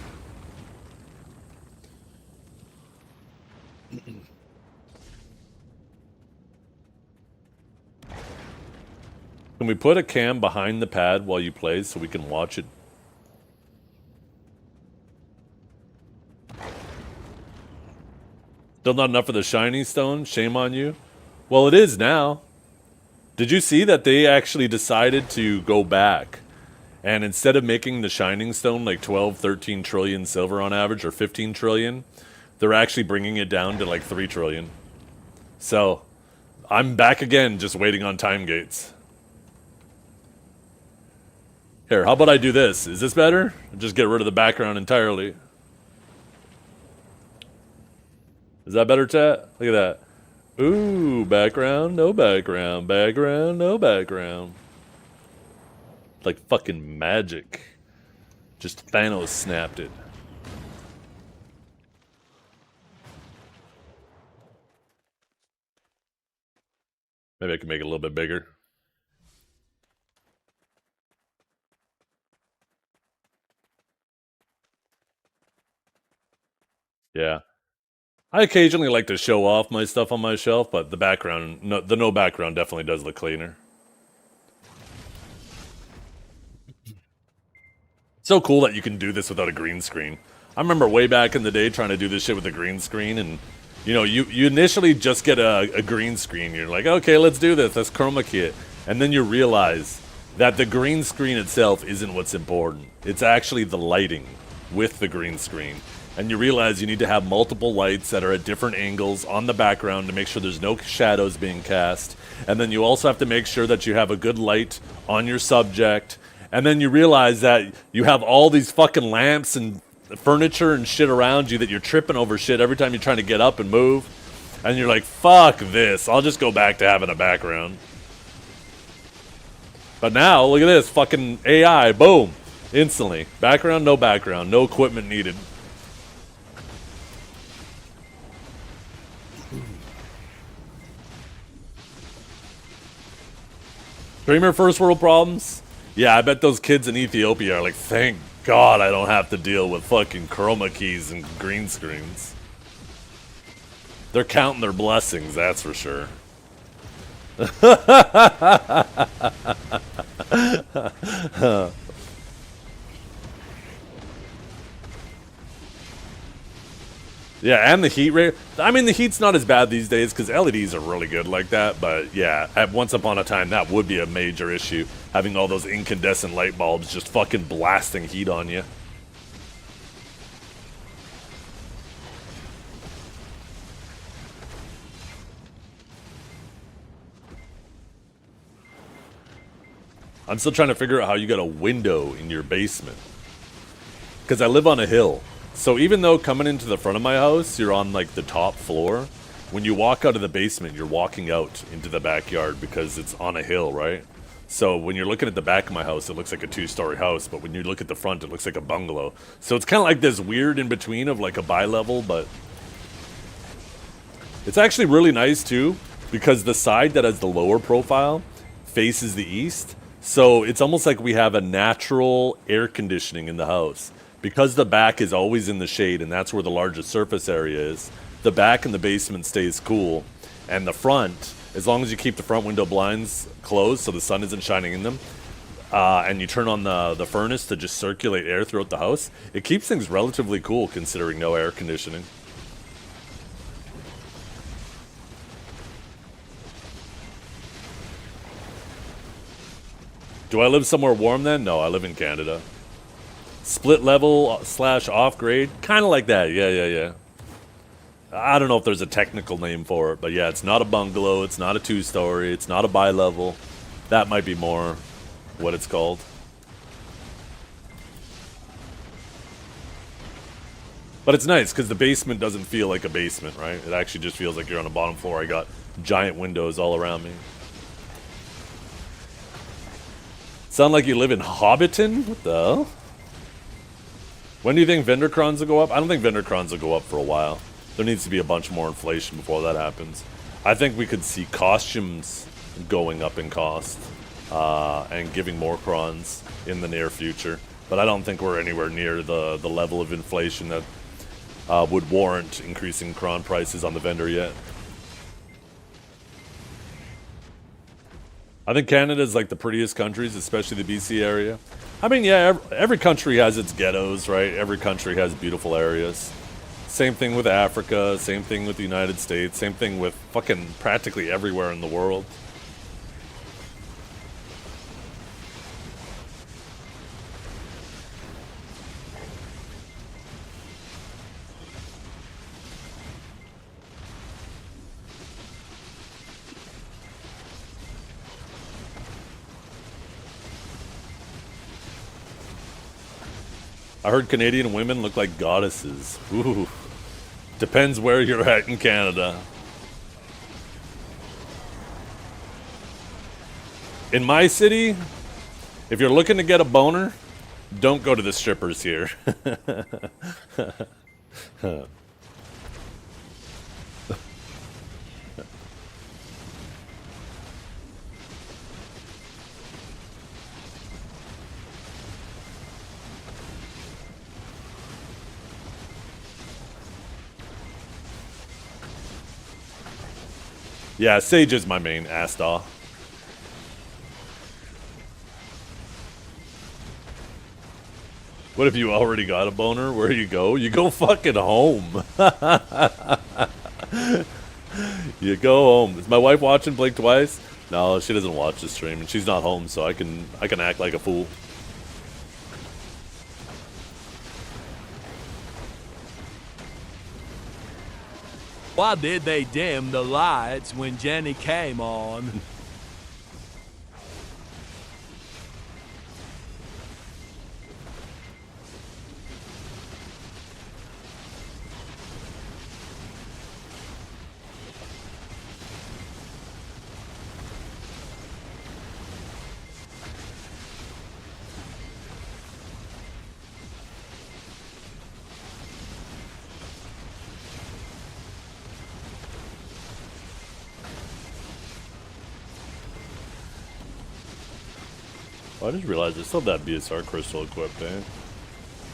can we put a cam behind the pad while you play so we can watch it? Still not enough for the shiny stone? Shame on you. Well, it is now. Did you see that they actually decided to go back And instead of making the Shining Stone like 12, 13 trillion silver on average, or 15 trillion, they're actually bringing it down to like 3 trillion. So, I'm back again, just waiting on time gates. Here, how about I do this? Is this better? Just get rid of the background entirely. Is that better, chat? Look at that. Ooh, background, no background. Background, no background. Like fucking magic. Just Thanos snapped it. Maybe I can make it a little bit bigger. Yeah. I occasionally like to show off my stuff on my shelf, but the background, the no background definitely does look cleaner. So cool that you can do this without a green screen. I remember way back in the day trying to do this shit with a green screen, and you know, you initially just get a green screen. You're like, okay, let's do this. Let's chroma key it. And then you realize that the green screen itself isn't what's important. It's actually the lighting with the green screen. And you realize you need to have multiple lights that are at different angles on the background to make sure there's no shadows being cast. And then you also have to make sure that you have a good light on your subject. And then you realize that you have all these fucking lamps and furniture and shit around you that you're tripping over shit every time you're trying to get up and move. And you're like, fuck this. I'll just go back to having a background. But now, look at this. Fucking AI. Boom. Instantly. Background, no background. No equipment needed. Dreamer first world problems? Yeah, I bet those kids in Ethiopia are like, thank God I don't have to deal with fucking chroma keys and green screens. They're counting their blessings, that's for sure. Yeah, and the heat rate. I mean, the heat's not as bad these days because LEDs are really good like that. But yeah, at once upon a time, that would be a major issue. Having all those incandescent light bulbs just fucking blasting heat on you. I'm still trying to figure out how you got a window in your basement. Because I live on a hill. So even though coming into the front of my house, you're on like the top floor, when you walk out of the basement, you're walking out into the backyard because it's on a hill, right? So when you're looking at the back of my house, it looks like a 2-story house, but when you look at the front, it looks like a bungalow. So it's kind of like this weird in between of like a bi-level, but it's actually really nice too, because the side that has the lower profile faces the east. So it's almost like we have a natural air conditioning in the house. Because the back is always in the shade, and that's where the largest surface area is, the back in the basement stays cool. And the front, as long as you keep the front window blinds closed so the sun isn't shining in them, and you turn on the furnace to just circulate air throughout the house, it keeps things relatively cool considering no air conditioning. Do I live somewhere warm then? No, I live in Canada. Split level / off grade? Kind of like that, yeah. I don't know if there's a technical name for it, but yeah, it's not a bungalow, it's not a 2-story, it's not a bi-level. That might be more what it's called. But it's nice, because the basement doesn't feel like a basement, right? It actually just feels like you're on the bottom floor. I got giant windows all around me. Sound like you live in Hobbiton? What the hell? When do you think vendor crons will go up? I don't think vendor crons will go up for a while. There needs to be a bunch more inflation before that happens. I think we could see costumes going up in cost and giving more crons in the near future. But I don't think we're anywhere near the level of inflation that would warrant increasing cron prices on the vendor yet. I think Canada is like the prettiest countries, especially the BC area. I mean, yeah, every country has its ghettos, right? Every country has beautiful areas. Same thing with Africa, same thing with the United States, same thing with fucking practically everywhere in the world. I heard Canadian women look like goddesses. Ooh. Depends where you're at in Canada. In my city, if you're looking to get a boner, don't go to the strippers here. Yeah, Sage is my main Asta. What if you already got a boner? Where do you go? You go fucking home. You go home. Is my wife watching Blink Twice? No, she doesn't watch the stream, and she's not home, so I can act like a fool. Why did they dim the lights when Jenny came on? Oh, I just realized I still have that BSR crystal equipped, eh?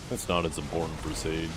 That's not as important for Sage.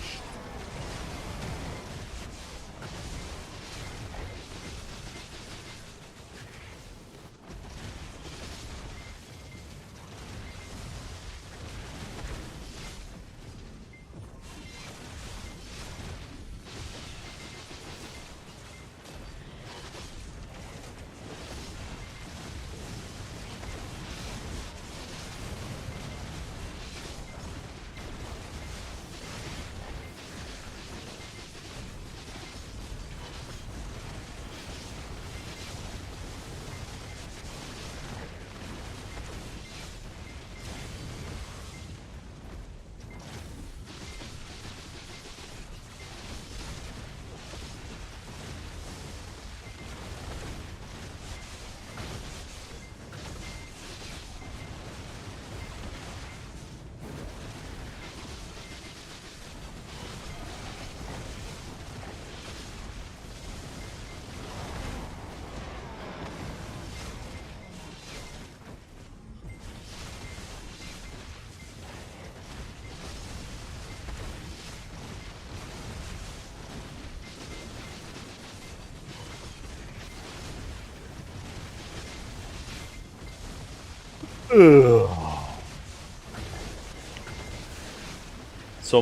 So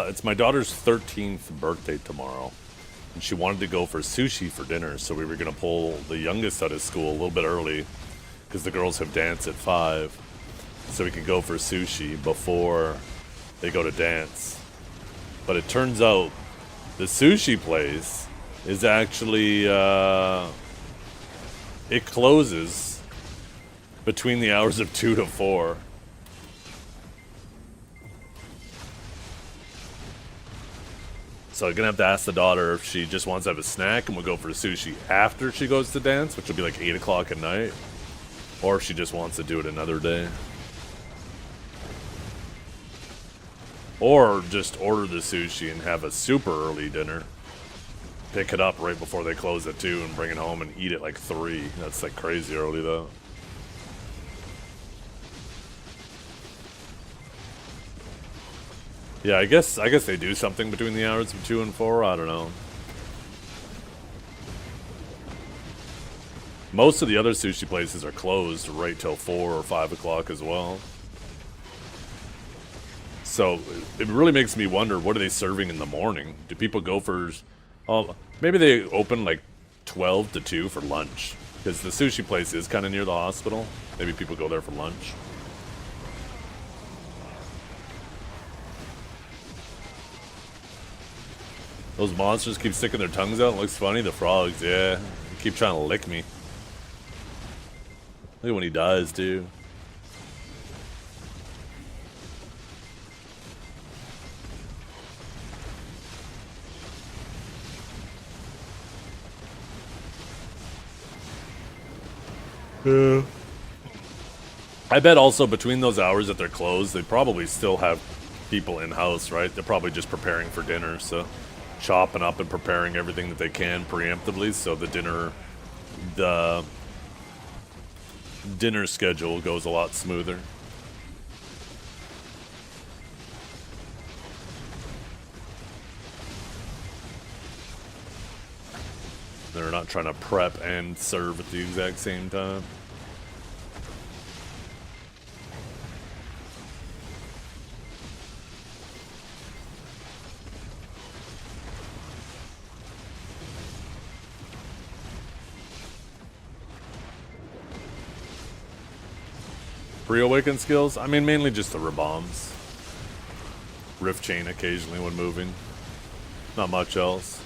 it's my daughter's 13th birthday tomorrow, and she wanted to go for sushi for dinner. So we were gonna pull the youngest out of school a little bit early, because the girls have dance at 5, so we could go for sushi before they go to dance. But it turns out the sushi place is actually it closes between the hours of 2 to 4. So I'm gonna have to ask the daughter if she just wants to have a snack and we'll go for sushi after she goes to dance, which will be like 8 o'clock at night, or if she just wants to do it another day. Or just order the sushi and have a super early dinner. Pick it up right before they close at 2 and bring it home and eat it like 3. That's like crazy early though. Yeah, I guess they do something between the hours of 2 and 4. I don't know. Most of the other sushi places are closed right till 4 or 5 o'clock as well. So it really makes me wonder, what are they serving in the morning? Do people go for... Oh, maybe they open like 12 to 2 for lunch. Because the sushi place is kind of near the hospital. Maybe people go there for lunch. Those monsters keep sticking their tongues out. It looks funny. The frogs, yeah. They keep trying to lick me. Look at when he dies, too. Yeah. I bet also between those hours that they're closed, they probably still have people in house, right? They're probably just preparing for dinner, so chopping up and preparing everything that they can preemptively, so the dinner schedule goes a lot smoother. They're not trying to prep and serve at the exact same time. Pre-awaken skills? I mean, mainly just the rebombs. Rift chain occasionally when moving. Not much else.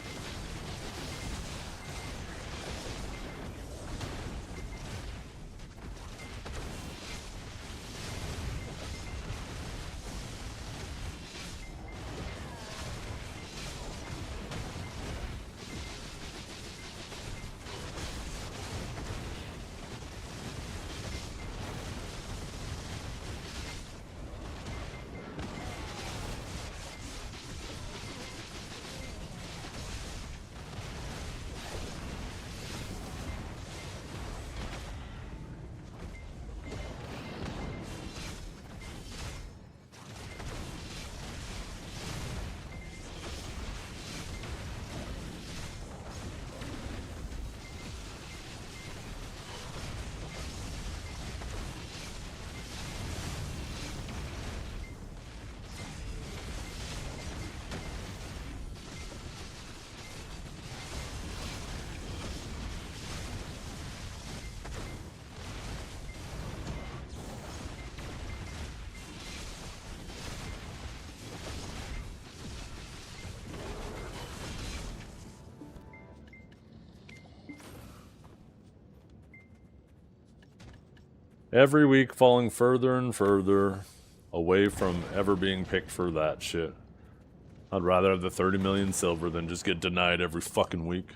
Every week falling further and further away from ever being picked for that shit. I'd rather have the 30 million silver than just get denied every fucking week.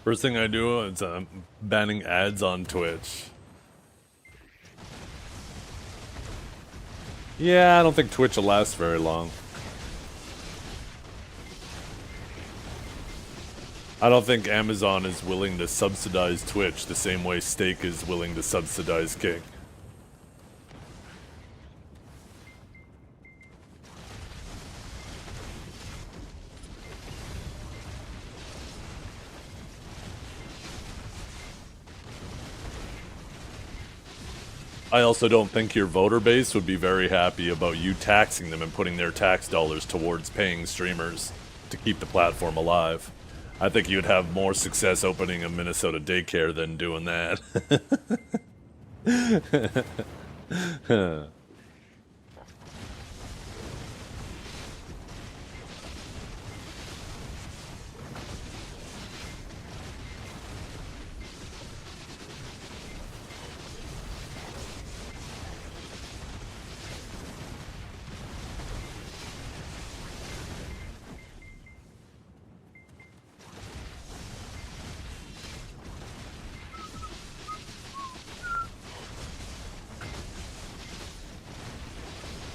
First thing I do is banning ads on Twitch. Yeah, I don't think Twitch will last very long. I don't think Amazon is willing to subsidize Twitch the same way Steak is willing to subsidize Kick. I also don't think your voter base would be very happy about you taxing them and putting their tax dollars towards paying streamers to keep the platform alive. I think you'd have more success opening a Minnesota daycare than doing that.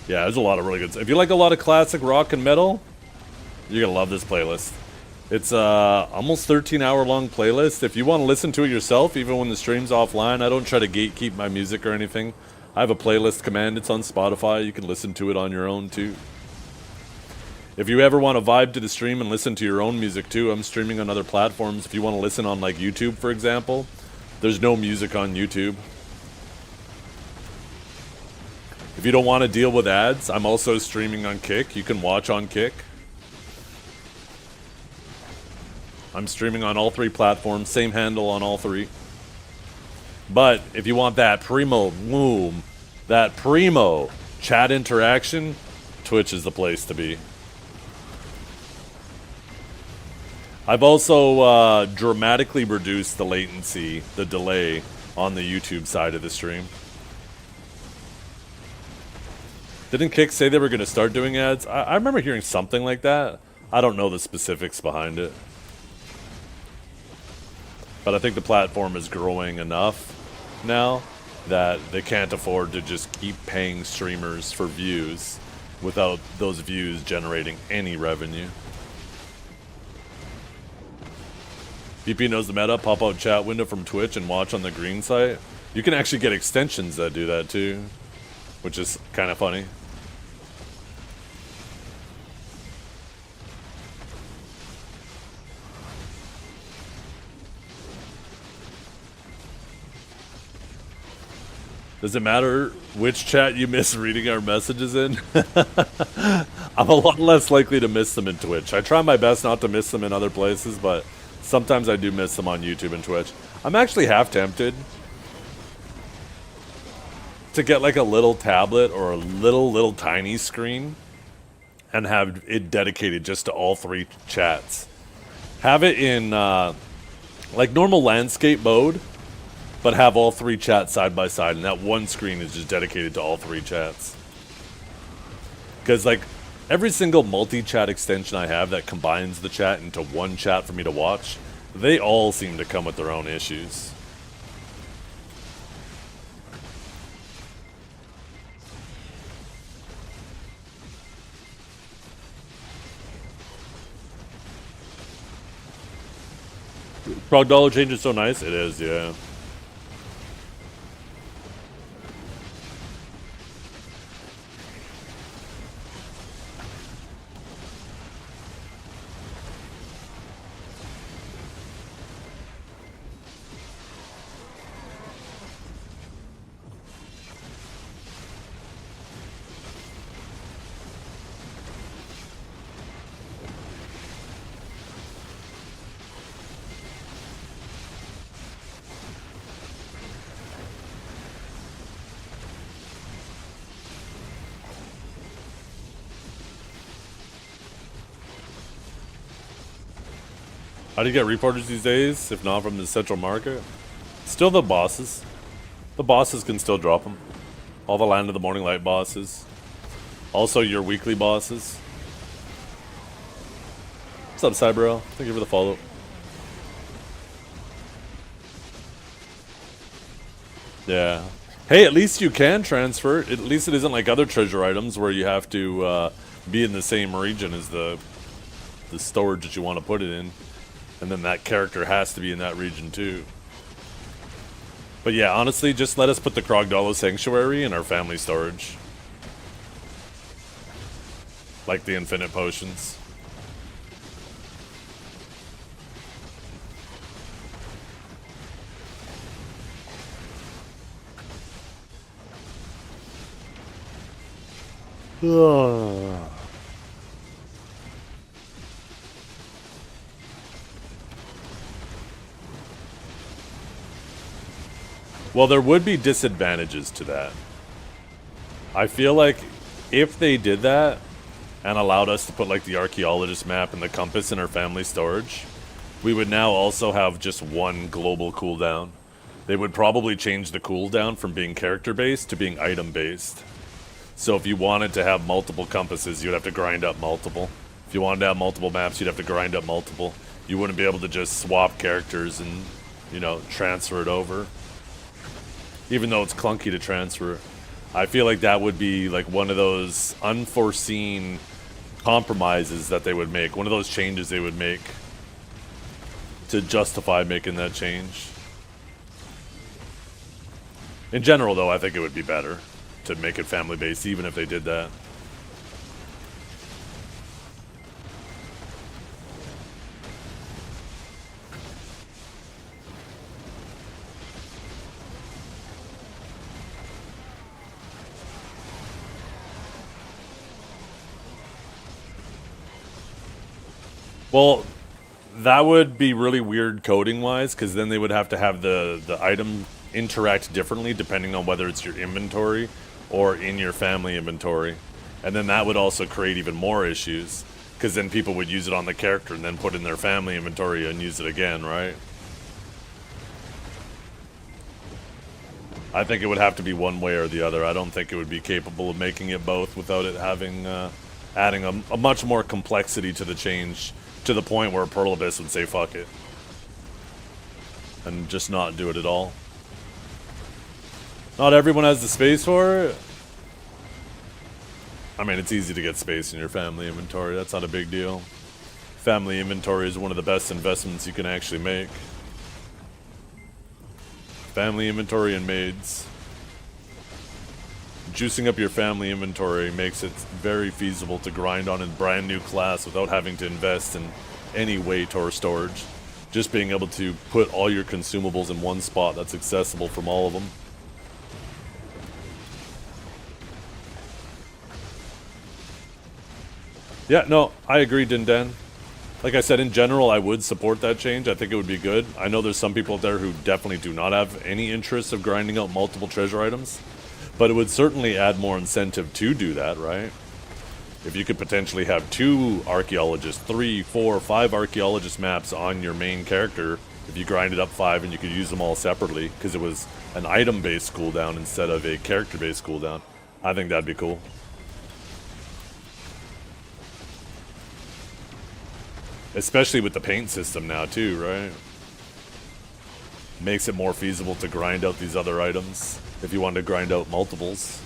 Yeah, there's a lot of really good stuff. If you like a lot of classic rock and metal, you're gonna love this playlist. It's almost 13-hour long playlist. If you want to listen to it yourself, even when the stream's offline, I don't try to gatekeep my music or anything. I have a playlist command. It's on Spotify. You can listen to it on your own too. If you ever want to vibe to the stream and listen to your own music too, I'm streaming on other platforms. If you want to listen on like YouTube, for example, there's no music on YouTube. If you don't want to deal with ads, I'm also streaming on Kick. You can watch on Kick. I'm streaming on all 3 platforms, same handle on all 3. But if you want that primo chat interaction, Twitch is the place to be. I've also dramatically reduced the latency, the delay, on the YouTube side of the stream. Didn't Kick say they were going to start doing ads? I remember hearing something like that. I don't know the specifics behind it. But I think the platform is growing enough now that they can't afford to just keep paying streamers for views without those views generating any revenue. PP knows the meta. Pop out chat window from Twitch and watch on the green site. You can actually get extensions that do that too, which is kind of funny. Does it matter which chat you miss reading our messages in? I'm a lot less likely to miss them in Twitch. I try my best not to miss them in other places, but sometimes I do miss them on YouTube and Twitch. I'm actually half tempted to get like a little tablet or a little tiny screen and have it dedicated just to all 3 chats. Have it in like normal landscape mode, but have all 3 chats side by side, and that one screen is just dedicated to all 3 chats. Because like every single multi-chat extension I have that combines the chat into one chat for me to watch, they all seem to come with their own issues. Prog dollar change is so nice. It is, yeah. How do you get reporters these days, if not from the central market? Still the bosses. The bosses can still drop them. All the Land of the Morning Light bosses. Also your weekly bosses. What's up, Cybro? Thank you for the follow. Yeah. Hey, at least you can transfer it. At least it isn't like other treasure items where you have to be in the same region as the storage that you want to put it in. And then that character has to be in that region too. But yeah, honestly, just let us put the Krogdalo Sanctuary in our family storage. Like the infinite potions. Well, there would be disadvantages to that. I feel like if they did that and allowed us to put like the archaeologist map and the compass in our family storage, we would now also have just one global cooldown. They would probably change the cooldown from being character-based to being item-based. So if you wanted to have multiple compasses, you'd have to grind up multiple. If you wanted to have multiple maps, you'd have to grind up multiple. You wouldn't be able to just swap characters and, you know, transfer it over. Even though it's clunky to transfer. I feel like that would be like one of those unforeseen compromises that they would make. One of those changes they would make to justify making that change. In general, though, I think it would be better to make it family-based, even if they did that. Well, that would be really weird coding-wise, because then they would have to have the item interact differently depending on whether it's your inventory or in your family inventory. And then that would also create even more issues, because then people would use it on the character and then put in their family inventory and use it again, right? I think it would have to be one way or the other. I don't think it would be capable of making it both without it having adding a much more complexity to the change, to the point where Pearl Abyss would say fuck it and just not do it at all. Not everyone has the space for it. I mean, it's easy to get space in your family inventory. That's not a big deal. Family inventory is one of the best investments you can actually make. Family inventory and maids. Juicing up your family inventory makes it very feasible to grind on a brand new class without having to invest in any weight or storage. Just being able to put all your consumables in one spot that's accessible from all of them. Yeah, no, I agree, Dindan. Like I said, in general, I would support that change. I think it would be good. I know there's some people out there who definitely do not have any interest of grinding out multiple treasure items. But it would certainly add more incentive to do that, right? If you could potentially have 2 archaeologists, 3, 4, 5 archaeologist maps on your main character, if you grinded up 5 and you could use them all separately, because it was an item-based cooldown instead of a character-based cooldown, I think that'd be cool. Especially with the paint system now too, right? Makes it more feasible to grind out these other items if you want to grind out multiples.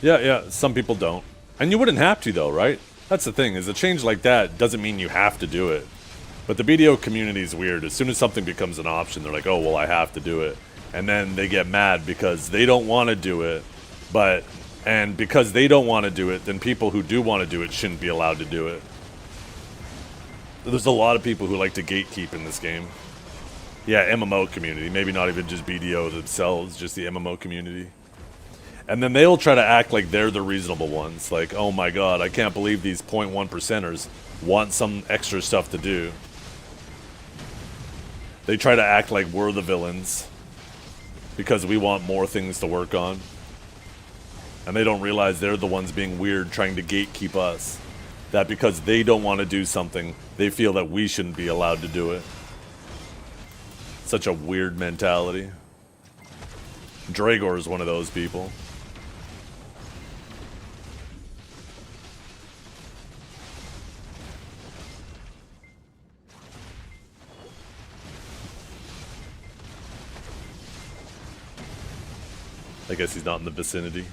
Yeah, some people don't. And you wouldn't have to though, right? That's the thing, is a change like that doesn't mean you have to do it. But the BDO community is weird. As soon as something becomes an option, they're like, oh, well, I have to do it. And then they get mad because they don't want to do it. And because they don't want to do it, then people who do want to do it shouldn't be allowed to do it. There's a lot of people who like to gatekeep in this game. Yeah, MMO community. Maybe not even just BDO themselves, just the MMO community. And then they'll try to act like they're the reasonable ones. Like, oh my god, I can't believe these 0.1%ers want some extra stuff to do. They try to act like we're the villains because we want more things to work on. And they don't realize they're the ones being weird, trying to gatekeep us. That because they don't want to do something, they feel that we shouldn't be allowed to do it. Such a weird mentality. Dragor is one of those people. I guess he's not in the vicinity.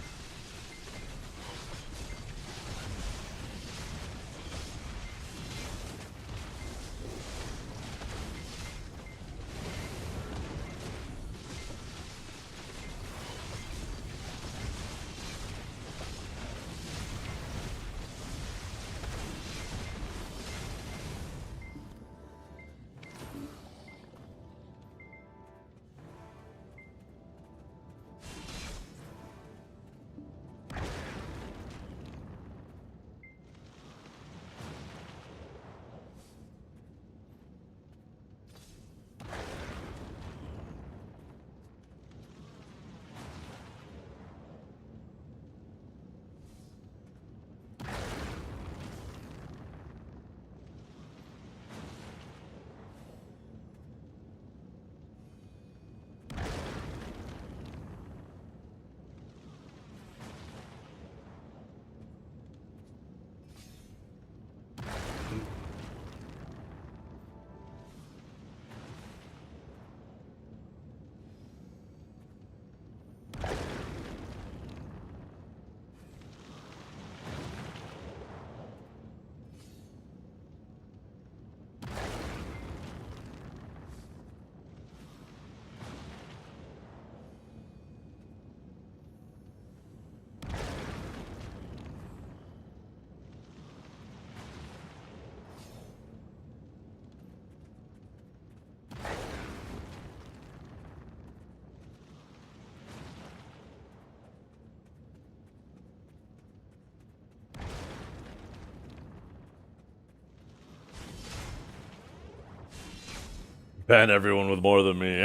Ban everyone with more than me.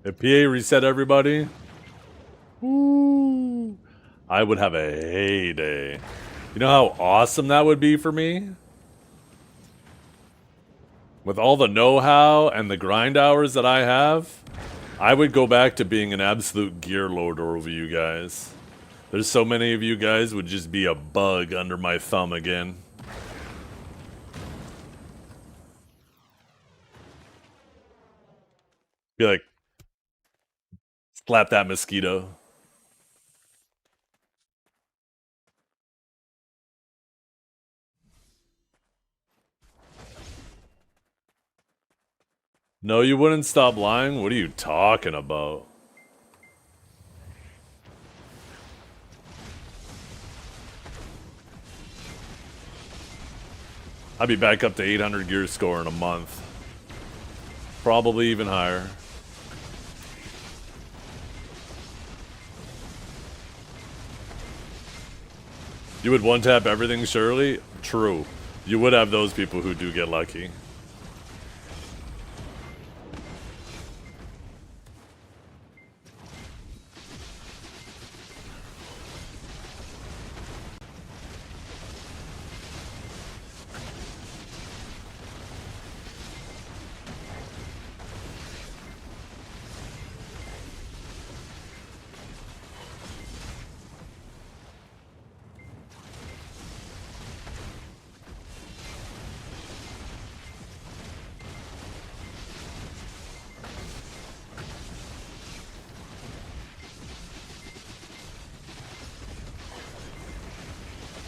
If PA reset everybody, woo, I would have a heyday. You know how awesome that would be for me? With all the know-how and the grind hours that I have, I would go back to being an absolute gear loader over you guys. There's so many of you guys would just be a bug under my thumb again. Be like, slap that mosquito. No, you wouldn't stop lying? What are you talking about? I'd be back up to 800 gear score in a month. Probably even higher. You would one-tap everything, surely? True. You would have those people who do get lucky.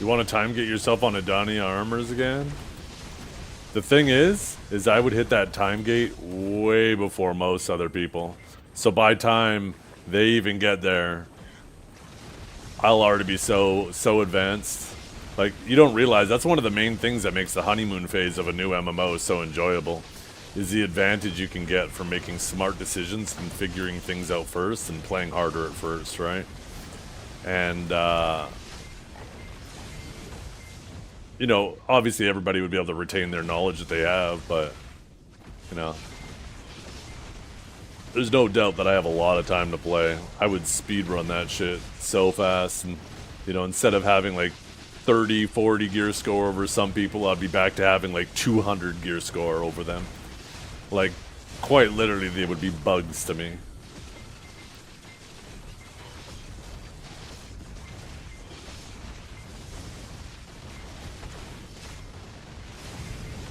You want to time get yourself on Adania armors again? The thing is I would hit that time gate way before most other people. So by time they even get there, I'll already be so advanced. Like, you don't realize that's one of the main things that makes the honeymoon phase of a new MMO so enjoyable, is the advantage you can get from making smart decisions and figuring things out first and playing harder at first, right? And you know, obviously everybody would be able to retain their knowledge that they have, but, you know, there's no doubt that I have a lot of time to play. I would speedrun that shit so fast, and, you know, instead of having like 30, 40 gear score over some people, I'd be back to having like 200 gear score over them. Like, quite literally, they would be bugs to me.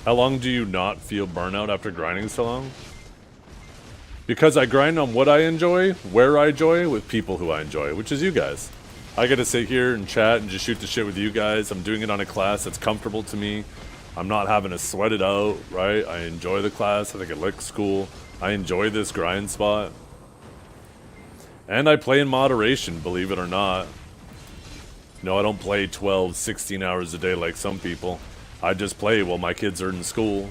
How long do you not feel burnout after grinding so long? Because I grind on what I enjoy, where I enjoy, with people who I enjoy, which is you guys. I get to sit here and chat and just shoot the shit with you guys. I'm doing it on a class that's comfortable to me. I'm not having to sweat it out, right? I enjoy the class. I think it looks cool. I enjoy this grind spot. And I play in moderation, believe it or not. No, I don't play 12, 16 hours a day like some people. I just play while my kids are in school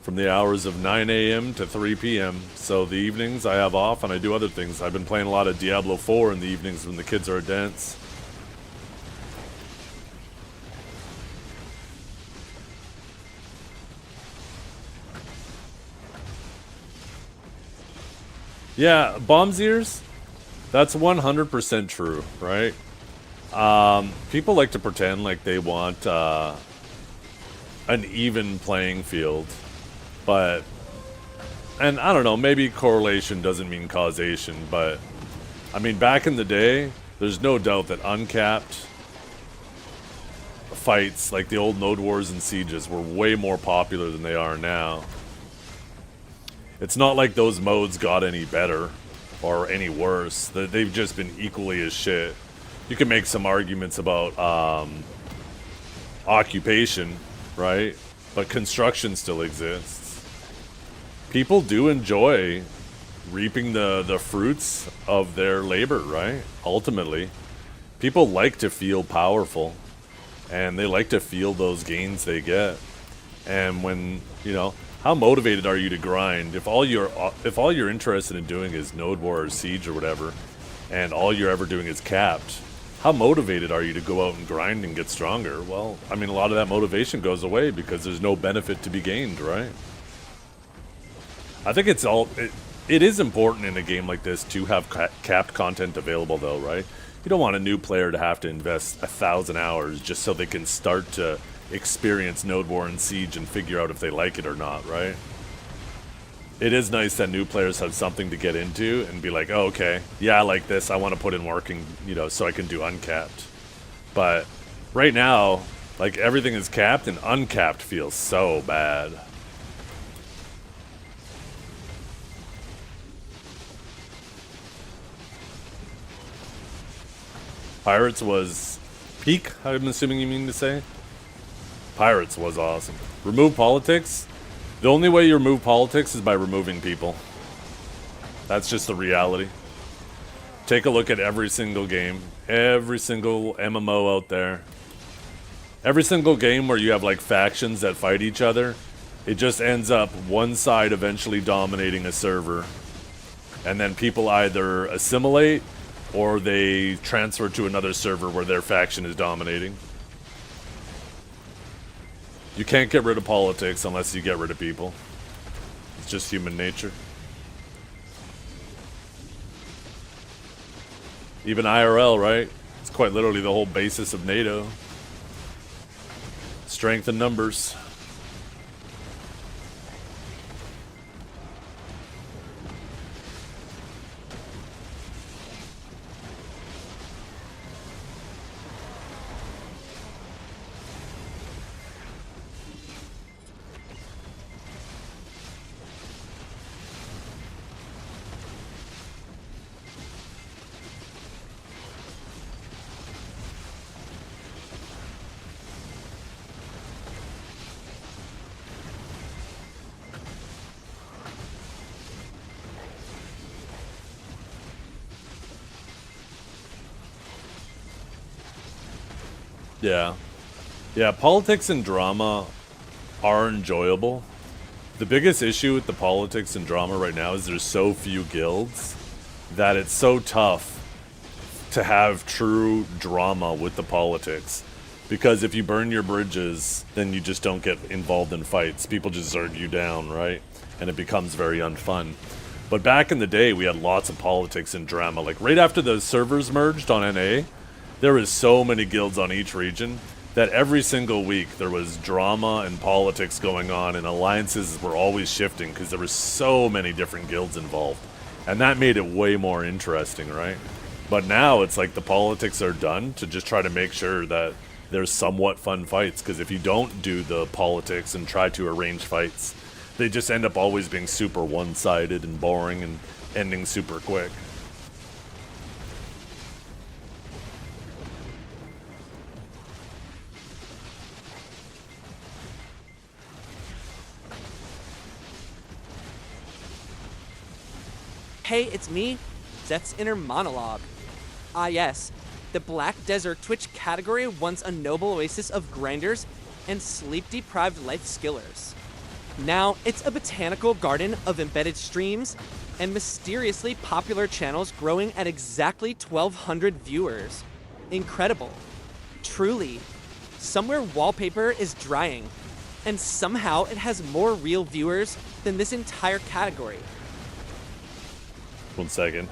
from the hours of 9 a.m. to 3 p.m. So the evenings I have off and I do other things. I've been playing a lot of Diablo 4 in the evenings when the kids are at dance. Yeah, bomb's ears, that's 100% true, right? People like to pretend like they want an even playing field, but, and I don't know, maybe correlation doesn't mean causation, but, I mean, back in the day, there's no doubt that uncapped fights, like the old Node Wars and Sieges, were way more popular than they are now. It's not like those modes got any better or any worse. They've just been equally as shit. You can make some arguments about occupation, right? But construction still exists. People do enjoy reaping the fruits of their labor, right? Ultimately, people like to feel powerful, and they like to feel those gains they get. And when, you know, how motivated are you to grind if all you're interested in doing is Node War or Siege or whatever, and all you're ever doing is capped? How motivated are you to go out and grind and get stronger? Well, I mean, a lot of that motivation goes away because there's no benefit to be gained, right? I think it is important in a game like this to have capped content available, though, right? You don't want a new player to have to invest 1,000 hours just so they can start to experience Node War and Siege and figure out if they like it or not, right? It is nice that new players have something to get into and be like, oh, okay, yeah, I like this, I want to put in working, you know, so I can do uncapped. But right now, like, everything is capped and uncapped feels so bad. Pirates was peak, I'm assuming you mean to say? Pirates was awesome. Remove politics? The only way you remove politics is by removing people. That's just the reality. Take a look at every single game. Every single MMO out there. Every single game where you have like factions that fight each other, it just ends up one side eventually dominating a server. And then people either assimilate or they transfer to another server where their faction is dominating. You can't get rid of politics unless you get rid of people. It's just human nature. Even IRL, right? It's quite literally the whole basis of NATO. Strength in numbers. Yeah. Yeah, politics and drama are enjoyable. The biggest issue with the politics and drama right now is there's so few guilds that it's so tough to have true drama with the politics. Because if you burn your bridges, then you just don't get involved in fights. People just zerg you down, right? And it becomes very unfun. But back in the day, we had lots of politics and drama. Like right after the servers merged on NA, there was so many guilds on each region that every single week there was drama and politics going on, and alliances were always shifting because there were so many different guilds involved. And that made it way more interesting, right? But now it's like the politics are done to just try to make sure that they're somewhat fun fights, because if you don't do the politics and try to arrange fights, they just end up always being super one-sided and boring and ending super quick. Hey, it's me, Zeth's inner monologue. Ah yes, the Black Desert Twitch category once a noble oasis of grinders and sleep-deprived life skillers. Now it's a botanical garden of embedded streams and mysteriously popular channels growing at exactly 1,200 viewers. Incredible. Truly. Somewhere wallpaper is drying, and somehow it has more real viewers than this entire category. 1 second.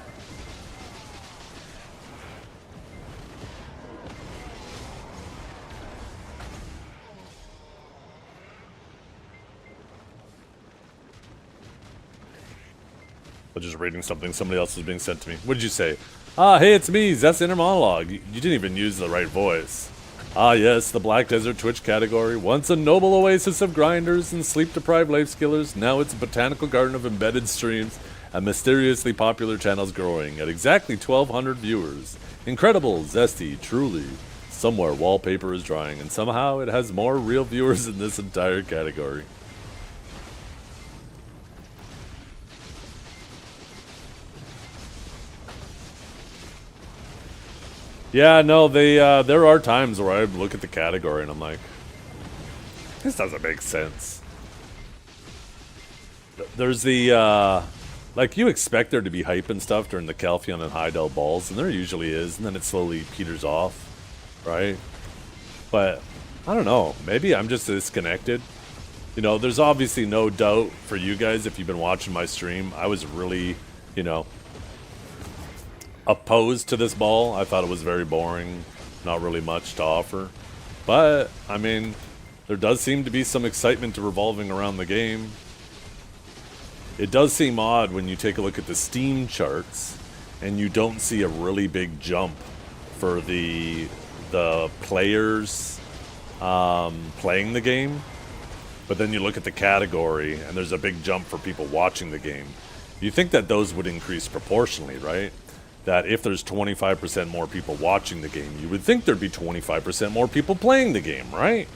I'm just reading something somebody else was being sent to me. What did you say? Ah, hey, it's me, Zeth's inner monologue. You didn't even use the right voice. Ah, yes, the Black Desert Twitch category. Once a noble oasis of grinders and sleep-deprived life skillers, now it's a botanical garden of embedded streams and mysteriously popular channels growing at exactly 1,200 viewers. Incredible, zesty, truly. Somewhere wallpaper is drying, and somehow it has more real viewers in this entire category. Yeah, no, there are times where I look at the category and I'm like, this doesn't make sense. There's the, like, you expect there to be hype and stuff during the Calpheon and Heidel balls, and there usually is, and then it slowly peters off, right? But, I don't know, maybe I'm just disconnected. You know, there's obviously no doubt for you guys, if you've been watching my stream, I was really, you know, opposed to this ball. I thought it was very boring, not really much to offer. But, I mean, there does seem to be some excitement revolving around the game. It does seem odd when you take a look at the Steam charts and you don't see a really big jump for the players playing the game. But then you look at the category and there's a big jump for people watching the game. You think that those would increase proportionally, right? That if there's 25% more people watching the game, you would think there'd be 25% more people playing the game, right?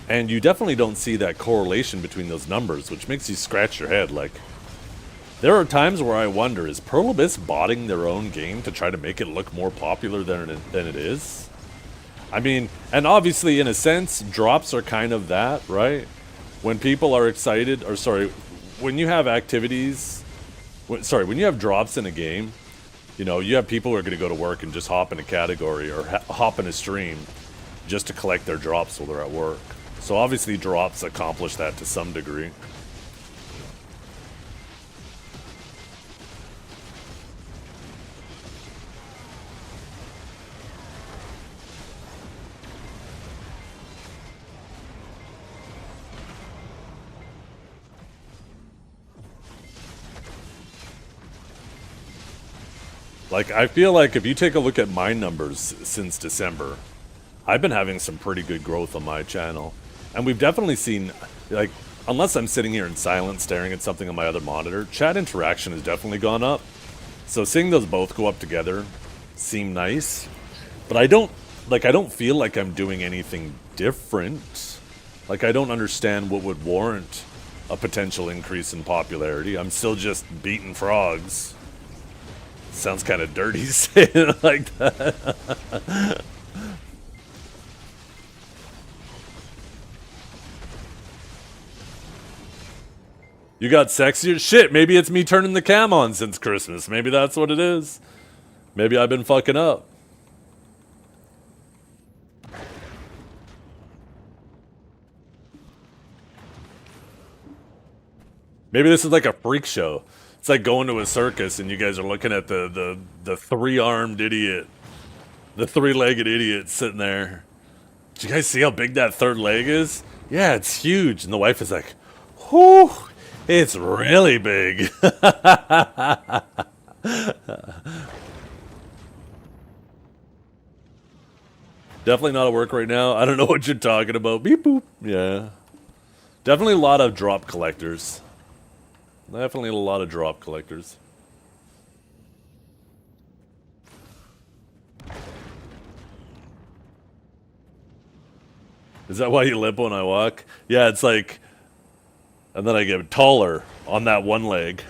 And you definitely don't see that correlation between those numbers, which makes you scratch your head. Like, there are times where I wonder, is Pearl Abyss botting their own game to try to make it look more popular than it is? I mean, and obviously, in a sense, drops are kind of that, right? When people are excited, or sorry, when you have activities, when you have drops in a game, you know, you have people who are going to go to work and just hop in a category or hop in a stream just to collect their drops while they're at work. So obviously drops accomplish that to some degree. Like, I feel like if you take a look at my numbers since December, I've been having some pretty good growth on my channel. And we've definitely seen, like, unless I'm sitting here in silence staring at something on my other monitor, chat interaction has definitely gone up. So seeing those both go up together seem nice. But I don't feel like I'm doing anything different. Like, I don't understand what would warrant a potential increase in popularity. I'm still just beating frogs. Sounds kind of dirty saying it like that. You got sexier? Shit, maybe it's me turning the cam on since Christmas. Maybe that's what it is. Maybe I've been fucking up. Maybe this is like a freak show. It's like going to a circus and you guys are looking at the three-armed idiot. The three-legged idiot sitting there. Did you guys see how big that third leg is? Yeah, it's huge. And the wife is like, whew, it's really big. Definitely not at work right now. I don't know what you're talking about. Beep boop. Yeah. Definitely a lot of drop collectors. Definitely a lot of drop collectors. Is that why you limp when I walk? Yeah, it's like... And then I get taller on that one leg.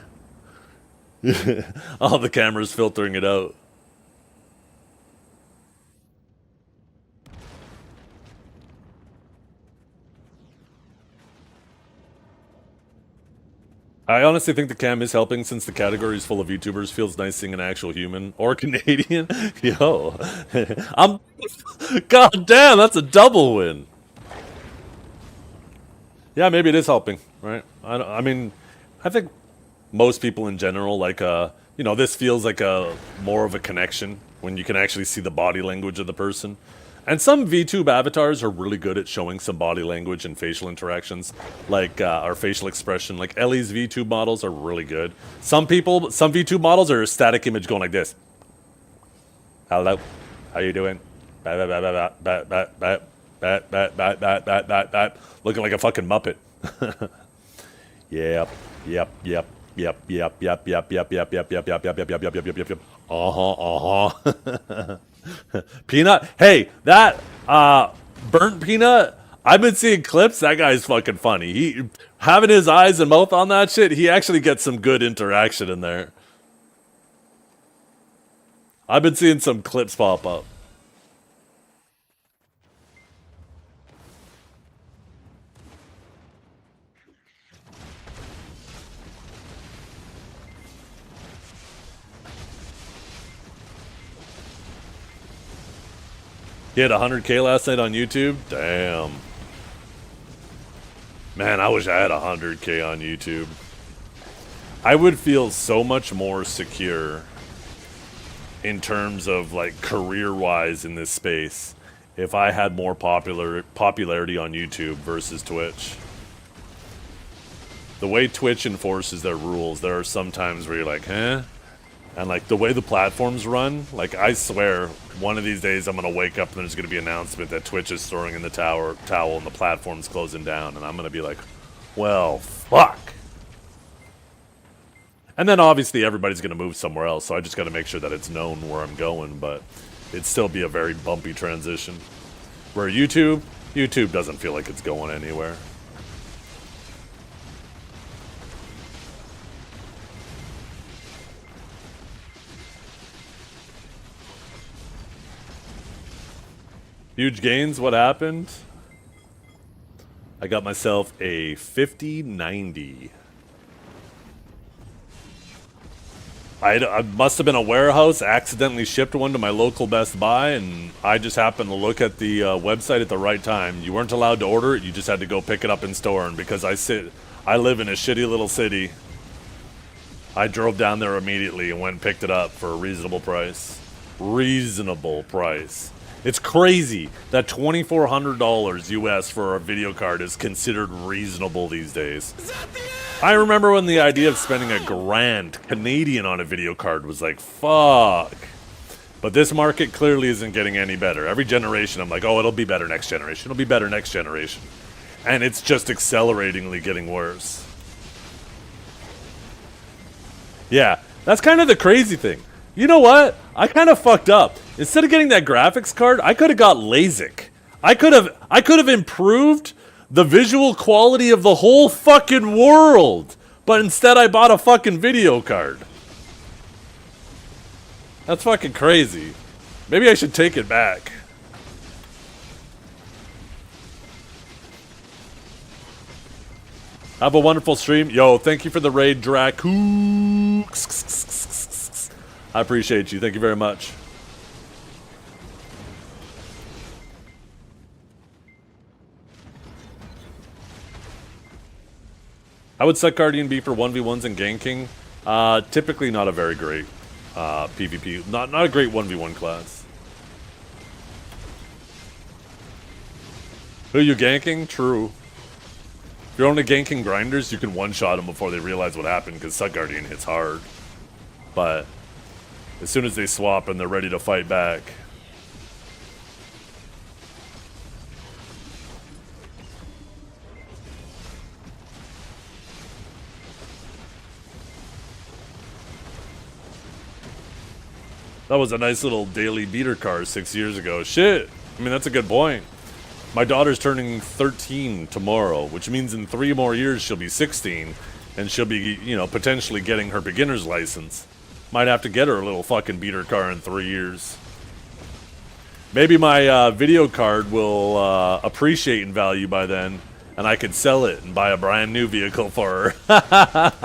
All the cameras filtering it out. I honestly think the cam is helping since the category is full of YouTubers. Feels nice seeing an actual human or Canadian. Yo, I'm. God damn, that's a double win. Yeah, maybe it is helping, right? I mean, I think most people in general like you know, this feels like a more of a connection when you can actually see the body language of the person. And some VTube avatars are really good at showing some body language and facial interactions, like our facial expression. Like Ellie's VTube models are really good. Some VTube models are a static image going like this. Hello, how you doing? Looking like a fucking Muppet. Yep. Peanut. Hey, that burnt peanut. I've been seeing clips. That guy's fucking funny. He having his eyes and mouth on that shit. He actually gets some good interaction in there. I've been seeing some clips pop up. He had 100K last night on YouTube? Damn. Man, I wish I had 100K on YouTube. I would feel so much more secure in terms of, like, career-wise in this space if I had more popularity on YouTube versus Twitch. The way Twitch enforces their rules, there are some times where you're like, huh? And, like, the way the platforms run, like, I swear, one of these days I'm going to wake up and there's going to be an announcement that Twitch is throwing in the towel and the platform's closing down. And I'm going to be like, well, fuck. And then, obviously, everybody's going to move somewhere else, so I just got to make sure that it's known where I'm going. But it'd still be a very bumpy transition. Where YouTube doesn't feel like it's going anywhere. Huge gains, what happened? I got myself a 5090. I must have been a warehouse, accidentally shipped one to my local Best Buy, and I just happened to look at the website at the right time. You weren't allowed to order it, you just had to go pick it up in store, and because I live in a shitty little city, I drove down there immediately and went and picked it up for a reasonable price. Reasonable price. It's crazy that $2,400 US for a video card is considered reasonable these days. I remember when the idea of spending $1,000 Canadian on a video card was like, fuck. But this market clearly isn't getting any better. Every generation I'm like, oh, it'll be better next generation. It'll be better next generation. And it's just acceleratingly getting worse. Yeah, that's kind of the crazy thing. You know what? I kind of fucked up. Instead of getting that graphics card, I could have got LASIK. I could have improved the visual quality of the whole fucking world. But instead I bought a fucking video card. That's fucking crazy. Maybe I should take it back. Have a wonderful stream. Yo, thank you for the raid, Dracu. I appreciate you. Thank you very much. How would Suck Guardian be for 1v1s and ganking? Typically not a very great PvP. Not a great 1v1 class. Who are you ganking? True. If you're only ganking grinders, you can one-shot them before they realize what happened, because Suck Guardian hits hard. But as soon as they swap and they're ready to fight back, That was a nice little daily beater car 6 years ago. Shit. I mean, that's a good point. My daughter's turning 13 tomorrow, which means in 3 more years she'll be 16, and she'll be, you know, potentially getting her beginner's license. Might have to get her a little fucking beater car in 3 years. Maybe my video card will appreciate in value by then, and I could sell it and buy a brand new vehicle for her.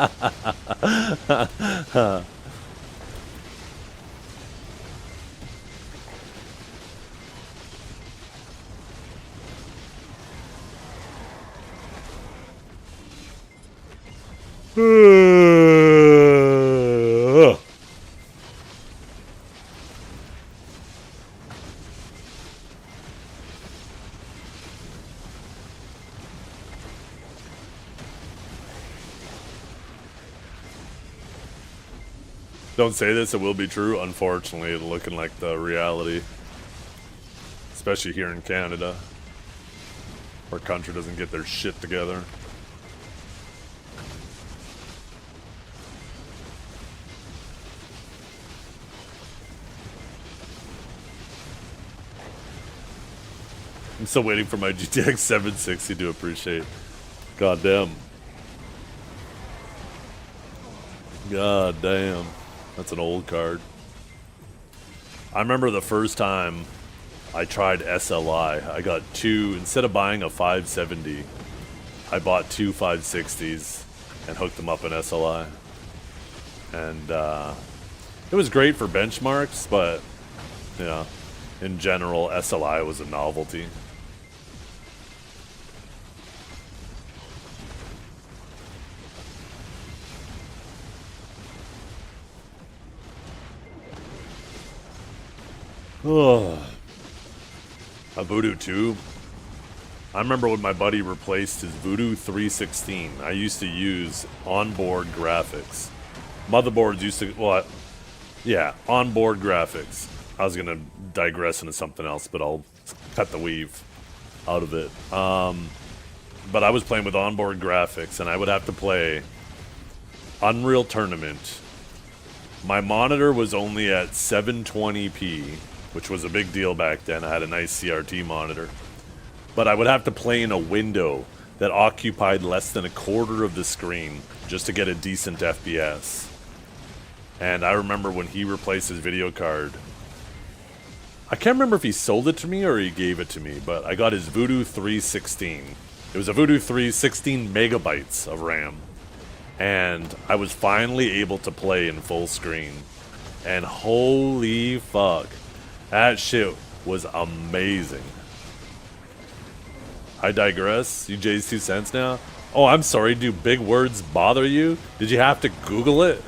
Don't say this, it will be true. Unfortunately, it's looking like the reality. Especially here in Canada. Our country doesn't get their shit together. I'm still waiting for my GTX 760 to appreciate. God damn. God damn. That's an old card. I remember the first time I tried SLI. I got 2, instead of buying a 570, I bought 2 560s and hooked them up in SLI. And it was great for benchmarks, but, you know, in general, SLI was a novelty. Oh, a Voodoo 2. I remember when my buddy replaced his Voodoo 316. I used to use onboard graphics. Motherboards used to, well, yeah, onboard graphics. I was gonna digress into something else, but I'll cut the weave out of it. But I was playing with onboard graphics, and I would have to play Unreal Tournament. My monitor was only at 720p. Which was a big deal back then. I had a nice CRT monitor. But I would have to play in a window that occupied less than a quarter of the screen just to get a decent FPS. And I remember when he replaced his video card, I can't remember if he sold it to me or he gave it to me, but I got his Voodoo 316. It was a Voodoo 316 megabytes of RAM. And I was finally able to play in full screen. And holy fuck. That shit was amazing. I digress. You Jay's 2 cents now? Oh, I'm sorry. Do big words bother you? Did you have to Google it?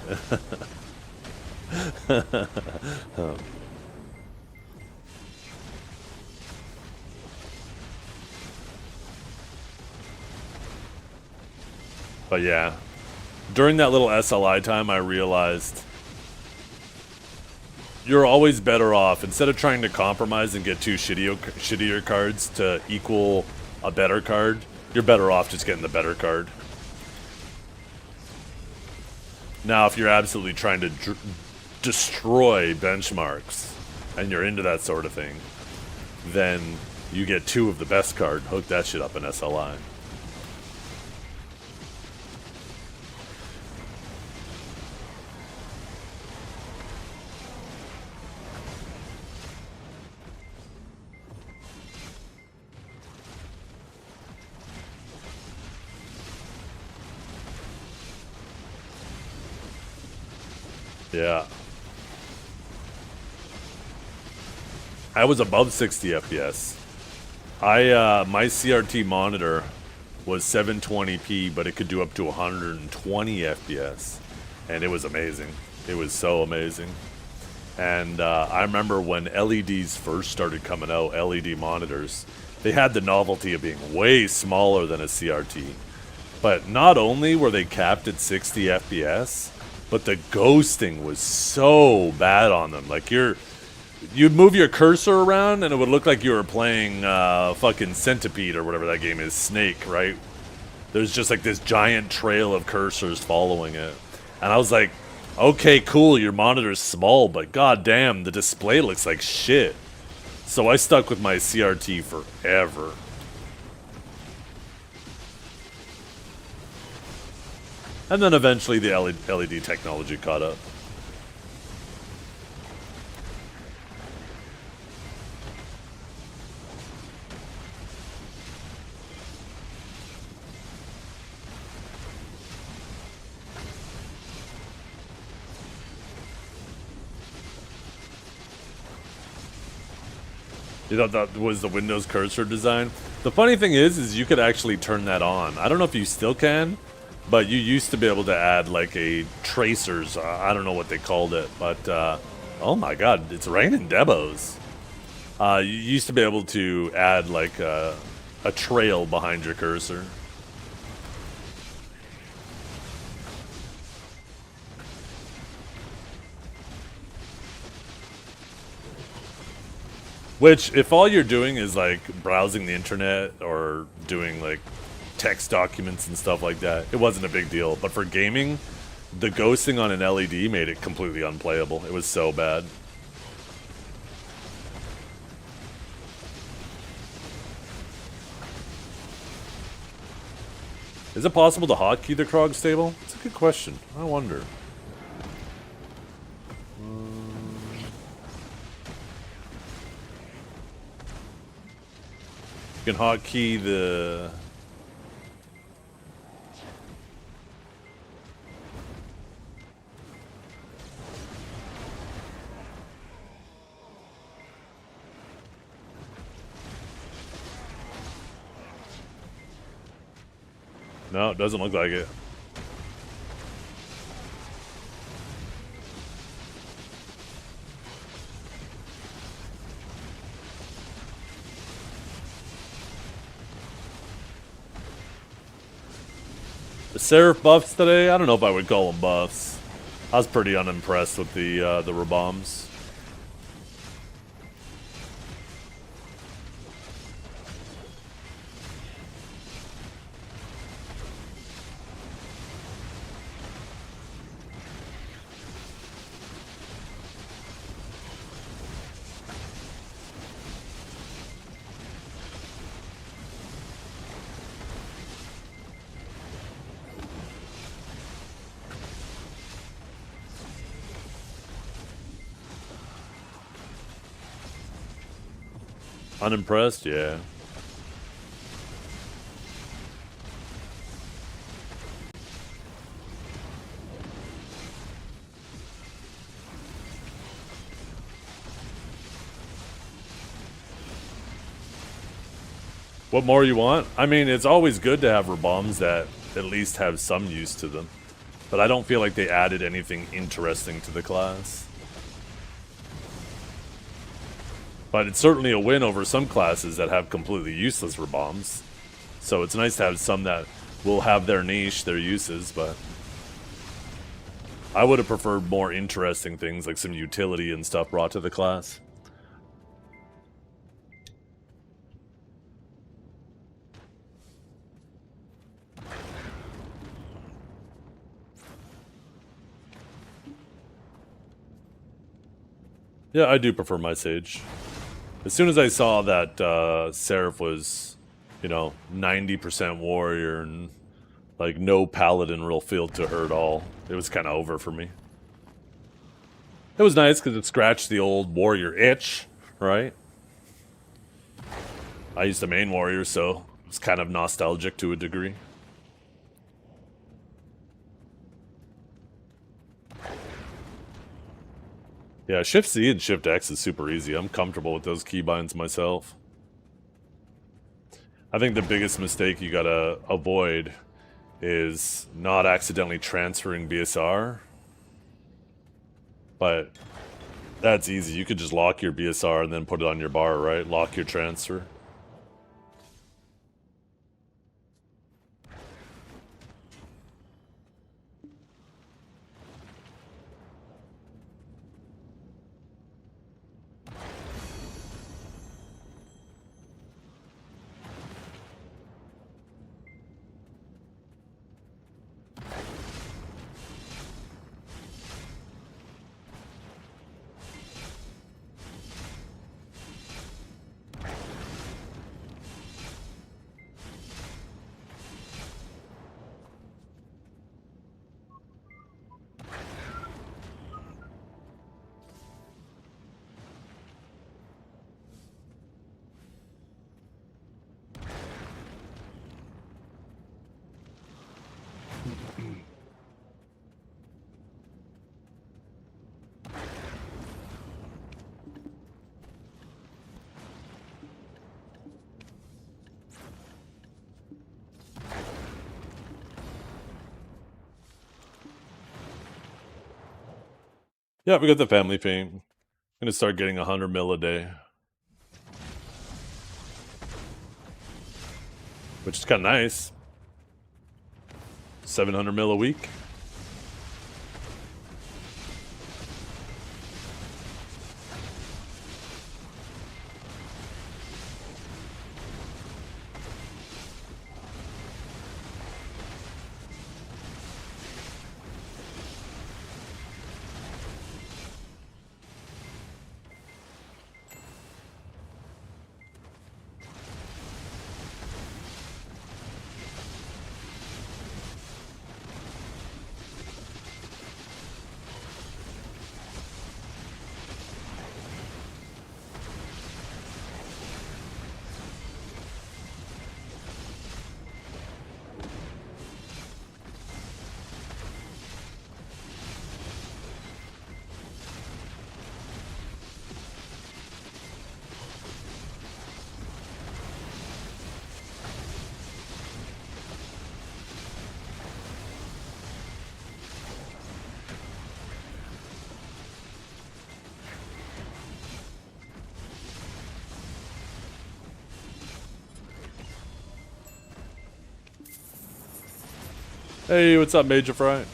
But yeah. During that little SLI time, I realized you're always better off, instead of trying to compromise and get 2 shittier cards to equal a better card, you're better off just getting the better card. Now, if you're absolutely trying to destroy benchmarks, and you're into that sort of thing, then you get 2 of the best card, hook that shit up in SLI. Yeah. I was above 60 FPS. My CRT monitor was 720p, but it could do up to 120 FPS. And it was amazing. It was so amazing. And I remember when LEDs first started coming out, LED monitors, they had the novelty of being way smaller than a CRT. But not only were they capped at 60 FPS, but the ghosting was so bad on them. Like, you'd move your cursor around and it would look like you were playing fucking Centipede or whatever that game is, Snake, right? There's just like this giant trail of cursors following it. And I was like, Okay, cool, your monitor's small, but goddamn, the display looks like shit. So I stuck with my CRT forever. And then eventually the LED technology caught up. You thought that was the Windows cursor design? The funny thing is you could actually turn that on. I don't know if you still can, but you used to be able to add like a tracers. I don't know what they called it, but oh my god, it's raining Debos. You used to be able to add like a trail behind your cursor. Which, if all you're doing is like browsing the internet or doing like text documents and stuff like that, it wasn't a big deal. But for gaming, the ghosting on an LED made it completely unplayable. It was so bad. Is it possible to hotkey the Krog stable? It's a good question. I wonder. You can hotkey the... No, it doesn't look like it. The Seraph buffs today, I don't know if I would call them buffs. I was pretty unimpressed with the Raboms. Unimpressed, yeah. What more you want? I mean, it's always good to have Raboms that at least have some use to them. But I don't feel like they added anything interesting to the class. But it's certainly a win over some classes that have completely useless Raboms. So it's nice to have some that will have their niche, their uses, but... I would have preferred more interesting things like some utility and stuff brought to the class. Yeah, I do prefer my Sage. As soon as I saw that Seraph was, you know, 90% warrior and like no paladin real feel to her at all, it was kind of over for me. It was nice because it scratched the old warrior itch, right? I used to main warrior, so it's kind of nostalgic to a degree. Yeah, Shift C and Shift X is super easy. I'm comfortable with those keybinds myself. I think the biggest mistake you gotta avoid is not accidentally transferring BSR. But that's easy. You could just lock your BSR and then put it on your bar, right? Lock your transfer. Yeah, we got the family paint. Gonna start getting 100 mil a day. Which is kind of nice. 700 mil a week. Hey, what's up, Major Fry?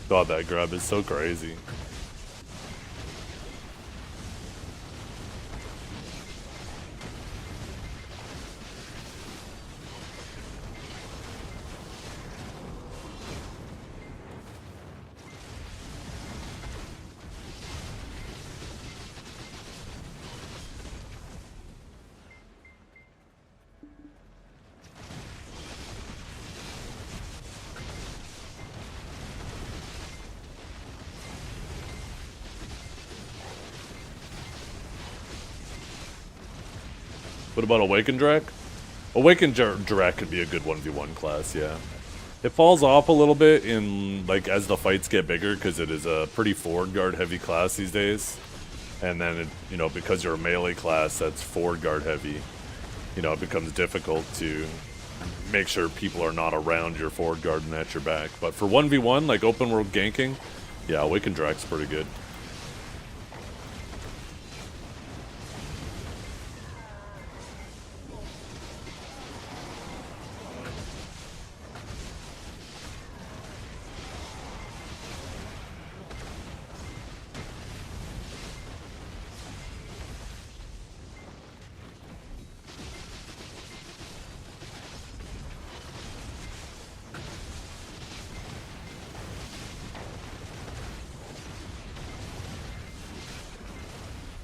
God, that grab is so crazy. What about Awakened Drac? Awakened Drac could be a good 1v1 class, yeah. It falls off a little bit in, like, as the fights get bigger, because it is a pretty forward guard heavy class these days. And then, it, you know, because you're a melee class that's forward guard heavy, you know, it becomes difficult to make sure people are not around your forward guard and at your back. But for 1v1, like open world ganking, yeah, Awakened Drac's pretty good.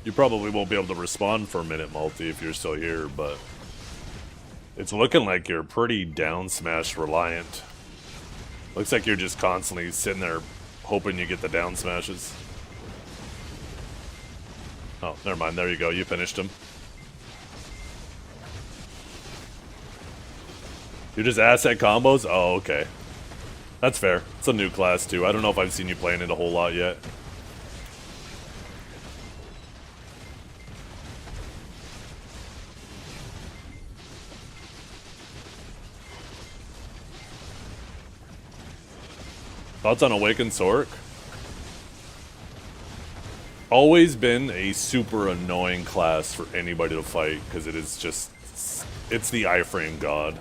You probably won't be able to respond for a minute, Multi, if you're still here, but it's looking like you're pretty down smash reliant. Looks like you're just constantly sitting there hoping you get the down smashes. Oh, never mind. There you go. You finished him. You're just asset combos? Oh, okay. That's fair. It's a new class, too. I don't know if I've seen you playing it a whole lot yet. Thoughts on Awakened Sork? Always been a super annoying class for anybody to fight, because it is just... it's the iframe god.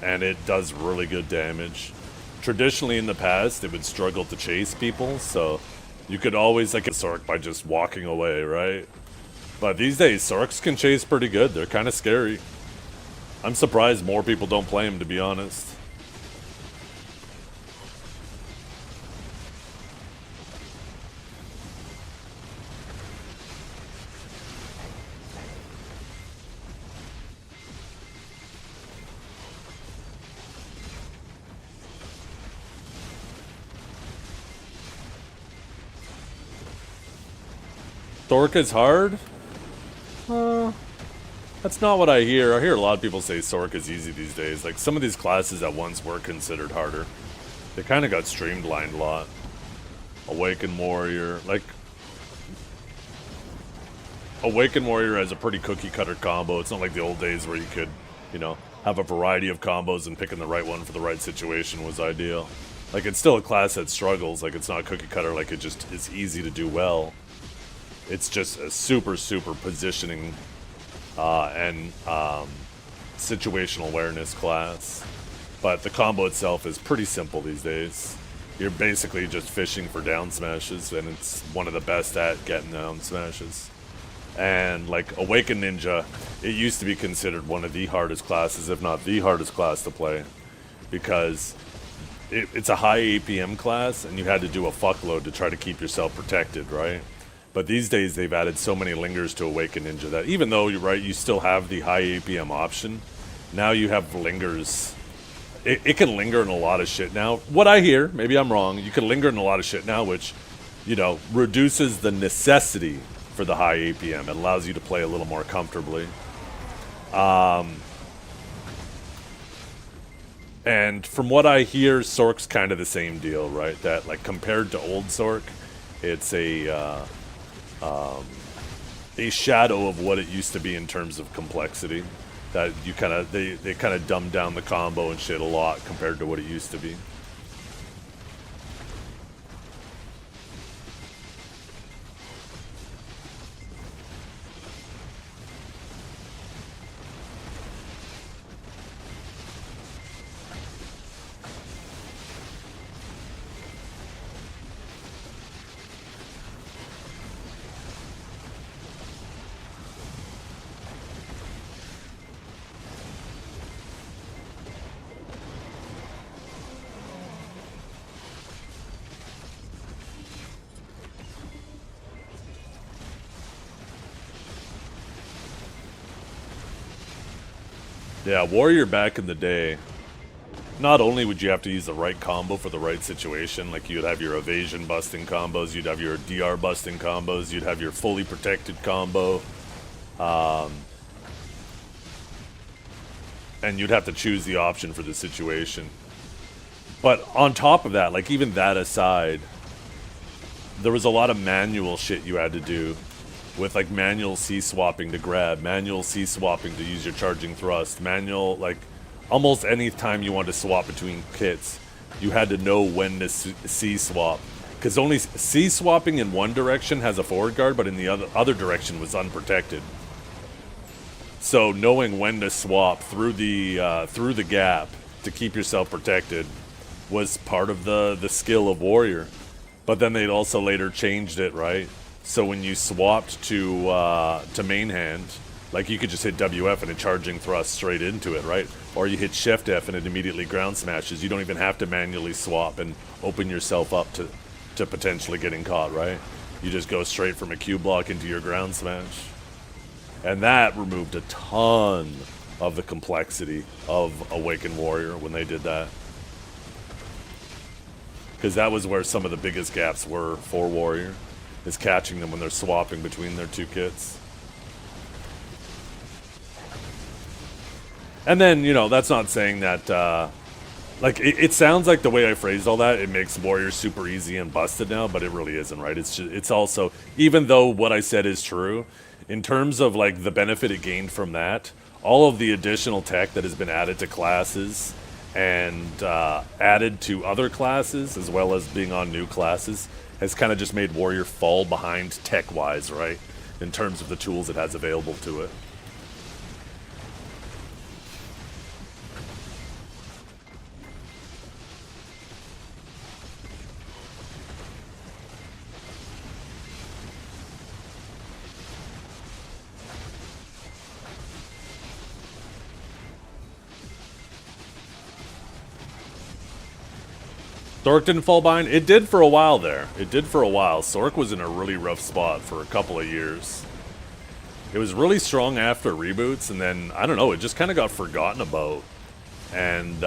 And it does really good damage. Traditionally in the past, it would struggle to chase people, so you could always like a Sork by just walking away, right? But these days, Sorks can chase pretty good. They're kind of scary. I'm surprised more people don't play him, to be honest. Thork is hard? That's not what I hear. I hear a lot of people say Sork is easy these days. Like, some of these classes that once were considered harder, they kind of got streamlined a lot. Awakened Warrior. Like, Awakened Warrior has a pretty cookie-cutter combo. It's not like the old days where you could, you know, have a variety of combos and picking the right one for the right situation was ideal. Like, it's still a class that struggles. Like, it's not cookie-cutter. Like, it just is easy to do well. It's just a super positioning and situational awareness class. But the combo itself is pretty simple these days. You're basically just fishing for down smashes, and it's one of the best at getting down smashes. And like Awakened Ninja, it used to be considered one of the hardest classes, if not the hardest class to play, because it's a high APM class, and you had to do a fuckload to try to keep yourself protected, right? But these days, they've added so many lingers to Awakened Ninja that even though, you're right, you still have the high APM option, now you have lingers. It can linger in a lot of shit now. What I hear, maybe I'm wrong, you can linger in a lot of shit now, which, you know, reduces the necessity for the high APM. It allows you to play a little more comfortably. And from what I hear, Sork's kind of the same deal, right? That, like, compared to old Sork, it's a shadow of what it used to be in terms of complexity. That you kind of they kind of dumbed down the combo and shit a lot compared to what it used to be. Yeah, Warrior back in the day, not only would you have to use the right combo for the right situation, like you'd have your evasion busting combos, you'd have your DR busting combos, you'd have your fully protected combo, and you'd have to choose the option for the situation. But on top of that, like even that aside, there was a lot of manual shit you had to do. With like manual C-swapping to grab, manual C-swapping to use your charging thrust, manual, like almost any time you wanted to swap between kits, you had to know when to C-swap. Because only C-swapping in one direction has a forward guard, but in the other direction was unprotected. So knowing when to swap through the gap to keep yourself protected was part of the skill of Warrior. But then they'd also later changed it, right? So when you swapped to main hand, like you could just hit WF and a charging thrust straight into it, right? Or you hit Shift F and it immediately ground smashes. You don't even have to manually swap and open yourself up to potentially getting caught, right? You just go straight from a Q block into your ground smash. And that removed a ton of the complexity of Awakened Warrior when they did that. Because that was where some of the biggest gaps were for Warrior. Is catching them when they're swapping between their two kits. And then, you know, that's not saying that, like, it sounds like the way I phrased all that, it makes Warrior super easy and busted now, but it really isn't, right? It's also, even though what I said is true, in terms of, like, the benefit it gained from that, all of the additional tech that has been added to classes and added to other classes, as well as being on new classes, has kind of just made Warrior fall behind tech-wise, right? In terms of the tools it has available to it. Sork didn't fall behind. It did for a while there. It did for a while. Sork was in a really rough spot for a couple of years. It was really strong after reboots, and then, I don't know, it just kind of got forgotten about. And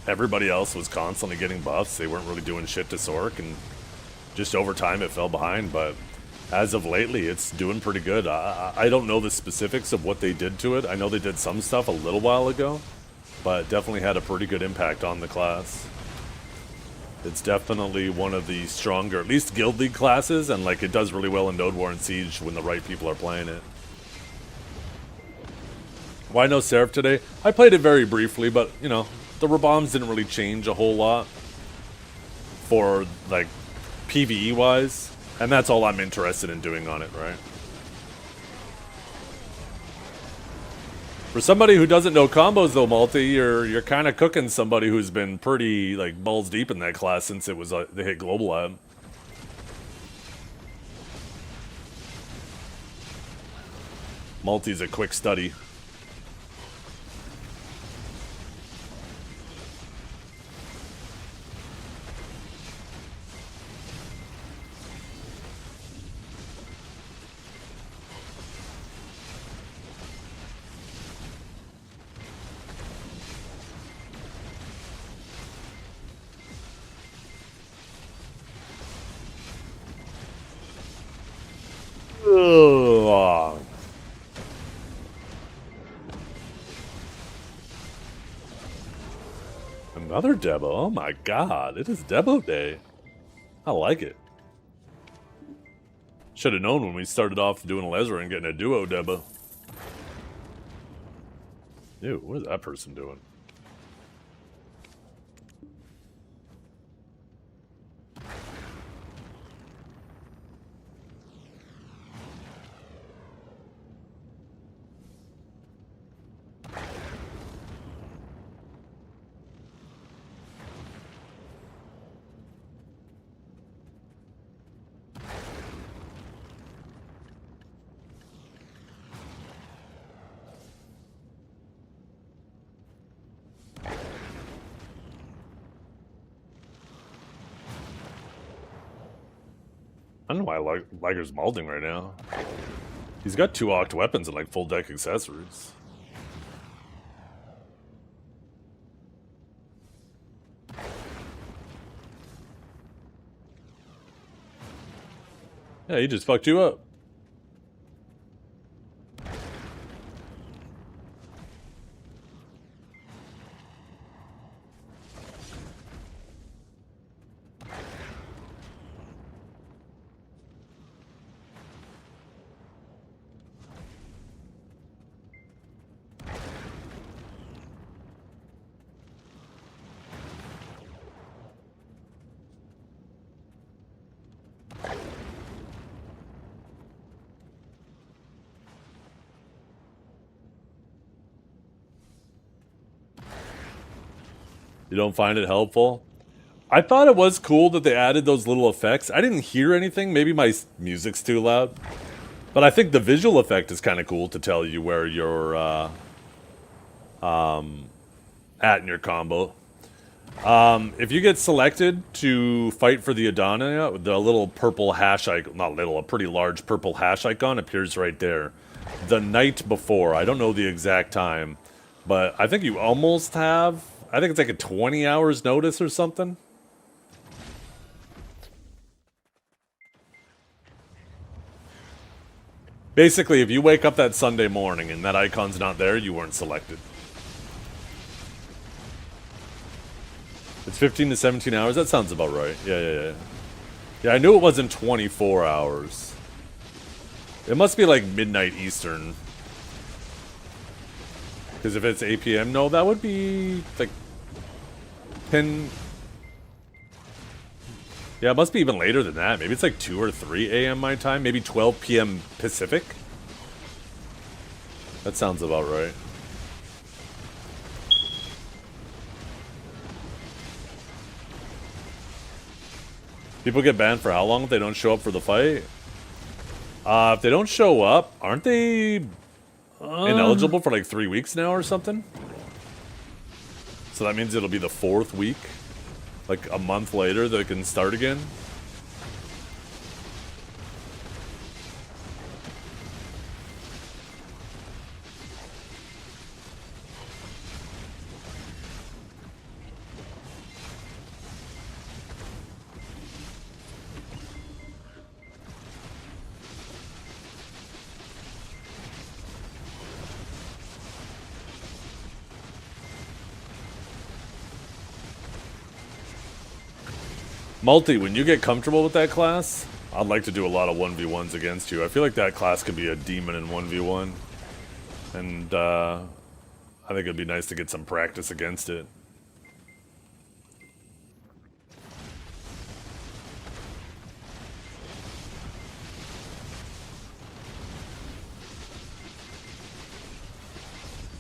everybody else was constantly getting buffs. They weren't really doing shit to Sork, and just over time it fell behind. But as of lately, it's doing pretty good. I don't know the specifics of what they did to it. I know they did some stuff a little while ago, but definitely had a pretty good impact on the class. It's definitely one of the stronger, at least Guild League classes, and like it does really well in Node War and Siege when the right people are playing it. Why no Seraph today? I played it very briefly, but you know, the Raboms didn't really change a whole lot for like PvE wise, and that's all I'm interested in doing on it, right? For somebody who doesn't know combos though, Multi, you're kind of cooking somebody who's been pretty like balls deep in that class since it was they hit Global Lab. Multi's a quick study. Ugh. Another Debo. Oh my god, it is Debo Day. I like it. Should have known when we started off doing a Lesra and getting a duo Debo. Ew, what is that person doing? I don't know why Liger's malding right now. He's got 2 Oct weapons and like full deck accessories. Yeah, he just fucked you up. You don't find it helpful? I thought it was cool that they added those little effects. I didn't hear anything. Maybe my music's too loud. But I think the visual effect is kind of cool to tell you where you're at in your combo. If you get selected to fight for the Adania, the little purple hash icon, not little, a pretty large purple hash icon appears right there. The night before, I don't know the exact time, but I think you almost have, I think it's like a 20 hours notice or something. Basically, if you wake up that Sunday morning and that icon's not there, you weren't selected. It's 15 to 17 hours? That sounds about right. Yeah. Yeah, I knew it wasn't 24 hours. It must be like midnight Eastern. Because if it's 8 p.m., no, that would be like 10... Yeah, it must be even later than that. Maybe it's like 2 or 3 a.m. my time. Maybe 12 p.m. Pacific. That sounds about right. People get banned for how long if they don't show up for the fight? If they don't show up, aren't they ineligible for like 3 weeks now or something? So that means it'll be the 4th week? Like a month later that it can start again? Multi, when you get comfortable with that class, I'd like to do a lot of 1v1s against you. I feel like that class could be a demon in 1v1. And I think it'd be nice to get some practice against it.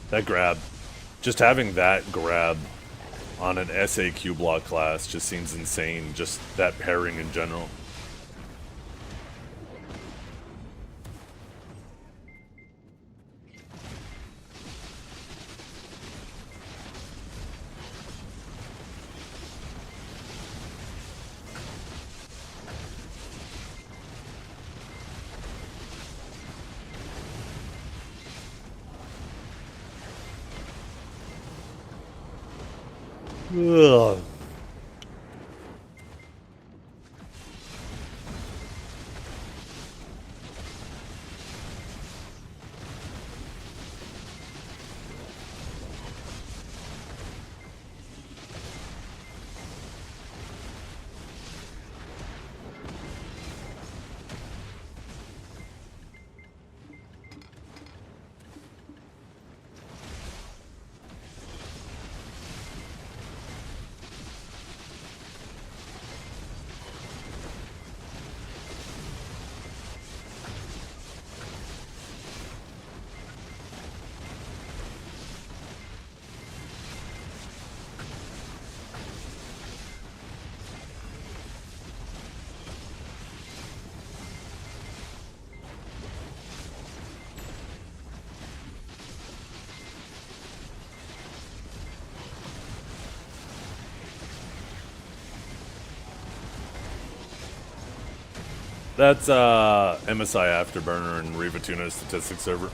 That grab. Just having that grab on an SAQ block class just seems insane. Just that pairing in general. Ugh. That's MSI Afterburner and Riva Tuna Statistics server.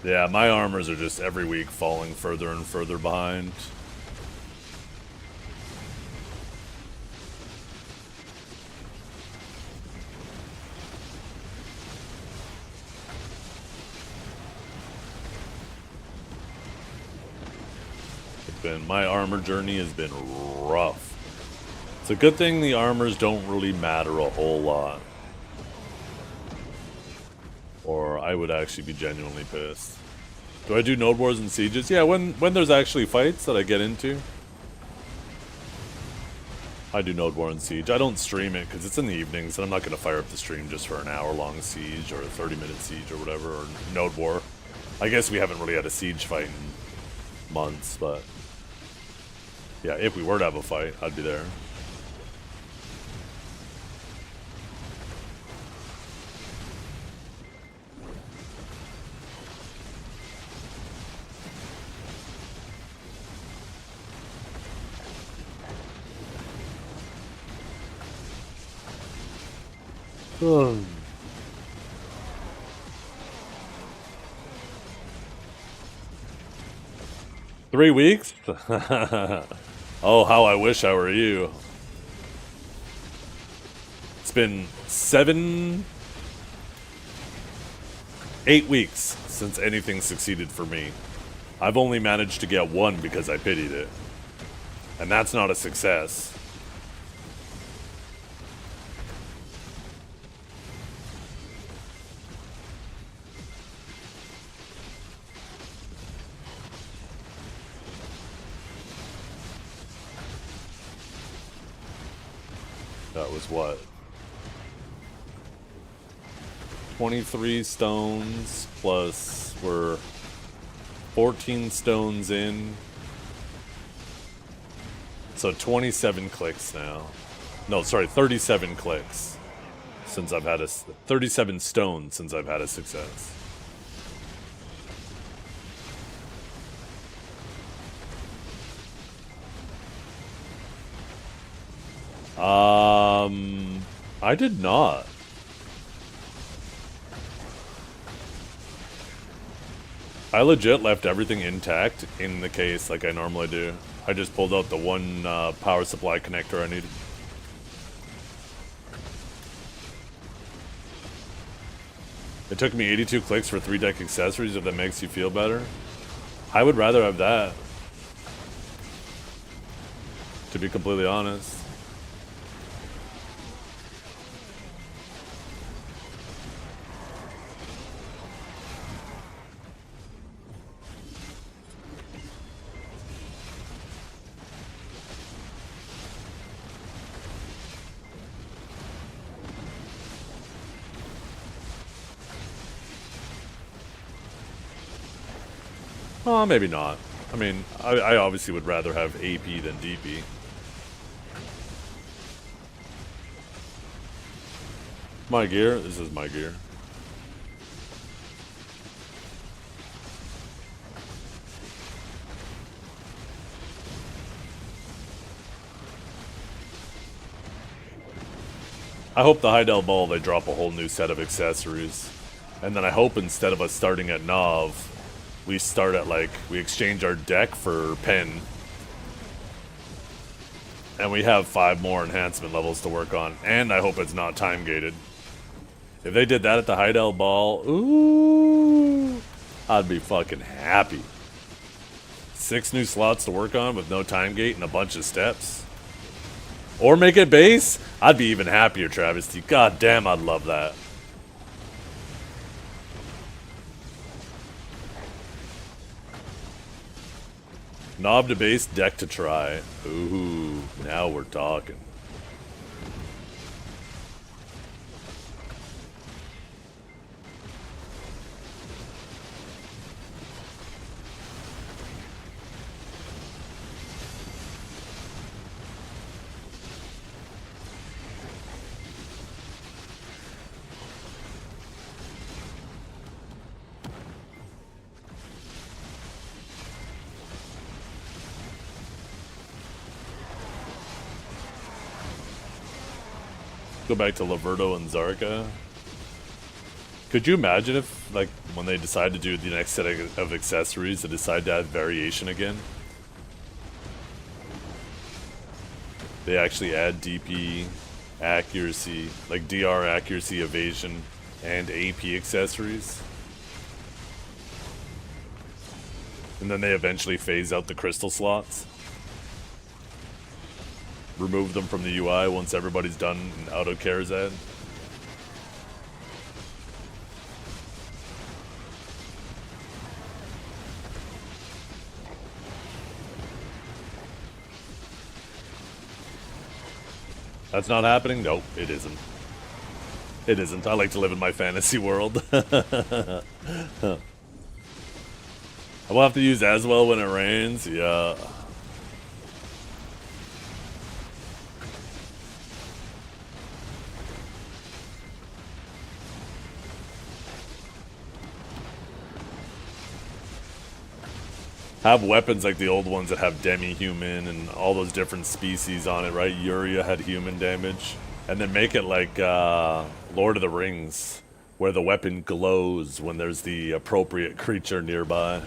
Yeah, my armors are just every week falling further and further behind. My armor journey has been rough. It's a good thing the armors don't really matter a whole lot. Or I would actually be genuinely pissed. Do I do node wars and sieges? Yeah, when there's actually fights that I get into, I do node war and siege. I don't stream it because it's in the evenings and I'm not going to fire up the stream just for an hour-long siege or a 30-minute siege or whatever, or node war. I guess we haven't really had a siege fight in months, but yeah, if we were to have a fight, I'd be there. Oh. 3 weeks? Oh, how I wish I were you. It's been 8 weeks since anything succeeded for me. I've only managed to get one because I pitied it. And that's not a success. That was what? 23 stones plus we're 14 stones in. So 27 clicks now. No, sorry, 37 clicks since I've had 37 stones since I've had a success. I did not. I legit left everything intact in the case like I normally do. I just pulled out the one power supply connector I needed. It took me 82 clicks for 3 deck accessories if that makes you feel better. I would rather have that, to be completely honest. Oh, maybe not. I mean, I obviously would rather have AP than DP. My gear? This is my gear. I hope the Heidel Ball, they drop a whole new set of accessories. And then I hope instead of us starting at Nov, we start at, like, we exchange our deck for Pen. And we have 5 more enhancement levels to work on. And I hope it's not time gated. If they did that at the Heidel Ball, ooh, I'd be fucking happy. 6 new slots to work on with no time gate and a bunch of steps. Or make it base, I'd be even happier, Travesty. God damn, I'd love that. Knob to base, deck to try. Ooh, now we're talking. Go back to Laverto and Zarka. Could you imagine if, like, when they decide to do the next set of accessories, they decide to add variation again? They actually add DP, accuracy, like DR accuracy, evasion, and AP accessories. And then they eventually phase out the crystal slots. Remove them from the UI once everybody's done in Auto Karazhan. That's not happening? Nope, it isn't. It isn't. I like to live in my fantasy world. I will have to use as well when it rains. Yeah. Have weapons like the old ones that have demi-human and all those different species on it, right? Yuria had human damage. And then make it like Lord of the Rings, where the weapon glows when there's the appropriate creature nearby.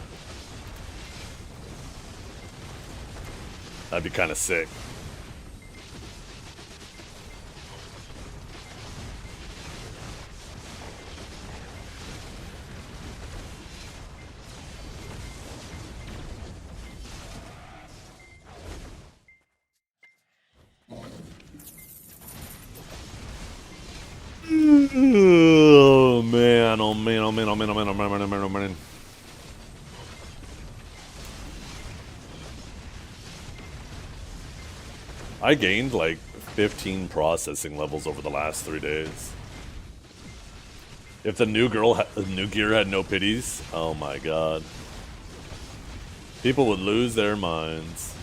That'd be kind of sick. Oh man, oh man, oh man, oh man, oh man, oh man, oh man, oh man. I gained like 15 processing levels over the last 3 days. If the new gear had no pities, oh my god. People would lose their minds.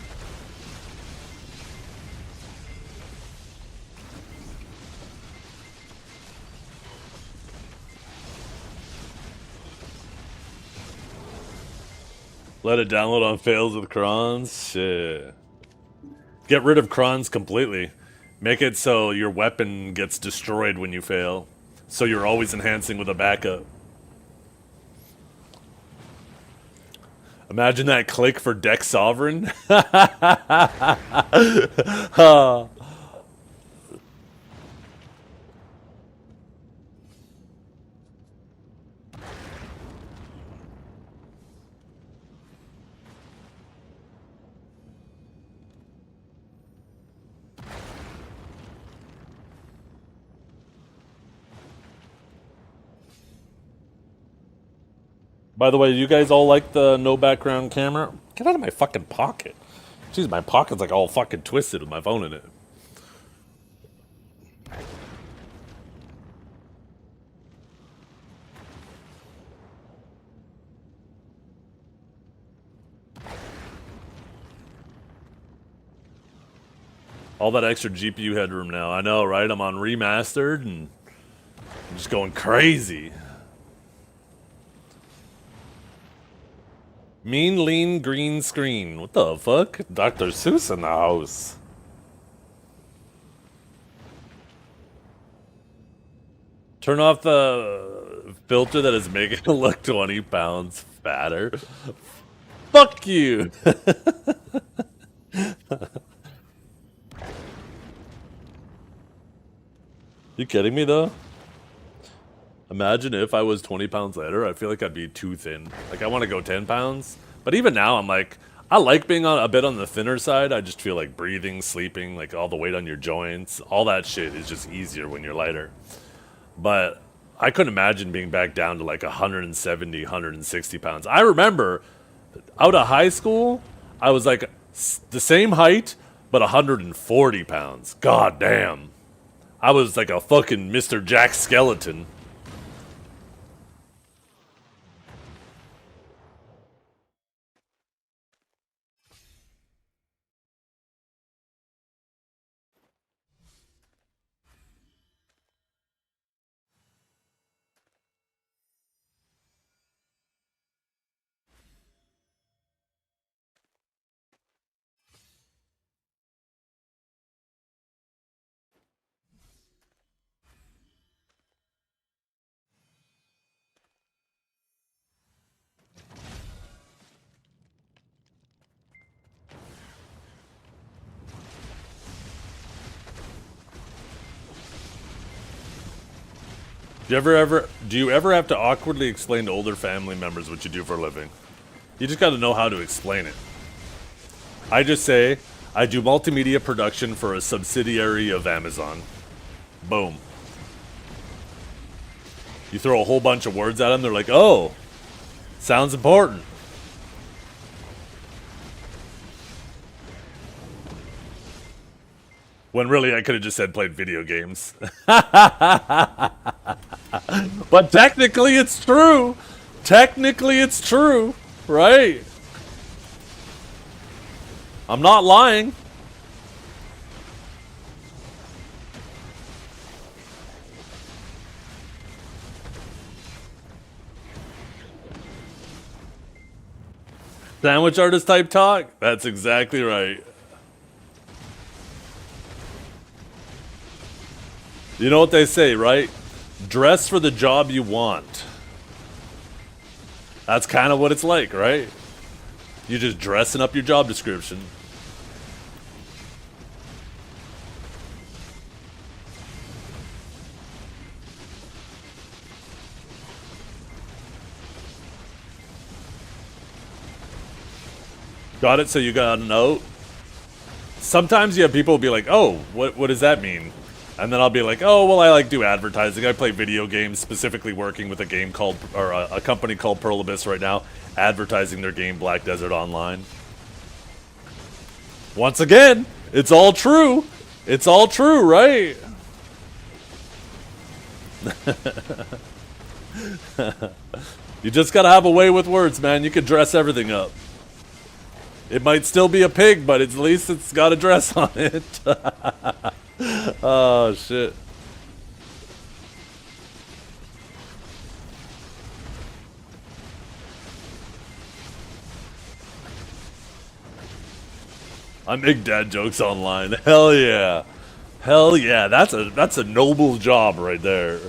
Let it download on fails with crons? Shit. Get rid of crons completely. Make it so your weapon gets destroyed when you fail. So you're always enhancing with a backup. Imagine that click for Deck Sovereign. By the way, you guys all like the no background camera? Get out of my fucking pocket. Jeez, my pocket's like all fucking twisted with my phone in it. All that extra GPU headroom now. I know, right? I'm on remastered and I'm just going crazy. Mean, lean, green screen. What the fuck? Dr. Seuss in the house. Turn off the filter that is making it look 20 pounds fatter. Fuck you! You kidding me though? Imagine if I was 20 pounds lighter, I feel like I'd be too thin. Like, I want to go 10 pounds. But even now, I'm like, I like being on a bit on the thinner side. I just feel like breathing, sleeping, like all the weight on your joints, all that shit is just easier when you're lighter. But I couldn't imagine being back down to like 170, 160 pounds. I remember out of high school, I was like the same height, but 140 pounds. God damn. I was like a fucking Mr. Jack Skeleton. Do you ever have to awkwardly explain to older family members what you do for a living? You just gotta know how to explain it. I just say, I do multimedia production for a subsidiary of Amazon. Boom. You throw a whole bunch of words at them, they're like, oh, sounds important. When really I could have just said played video games. But technically it's true. Technically it's true, right? I'm not lying. Sandwich artist type talk? That's exactly right. You know what they say, right? Dress for the job you want. That's kind of what it's like, right? You're just dressing up your job description. Got it? So you got a note? Sometimes you have people be like, oh, what does that mean? And then I'll be like, oh, well, I like do advertising. I play video games, specifically working with a game called, or a company called Pearl Abyss right now, advertising their game Black Desert Online. Once again, it's all true. It's all true, right? You just gotta have a way with words, man. You can dress everything up. It might still be a pig, but at least it's got a dress on it. Oh, shit. I make dad jokes online. Hell yeah. Hell yeah. That's a noble job right there.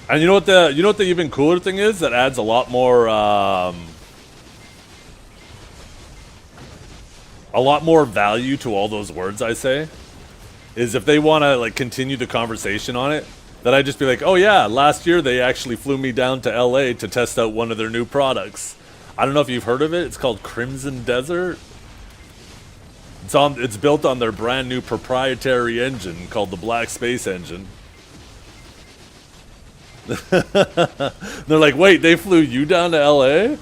And you know what the even cooler thing is that adds a lot more value to all those words I say is if they want to like continue the conversation on it, that I just be like, oh yeah, last year they actually flew me down to LA to test out one of their new products. I don't know if you've heard of it. It's called Crimson Desert. It's built on their brand new proprietary engine called the Black Space Engine. They're like, wait, they flew you down to LA?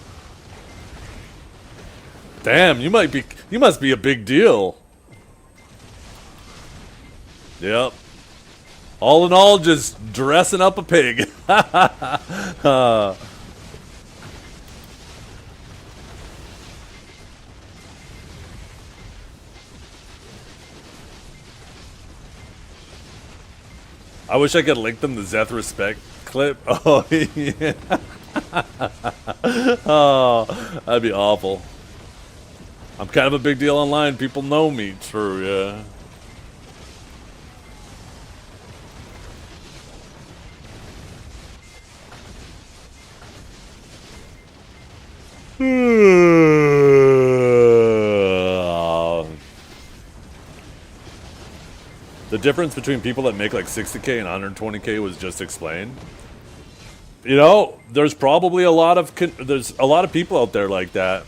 Damn, you must be a big deal. Yep. All in all, just dressing up a pig. I wish I could link them the Zeth Respect clip. Oh, yeah. Oh, that'd be awful. I'm kind of a big deal online. People know me. True, yeah. The difference between people that make like 60K and 120K was just explained. You know, there's probably a lot of people out there like that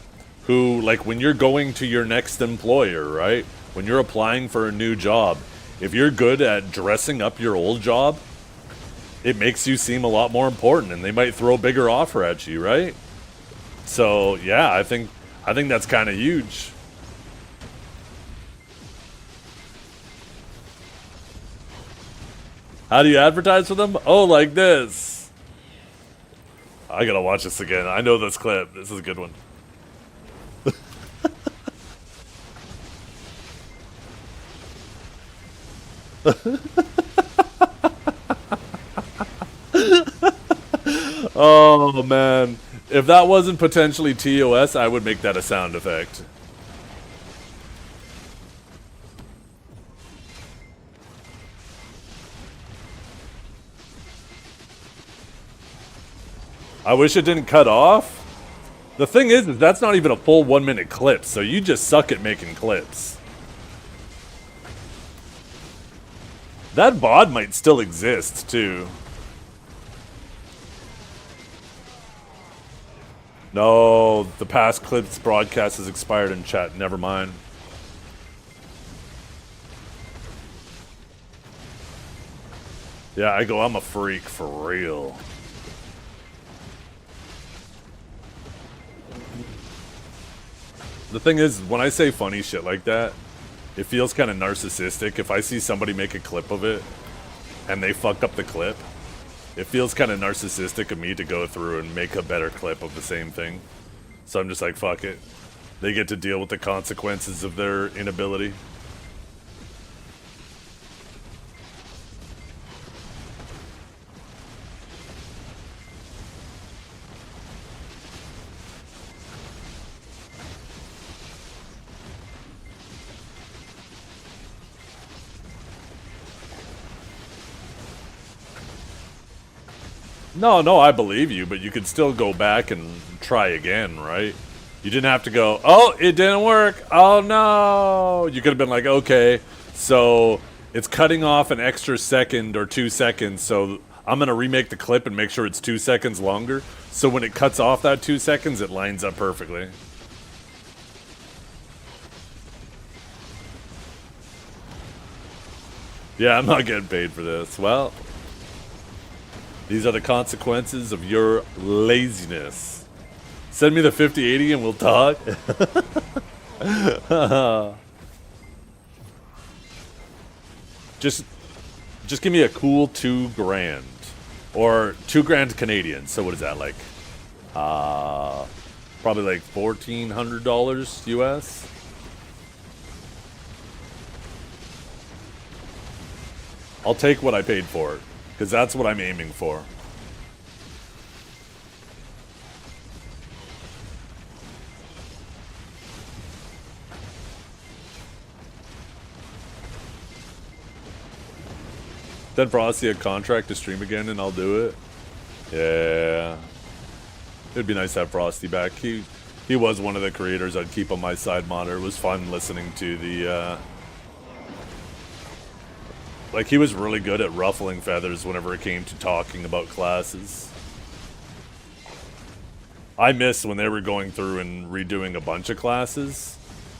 who, like, when you're going to your next employer, right? When you're applying for a new job, if you're good at dressing up your old job, it makes you seem a lot more important, and they might throw a bigger offer at you, right? So yeah, I think that's kind of huge. How do you advertise for them? Oh, like this. I gotta watch this again. I know this clip. This is a good one. Oh, man. If that wasn't potentially TOS, I would make that a sound effect. I wish it didn't cut off. The thing is that's not even a full 1 minute clip, so you just suck at making clips. That VOD might still exist, too. No, the past clips broadcast has expired in chat. Never mind. Yeah, I'm a freak for real. The thing is, when I say funny shit like that, it feels kind of narcissistic. If I see somebody make a clip of it and they fuck up the clip, it feels kind of narcissistic of me to go through and make a better clip of the same thing. So I'm just like, fuck it. They get to deal with the consequences of their inability. No, I believe you, but you could still go back and try again, right? You didn't have to go, oh, it didn't work. Oh, no. You could have been like, okay, so it's cutting off an extra second or 2 seconds, so I'm going to remake the clip and make sure it's 2 seconds longer. So when it cuts off that 2 seconds, it lines up perfectly. Yeah, I'm not getting paid for this. Well, these are the consequences of your laziness. Send me the 5080 and we'll talk. Just give me a cool $2,000 or $2,000 Canadian. So what is that like? Probably like $1,400 US. I'll take what I paid for it because that's what I'm aiming for. Then Frosty a contract to stream again and I'll do it. Yeah. It'd be nice to have Frosty back. He was one of the creators I'd keep on my side monitor. It was fun listening to the like he was really good at ruffling feathers whenever it came to talking about classes. I miss when they were going through and redoing a bunch of classes.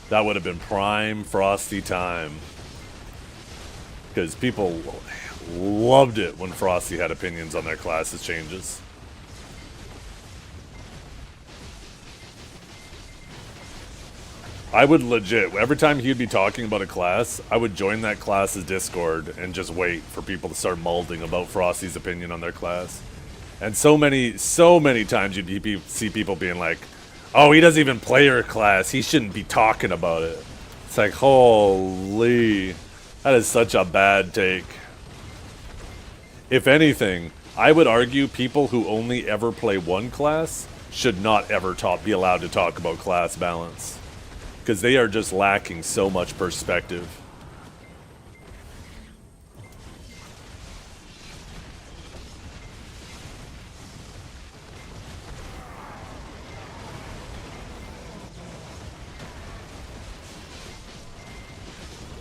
That would have been prime Frosty time. Because people loved it when Frosty had opinions on their classes changes. I would legit, every time he'd be talking about a class, I would join that class's Discord and just wait for people to start molding about Frosty's opinion on their class. And so many times you'd see people being like, oh, he doesn't even play your class, he shouldn't be talking about it. It's like, holy, that is such a bad take. If anything, I would argue people who only ever play one class should not ever be allowed to talk about class balance. Because they are just lacking so much perspective.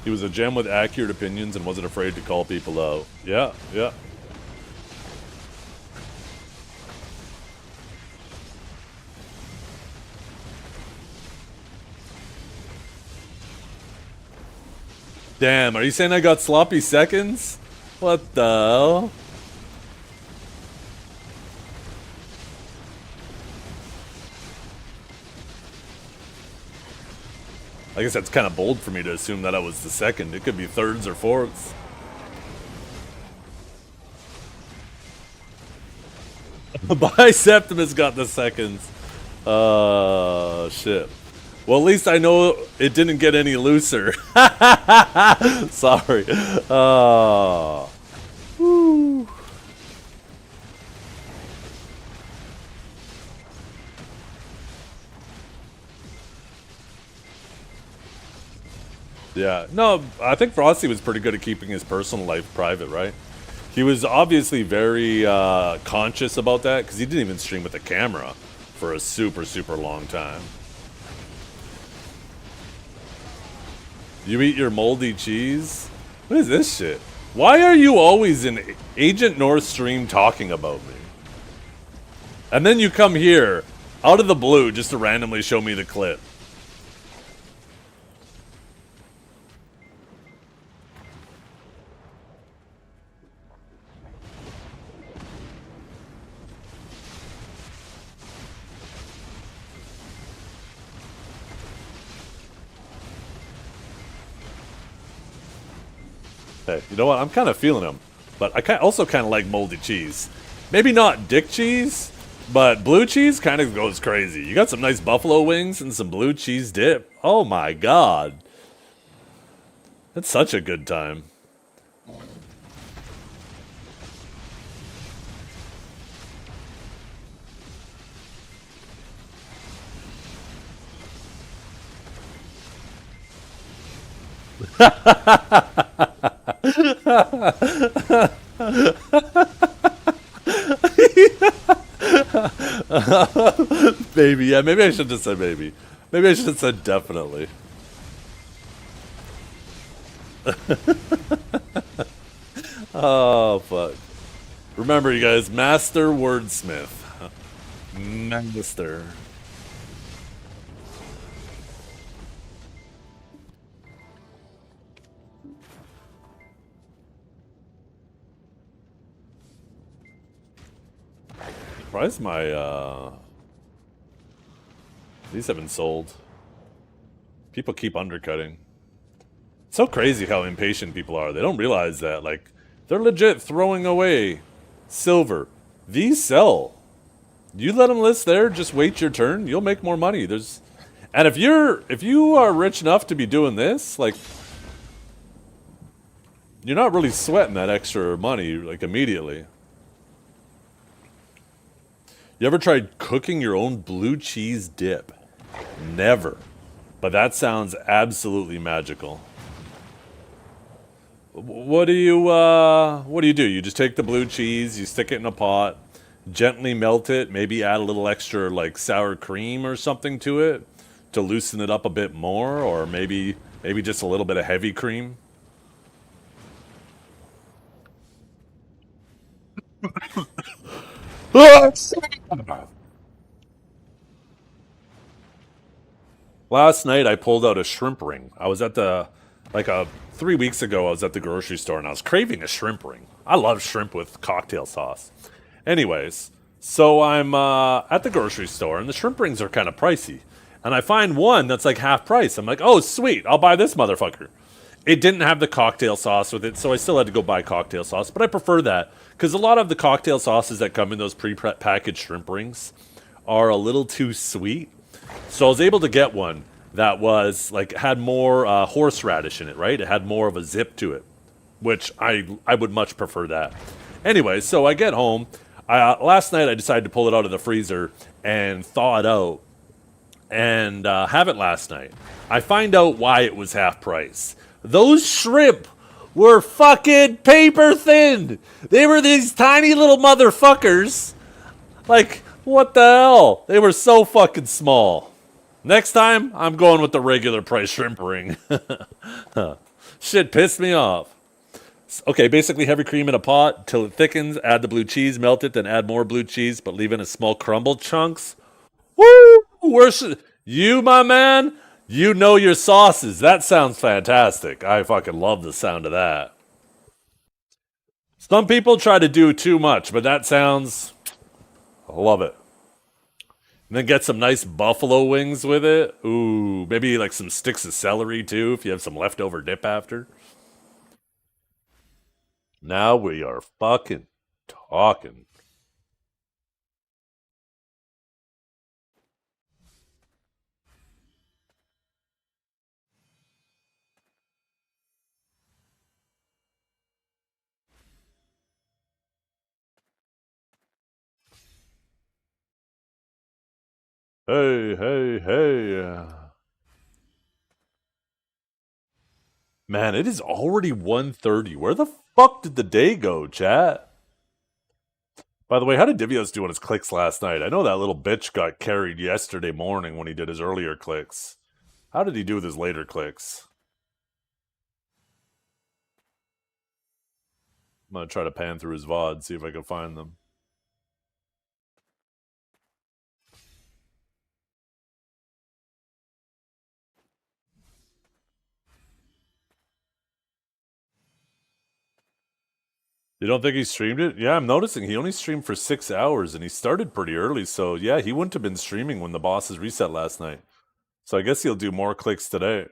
He was a gem with accurate opinions and wasn't afraid to call people out. Yeah, yeah. Damn, are you saying I got sloppy seconds? What the hell? I guess that's kind of bold for me to assume that I was the second. It could be thirds or fourths. Biseptimus got the seconds. Shit. Well, at least I know it didn't get any looser. Sorry. Woo. Yeah. No, I think Frosty was pretty good at keeping his personal life private, right? He was obviously very conscious about that because he didn't even stream with a camera for a super, super long time. You eat your moldy cheese? What is this shit? Why are you always in Agent North stream talking about me? And then you come here, out of the blue, just to randomly show me the clip. Hey, you know what? I'm kind of feeling them. But I also kind of like moldy cheese. Maybe not dick cheese, but blue cheese kind of goes crazy. You got some nice buffalo wings and some blue cheese dip. Oh my god. That's such a good time. Baby, yeah, maybe I should have said maybe. Maybe I should have said definitely. Oh, fuck. Remember, you guys, master wordsmith. Master. Surprised these have been sold. People keep undercutting. It's so crazy how impatient people are. They don't realize that, like, they're legit throwing away silver. These sell. You let them list there, just wait your turn, you'll make more money. And if you are rich enough to be doing this, like, you're not really sweating that extra money, like, immediately. You ever tried cooking your own blue cheese dip? Never. But that sounds absolutely magical. What do you do? You just take the blue cheese, you stick it in a pot, gently melt it, maybe add a little extra like sour cream or something to it to loosen it up a bit more, or maybe just a little bit of heavy cream. Last night I pulled out a shrimp ring. I was at 3 weeks ago I was at the grocery store and I was craving a shrimp ring. I love shrimp with cocktail sauce. Anyways, so I'm at the grocery store and the shrimp rings are kind of pricey. And I find one that's like half price. I'm like, oh sweet, I'll buy this motherfucker. It didn't have the cocktail sauce with it, so I still had to go buy cocktail sauce. But I prefer that, because a lot of the cocktail sauces that come in those pre-packaged shrimp rings are a little too sweet. So I was able to get one that was, like, had more horseradish in it, right? It had more of a zip to it, which I would much prefer that. Anyway, so I get home. Last night I decided to pull it out of the freezer and thaw it out and have it last night. I find out why it was half price. Those shrimp were fucking paper thin. They were these tiny little motherfuckers. Like, what the hell? They were so fucking small. Next time, I'm going with the regular price shrimp ring. Shit pissed me off. Okay, basically heavy cream in a pot till it thickens. Add the blue cheese, melt it, then add more blue cheese, but leave in a small crumbled chunks. Woo! You, my man, you know your sauces. That sounds fantastic. I fucking love the sound of that. Some people try to do too much, but that sounds... I love it. And then get some nice buffalo wings with it. Ooh, maybe like some sticks of celery too, if you have some leftover dip after. Now we are fucking talking. Hey. Man, it is already 1:30. Where the fuck did the day go, chat? By the way, how did Divios do on his clicks last night? I know that little bitch got carried yesterday morning when he did his earlier clicks. How did he do with his later clicks? I'm gonna try to pan through his VOD, see if I can find them. You don't think he streamed it? Yeah, I'm noticing he only streamed for 6 hours, and he started pretty early, so yeah, he wouldn't have been streaming when the bosses reset last night. So I guess he'll do more clicks today.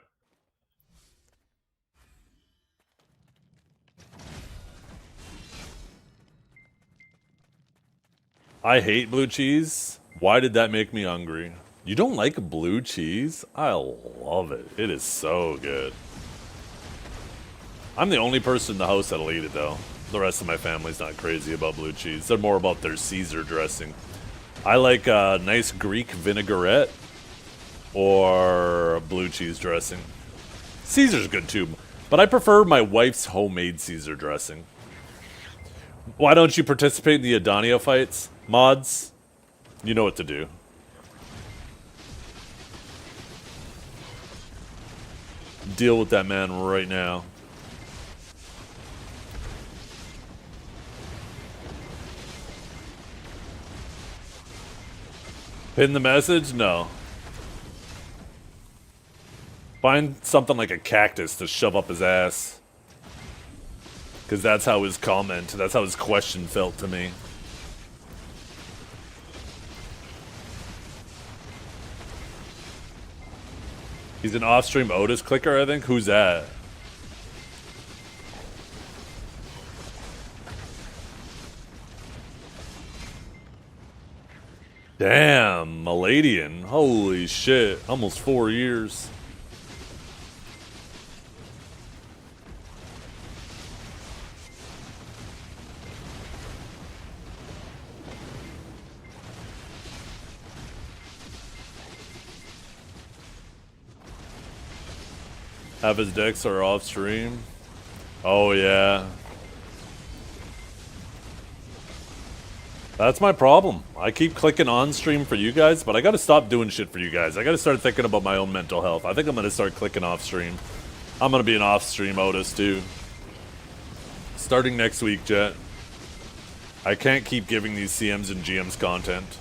I hate blue cheese. Why did that make me hungry? You don't like blue cheese? I love it. It is so good. I'm the only person in the house that'll eat it, though. The rest of my family's not crazy about blue cheese. They're more about their Caesar dressing. I like a nice Greek vinaigrette or blue cheese dressing. Caesar's good too, but I prefer my wife's homemade Caesar dressing. Why don't you participate in the Adania fights? Mods? You know what to do. Deal with that man right now. Pin the message? No. Find something like a cactus to shove up his ass. Because that's how his comment, that's how his question felt to me. He's an off-stream Otis clicker, I think. Who's that? Damn, Maladian. Holy shit. Almost 4 years. Have his decks are off stream. Oh yeah. That's my problem. I keep clicking on stream for you guys, but I gotta stop doing shit for you guys. I gotta start thinking about my own mental health. I think I'm gonna start clicking off stream. I'm gonna be an off stream Otis too. Starting next week, Jet. I can't keep giving these CMs and GMs content.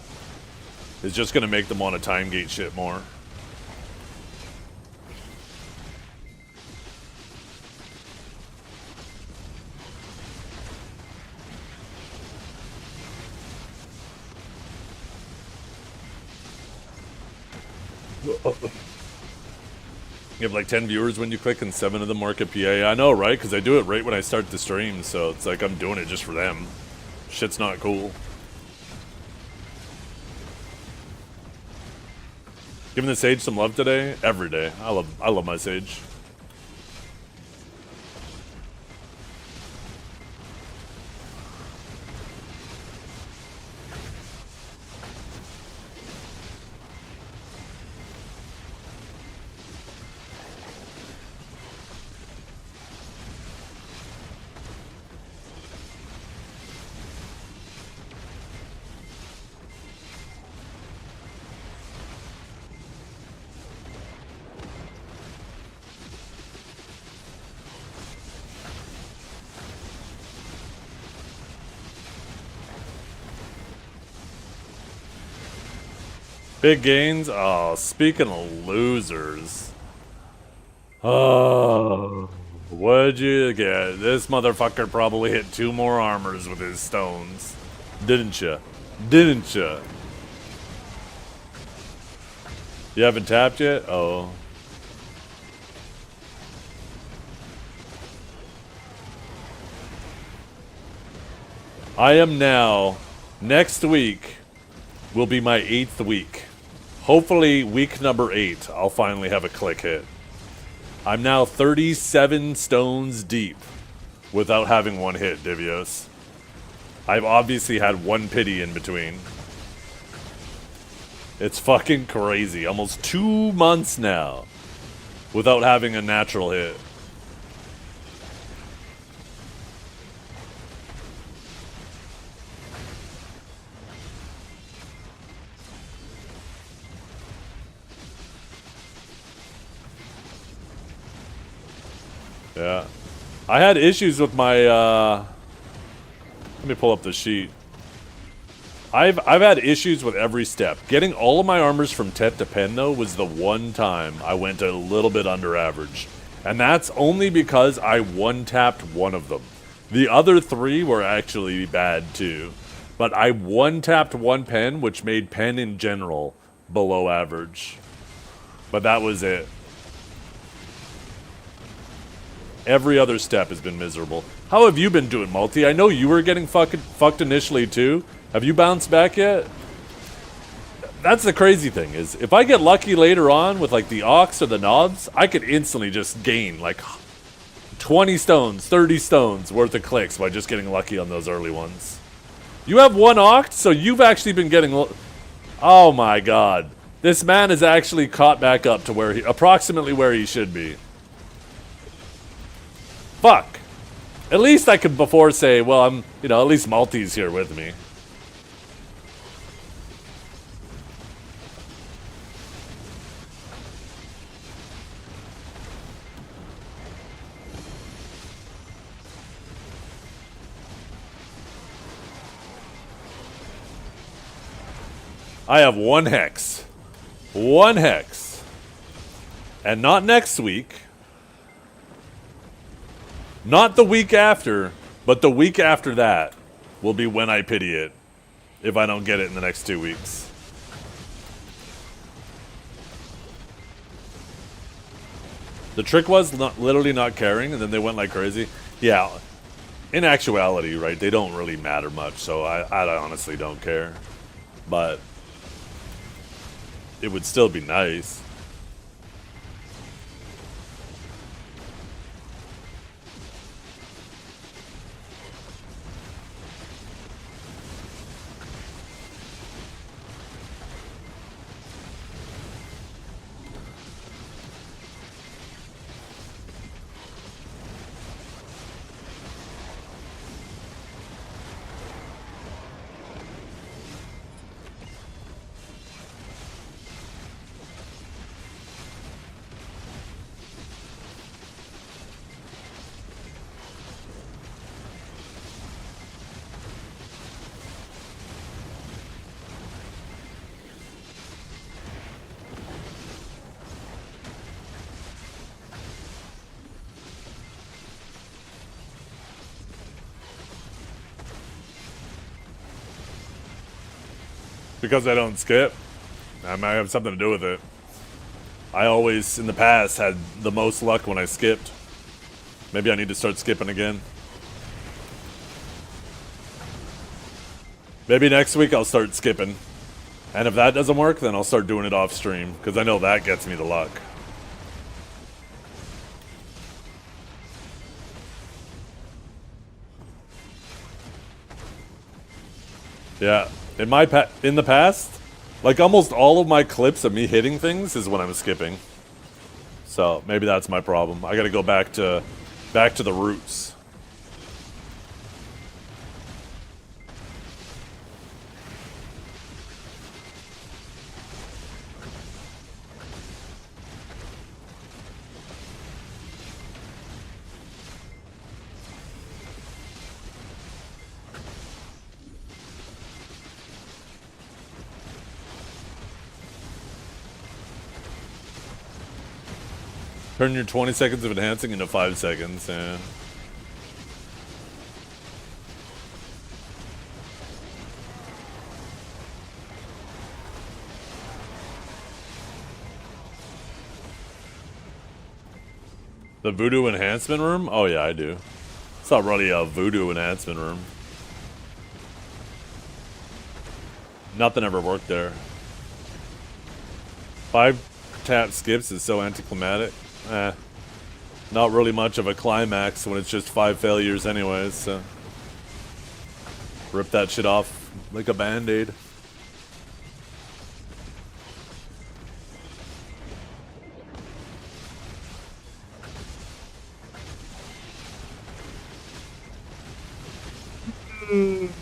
It's just gonna make them want to time gate shit more. You have like 10 viewers when you click and 7 of them work at PA. I know, right? Because I do it right when I start the stream, so it's like I'm doing it just for them. Shit's not cool. Giving the Sage some love today? Every day. I love my Sage. Big gains? Oh, speaking of losers. Oh, what'd you get? This motherfucker probably hit 2 more armors with his stones. Didn't ya? Didn't ya? You haven't tapped yet? Oh. I am now, next week will be my 8th week. Hopefully week number 8, I'll finally have a click hit. I'm now 37 stones deep without having one hit, Divios. I've obviously had one pity in between. It's fucking crazy. Almost 2 months now without having a natural hit. Yeah. I had issues with my, let me pull up the sheet. I've had issues with every step. Getting all of my armors from Tet to Pen, though, was the one time I went a little bit under average. And that's only because I one-tapped one of them. The other 3 were actually bad, too. But I one-tapped one pen, which made Pen in general below average. But that was it. Every other step has been miserable. How have you been doing, Multi? I know you were getting fucked initially, too. Have you bounced back yet? That's the crazy thing, is if I get lucky later on with, like, the Ox or the Knobs, I could instantly just gain, like, 20 stones, 30 stones worth of clicks by just getting lucky on those early ones. You have one Oct, so you've actually been getting... Oh, my God. This man is actually caught back up to where approximately where he should be. Fuck. At least I could before say, well, I'm, at least Multi's here with me. I have 1 hex. 1 hex. And not next week. Not the week after, but the week after that will be when I pity it, if I don't get it in the next 2 weeks. The trick was literally not caring, and then they went like crazy. Yeah, in actuality, right, they don't really matter much, so I honestly don't care. But it would still be nice. Because I don't skip. That might have something to do with it. I always, in the past, had the most luck when I skipped. Maybe I need to start skipping again. Maybe next week I'll start skipping. And if that doesn't work, then I'll start doing it off stream. Because I know that gets me the luck. Yeah. In the past, like almost all of my clips of me hitting things is when I'm skipping. So maybe that's my problem. I gotta go back to the roots. Turn your 20 seconds of enhancing into 5 seconds, yeah. The voodoo enhancement room? Oh yeah, I do. It's not really a voodoo enhancement room. Nothing ever worked there. 5 tap skips is so anticlimactic. Not really much of a climax when it's just 5 failures anyways, so rip that shit off like a band-aid. Ugh.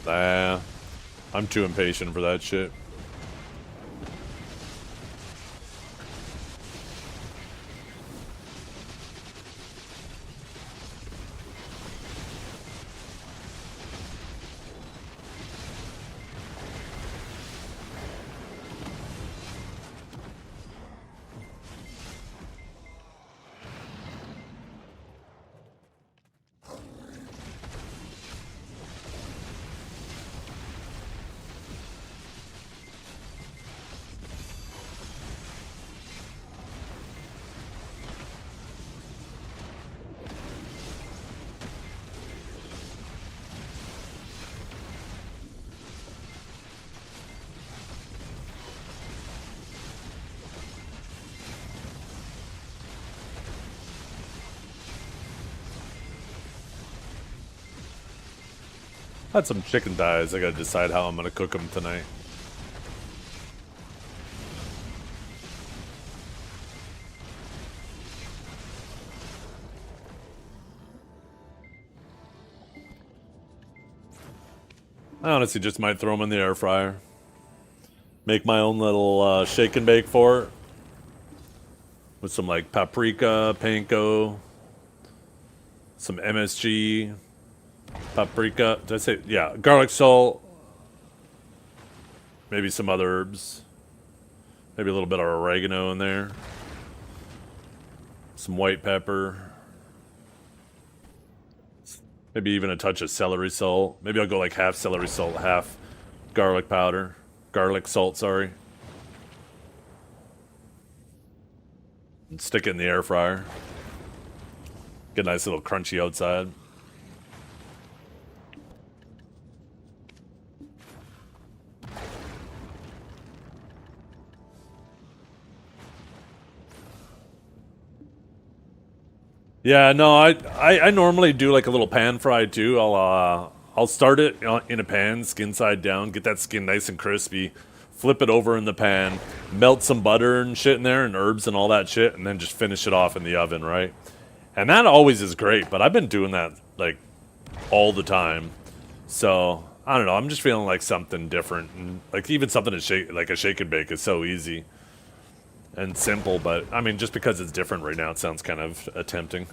Nah, I'm too impatient for that shit. Had some chicken thighs. I gotta decide how I'm gonna cook them tonight. I honestly just might throw them in the air fryer. Make my own little shake and bake for it. With some like paprika, panko, some MSG, paprika. Did I say? Yeah, garlic salt. Maybe some other herbs. Maybe a little bit of oregano in there. Some white pepper. Maybe even a touch of celery salt. Maybe I'll go like half celery salt, half garlic powder. Garlic salt, sorry. And stick it in the air fryer. Get a nice little crunchy outside. Yeah, no, I normally do like a little pan fry too. I'll start it in a pan, skin side down, get that skin nice and crispy, flip it over in the pan, melt some butter and shit in there and herbs and all that shit, and then just finish it off in the oven, right? And that always is great, but I've been doing that like all the time. So I don't know, I'm just feeling like something different, and like even something to shake, like a shake and bake, is so easy and simple. But I mean, just because it's different right now, it sounds kind of tempting.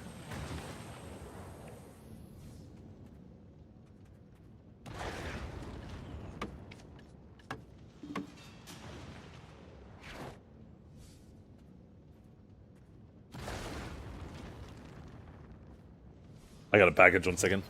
I got a package, 1 second.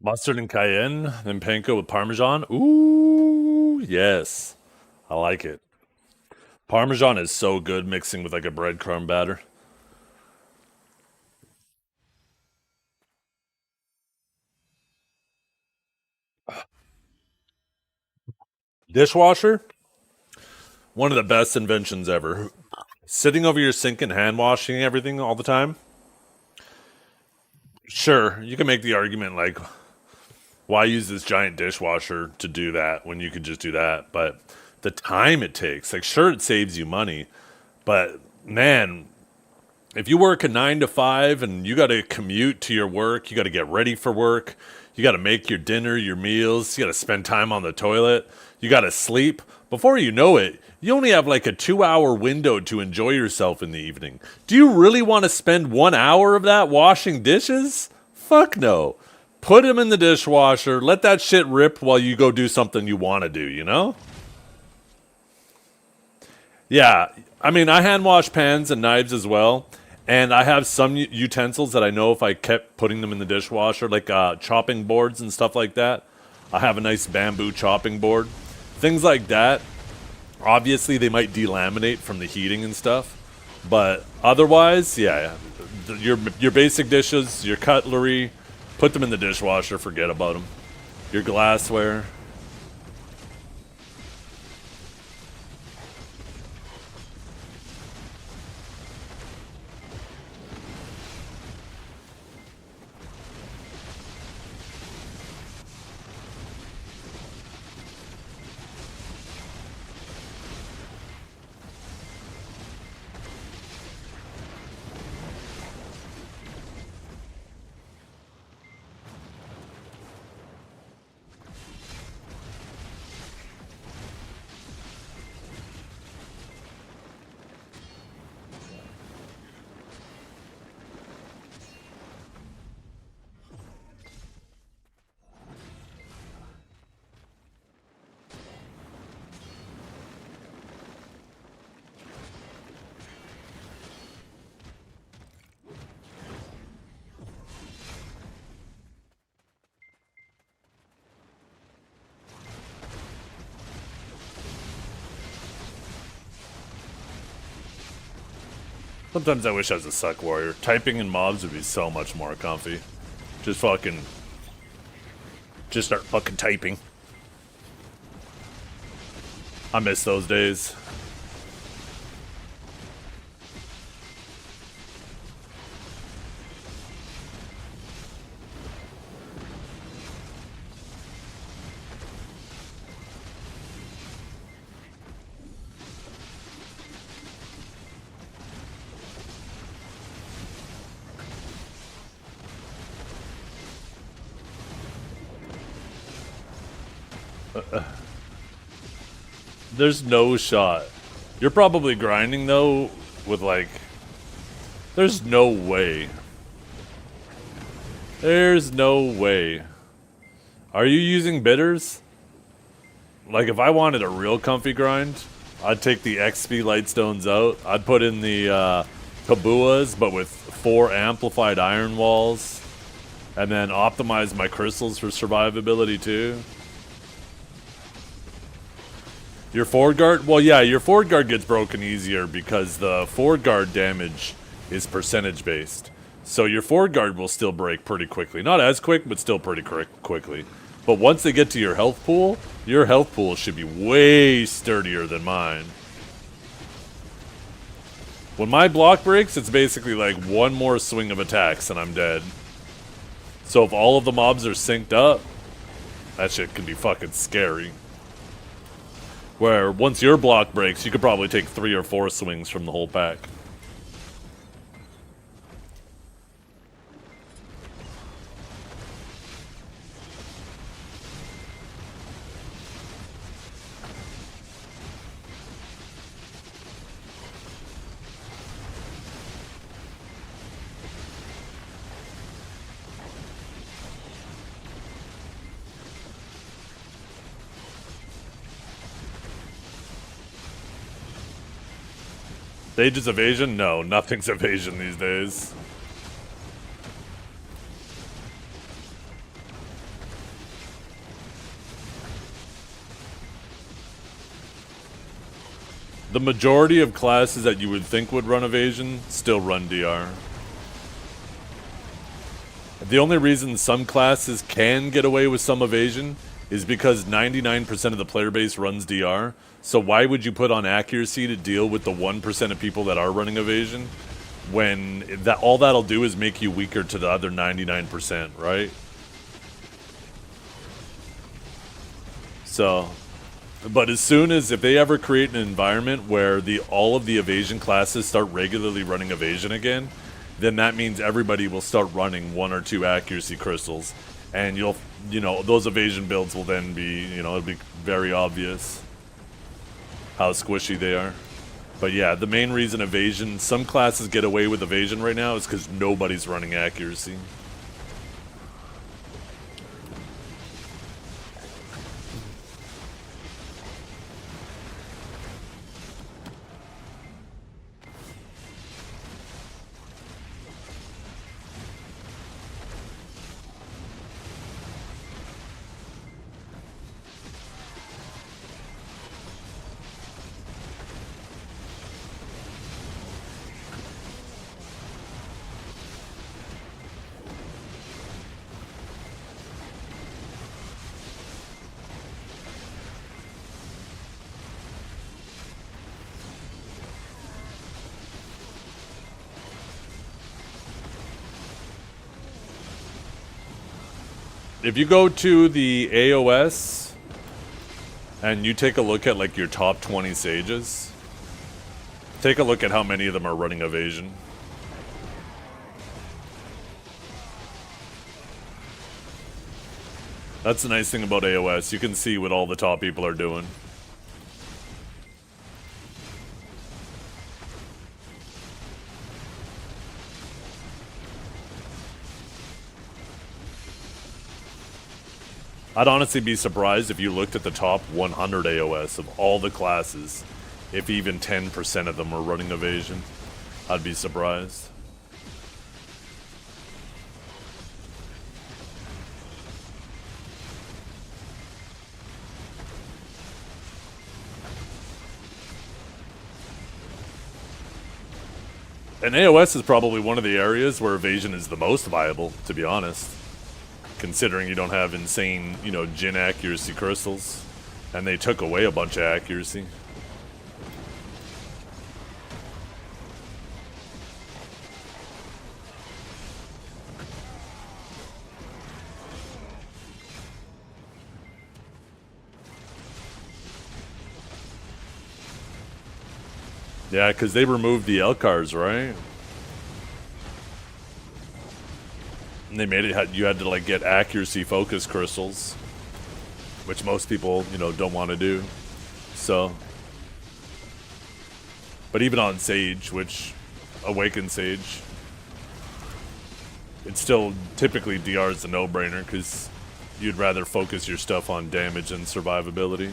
Mustard and cayenne, then panko with parmesan. Ooh, yes. I like it. Parmesan is so good mixing with like a breadcrumb batter. Dishwasher, one of the best inventions ever. Sitting over your sink and hand washing everything all the time. Sure, you can make the argument like, why use this giant dishwasher to do that when you could just do that? But the time it takes, like, sure, it saves you money, but man, if you work a 9 to 5 and you got to commute to your work, you got to get ready for work, you got to make your dinner, your meals, you got to spend time on the toilet, you got to sleep. Before you know it, you only have like a 2 hour window to enjoy yourself in the evening. Do you really want to spend 1 hour of that washing dishes? Fuck no. Put them in the dishwasher, let that shit rip while you go do something you want to do, you know? Yeah, I mean, I hand wash pans and knives as well. And I have some utensils that I know if I kept putting them in the dishwasher, like chopping boards and stuff like that. I have a nice bamboo chopping board. Things like that. Obviously, they might delaminate from the heating and stuff, but otherwise, yeah, your basic dishes, your cutlery, put them in the dishwasher. Forget about them. Your glassware. Sometimes I wish I was a suck warrior. Typing in mobs would be so much more comfy. Just start fucking typing. I miss those days. There's no shot. You're probably grinding though with like... There's no way. There's no way. Are you using bitters? Like if I wanted a real comfy grind, I'd take the XP Lightstones out. I'd put in the Kabuas, but with 4 amplified iron walls. And then optimize my crystals for survivability too. Your forward guard? Well, yeah, your forward guard gets broken easier because the forward guard damage is percentage based. So your forward guard will still break pretty quickly. Not as quick, but still pretty quickly. But once they get to your health pool should be way sturdier than mine. When my block breaks, it's basically like one more swing of attacks and I'm dead. So if all of the mobs are synced up, that shit can be fucking scary. Where once your block breaks, you could probably take 3 or 4 swings from the whole pack. Stages evasion? No, nothing's evasion these days. The majority of classes that you would think would run evasion still run DR. The only reason some classes can get away with some evasion is because 99% of the player base runs DR. So why would you put on accuracy to deal with the 1% of people that are running evasion when all that'll do is make you weaker to the other 99%, right? So, but as soon as if they ever create an environment where all of the evasion classes start regularly running evasion again, then that means everybody will start running 1 or 2 accuracy crystals, and those evasion builds will then be, it'll be very obvious how squishy they are. But yeah, the main reason some classes get away with evasion right now is because nobody's running accuracy. if you go to the AOS and you take a look at like your top 20 sages, take a look at how many of them are running evasion. That's the nice thing about AOS. You can see what all the top people are doing. I'd honestly be surprised if you looked at the top 100 AOS of all the classes, if even 10% of them were running evasion. I'd be surprised. And AOS is probably one of the areas where evasion is the most viable, to be honest. Considering you don't have insane, you know, Jin accuracy crystals. And they took away a bunch of accuracy. Yeah, because they removed the Elcars, right? And they made it, you had to like get accuracy focus crystals, which most people, you know, don't want to do. So, but even on Sage, which Awakened Sage, it's still typically DR is a no-brainer because you'd rather focus your stuff on damage and survivability.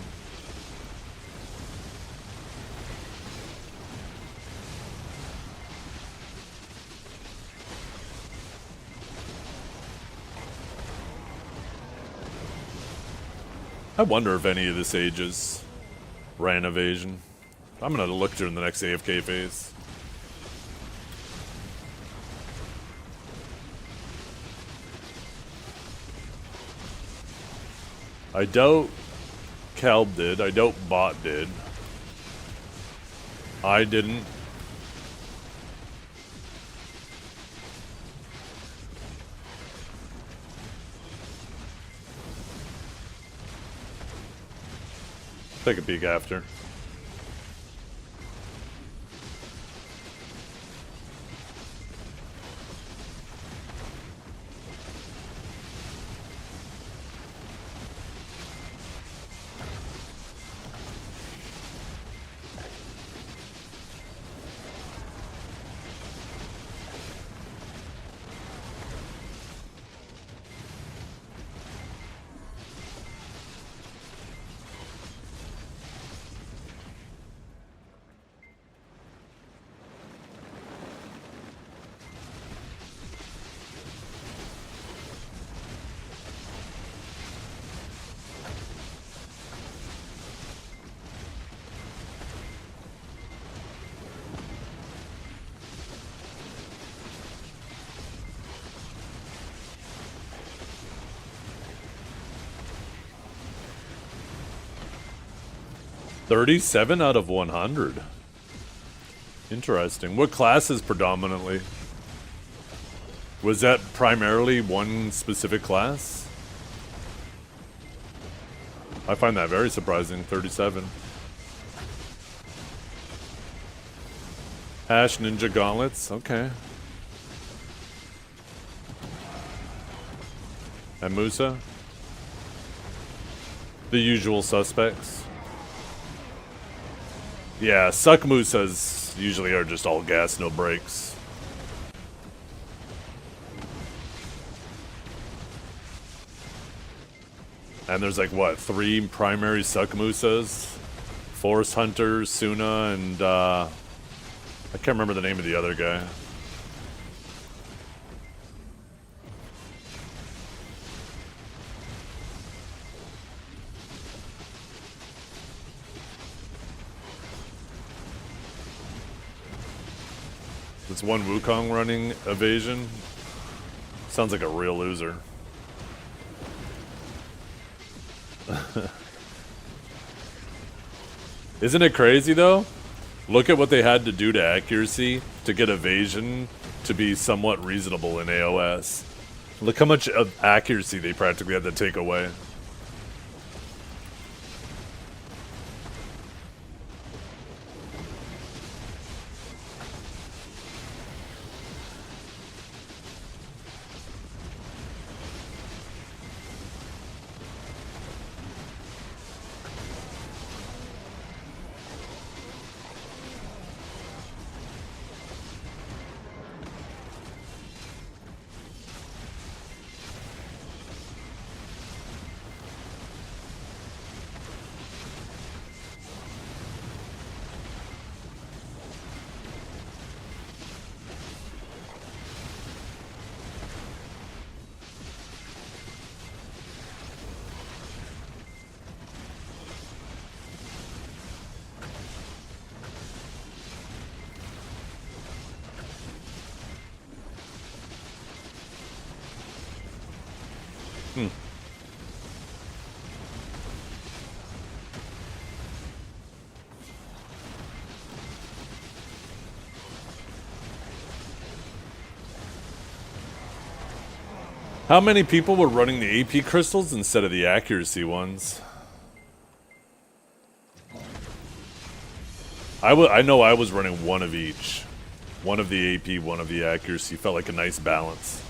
I wonder if any of the sages ran evasion. I'm gonna look during the next AFK phase. I doubt Calb did. I doubt Bot did. I didn't. Take a peek after. $37 out of 100. Interesting. What classes predominantly? Was that primarily one specific class? I find that very surprising. 37. Hash Ninja Gauntlets. Okay. And Musa? The usual suspects. Yeah, Suck Musas usually are just all gas, no brakes. And there's like, what, 3 primary Suck Musas? Forest Hunter, Suna, and I can't remember the name of the other guy. It's one Wukong running evasion. Sounds like a real loser. Isn't it crazy though? Look at what they had to do to accuracy to get evasion to be somewhat reasonable in AOS. Look how much of accuracy they practically had to take away. How many people were running the AP crystals instead of the accuracy ones? I know I was running one of each. One of the AP, one of the accuracy. Felt like a nice balance.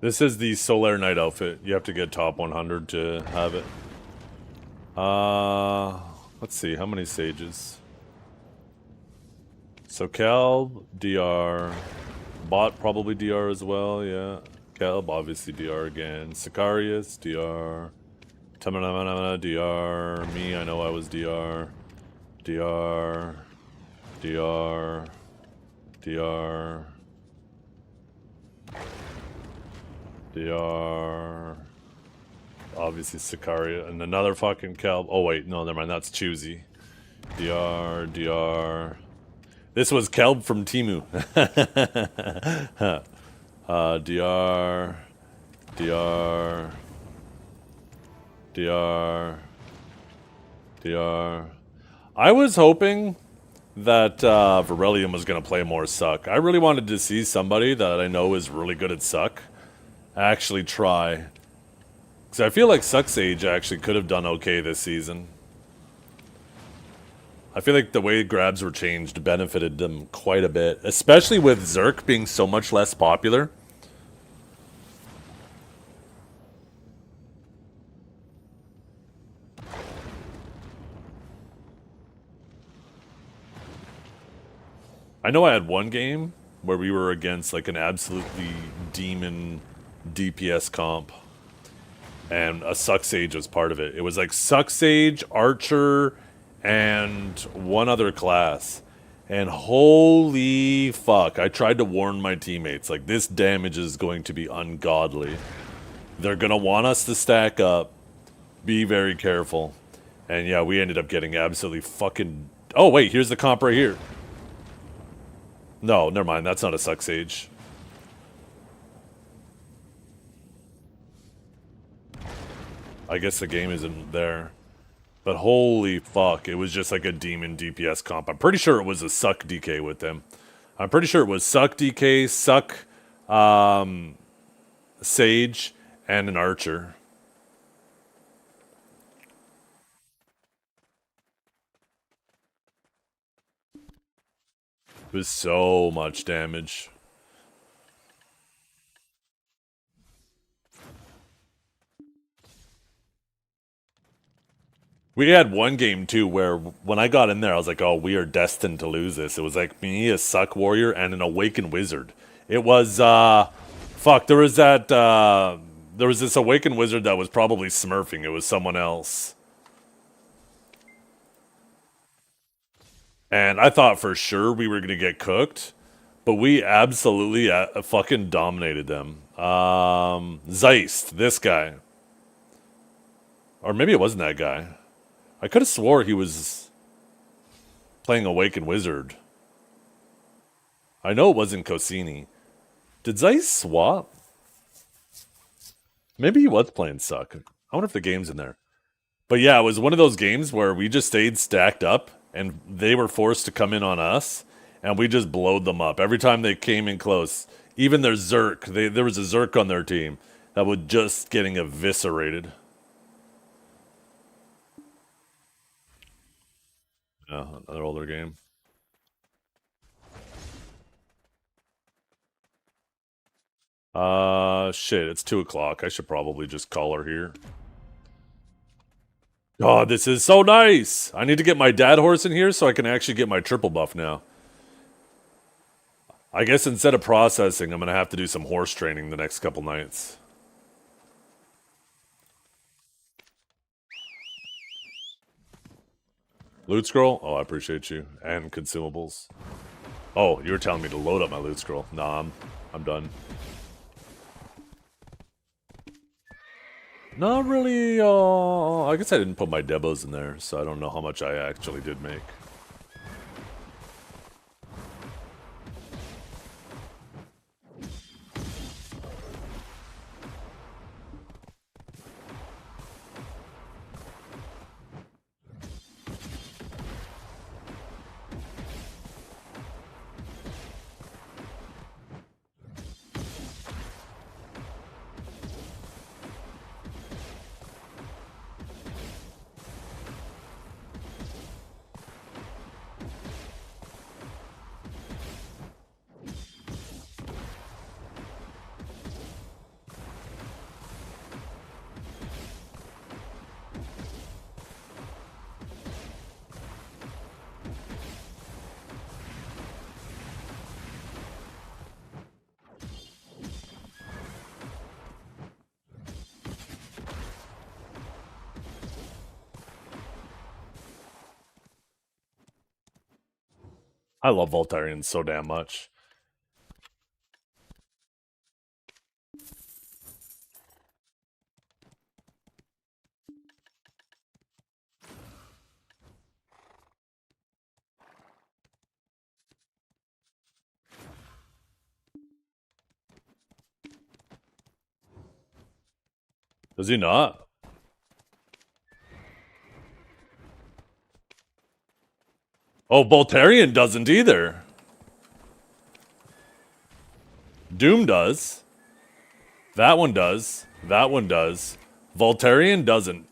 This is the Solar Knight outfit. You have to get top 100 to have it. Let's see, how many sages? So Calb, DR, Bot probably DR as well, yeah. Calb, obviously DR again. Sicarius, DR. Tamanamana, DR. Me, I know I was DR. DR. DR. DR. DR. Obviously Sicaria. And another fucking Calb. Oh wait, no, never mind, that's Choosy. DR. DR. This was Calb from Timu. DR. DR. DR. DR. I was hoping that Virelium was going to play more Suck. I really wanted to see somebody that I know is really good at Suck actually try. Because I feel like Suck Sage actually could have done okay this season. I feel like the way grabs were changed benefited them quite a bit. Especially with Zerk being so much less popular. I know I had one game where we were against like an absolutely demon DPS comp. And a Suck Sage was part of it. It was like Suck Sage, Archer, and one other class. And holy fuck, I tried to warn my teammates, like, this damage is going to be ungodly. They're gonna want us to stack up. Be very careful. And yeah, we ended up getting absolutely fucking... Oh wait, here's the comp right here. No, never mind, that's not a Suck Sage. I guess the game isn't there. But holy fuck, it was just like a demon DPS comp. I'm pretty sure it was a Suck DK with them. I'm pretty sure it was Suck DK, Suck Sage, and an Archer. It was so much damage. We had one game, too, where when I got in there, I was like, oh, we are destined to lose this. It was like me, a Suck Warrior, and an Awakened Wizard. It was, fuck, there was that there was this Awakened Wizard that was probably smurfing. It was someone else. And I thought for sure we were going to get cooked. But we absolutely fucking dominated them. Zeist, this guy. Or maybe it wasn't that guy. I could have swore he was playing Awakened Wizard. I know it wasn't Cosini. Did Zeist swap? Maybe he was playing Suck. I wonder if the game's in there. But yeah, it was one of those games where we just stayed stacked up and they were forced to come in on us and we just blowed them up. Every time they came in close, even their Zerk, there was a Zerk on their team that was just getting eviscerated. Yeah, another older game. Shit, it's 2 o'clock. I should probably just call her here. God, this is so nice! I need to get my dad horse in here so I can actually get my triple buff now. I guess instead of processing, I'm gonna have to do some horse training the next couple nights. Loot scroll? Oh, I appreciate you. And consumables. Oh, you were telling me to load up my loot scroll. Nah, I'm done. Not really, I guess I didn't put my debos in there, so I don't know how much I actually did make. I love Voltarians so damn much. Does he not? Oh, Voltarian doesn't either. Doom does. That one does. That one does. Voltarian doesn't.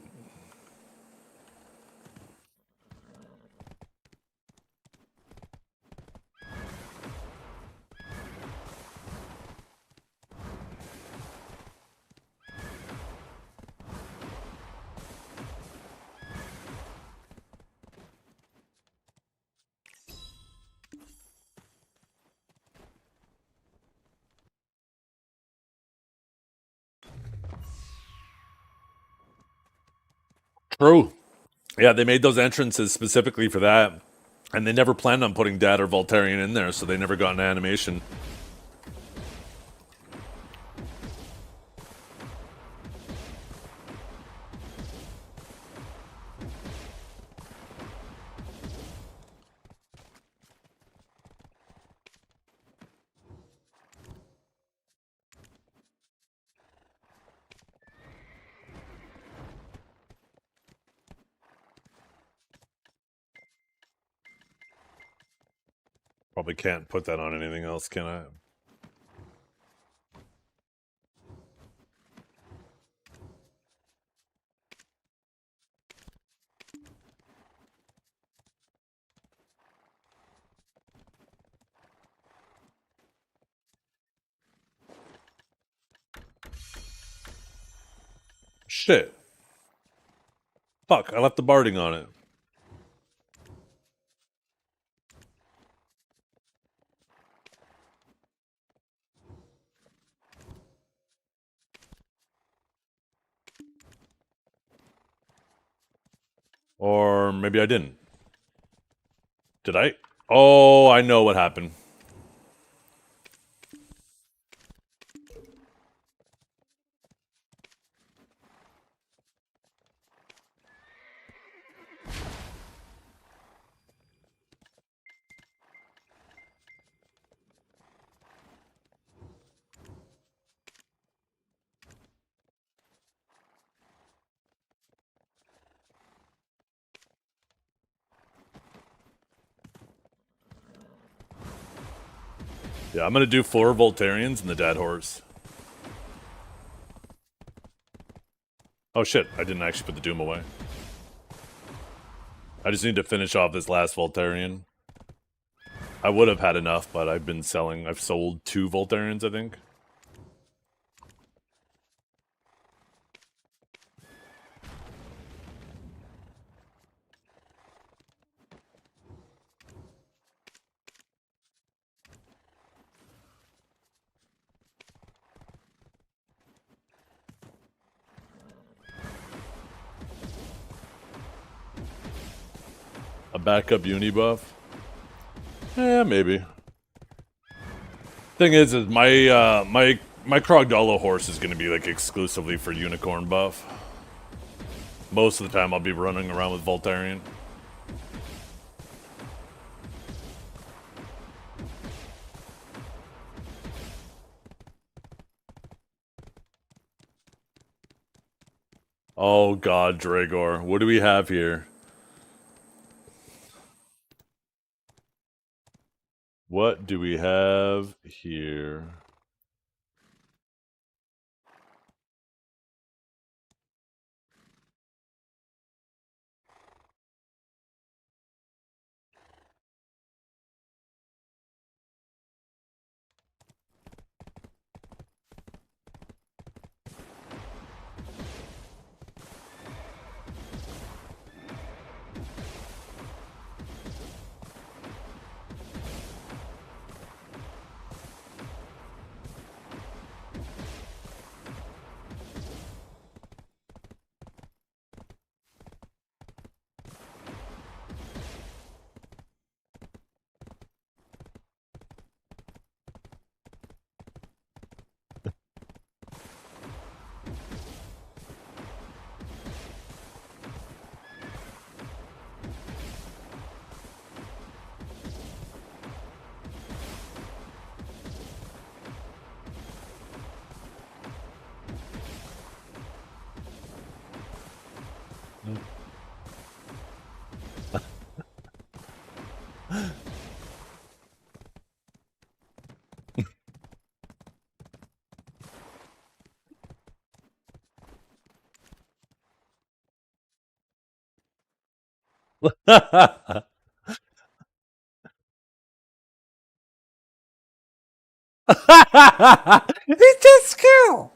True. Yeah, they made those entrances specifically for that. And they never planned on putting Dad or Voltarian in there, so they never got an animation. Probably can't put that on anything else, can I? Shit. Fuck, I left the barding on it. Or maybe I didn't. Did I? Oh, I know what happened. Yeah, I'm gonna do 4 Voltarians and the Dead Horse. Oh shit, I didn't actually put the Doom away. I just need to finish off this last Voltarian. I would have had enough, but I've been selling. I've sold 2 Voltarians, I think. A backup uni buff? Yeah, maybe. Thing is my Krogdalo horse is gonna be like exclusively for unicorn buff. Most of the time I'll be running around with Voltarian. Oh god, Dragor. What do we have here? What do we have here? It's just cool.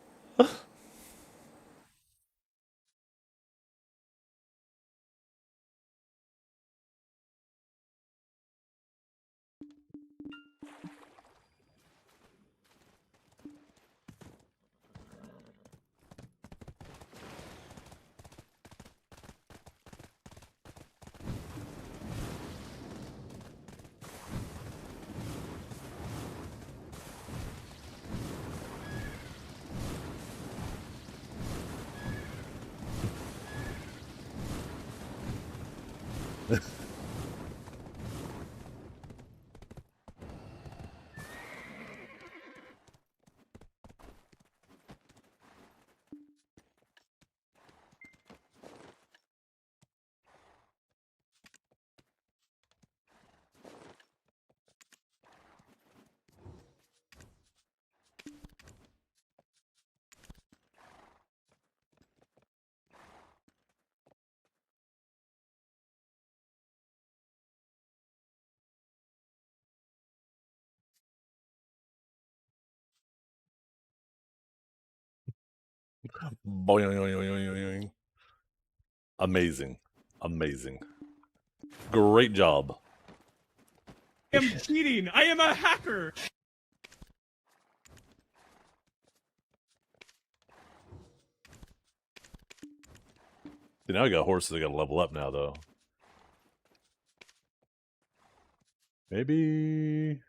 Boing. Amazing. Amazing. Great job. I am cheating. I am a hacker. See, now I got horses I gotta level up now, though. Maybe...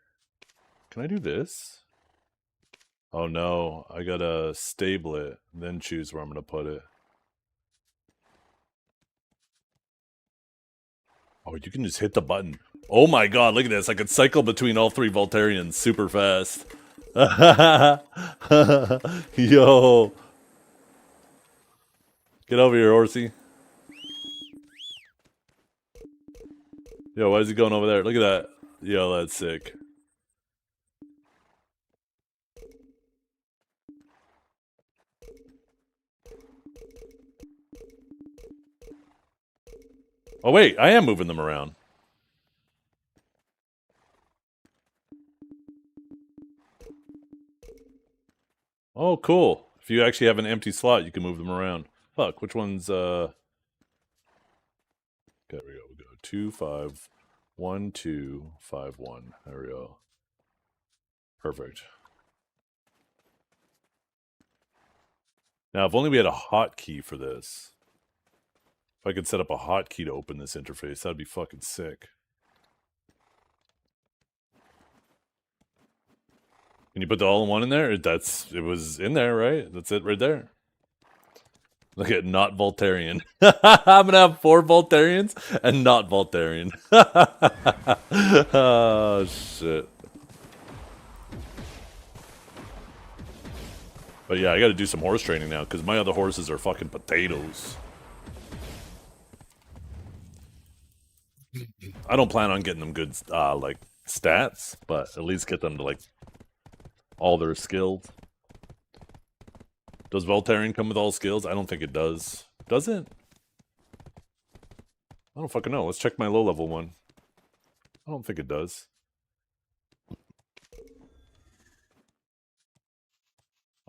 Can I do this? Oh no, I gotta stable it, then choose where I'm gonna put it. Oh, you can just hit the button. Oh my god, look at this. I could cycle between all 3 Voltarians super fast. Yo. Get over here, horsey. Yo, why is he going over there? Look at that. Yo, that's sick. Oh wait, I am moving them around. Oh, cool. If you actually have an empty slot, you can move them around. Fuck, which one's, Okay, there we go. We go 2, 5, 1, 2, 5, 1. There we go. Perfect. Now, if only we had a hotkey for this. If I could set up a hotkey to open this interface, that'd be fucking sick. Can you put the all-in-one in there? It was in there, right? That's it right there. Look at not Voltarian. I'm gonna have 4 Voltarians and not Voltarian. Oh shit. But yeah, I gotta do some horse training now, because my other horses are fucking potatoes. I don't plan on getting them good, like, stats, but at least get them to, like, all their skills. Does Voltarian come with all skills? I don't think it does. Does it? I don't fucking know. Let's check my low-level one. I don't think it does.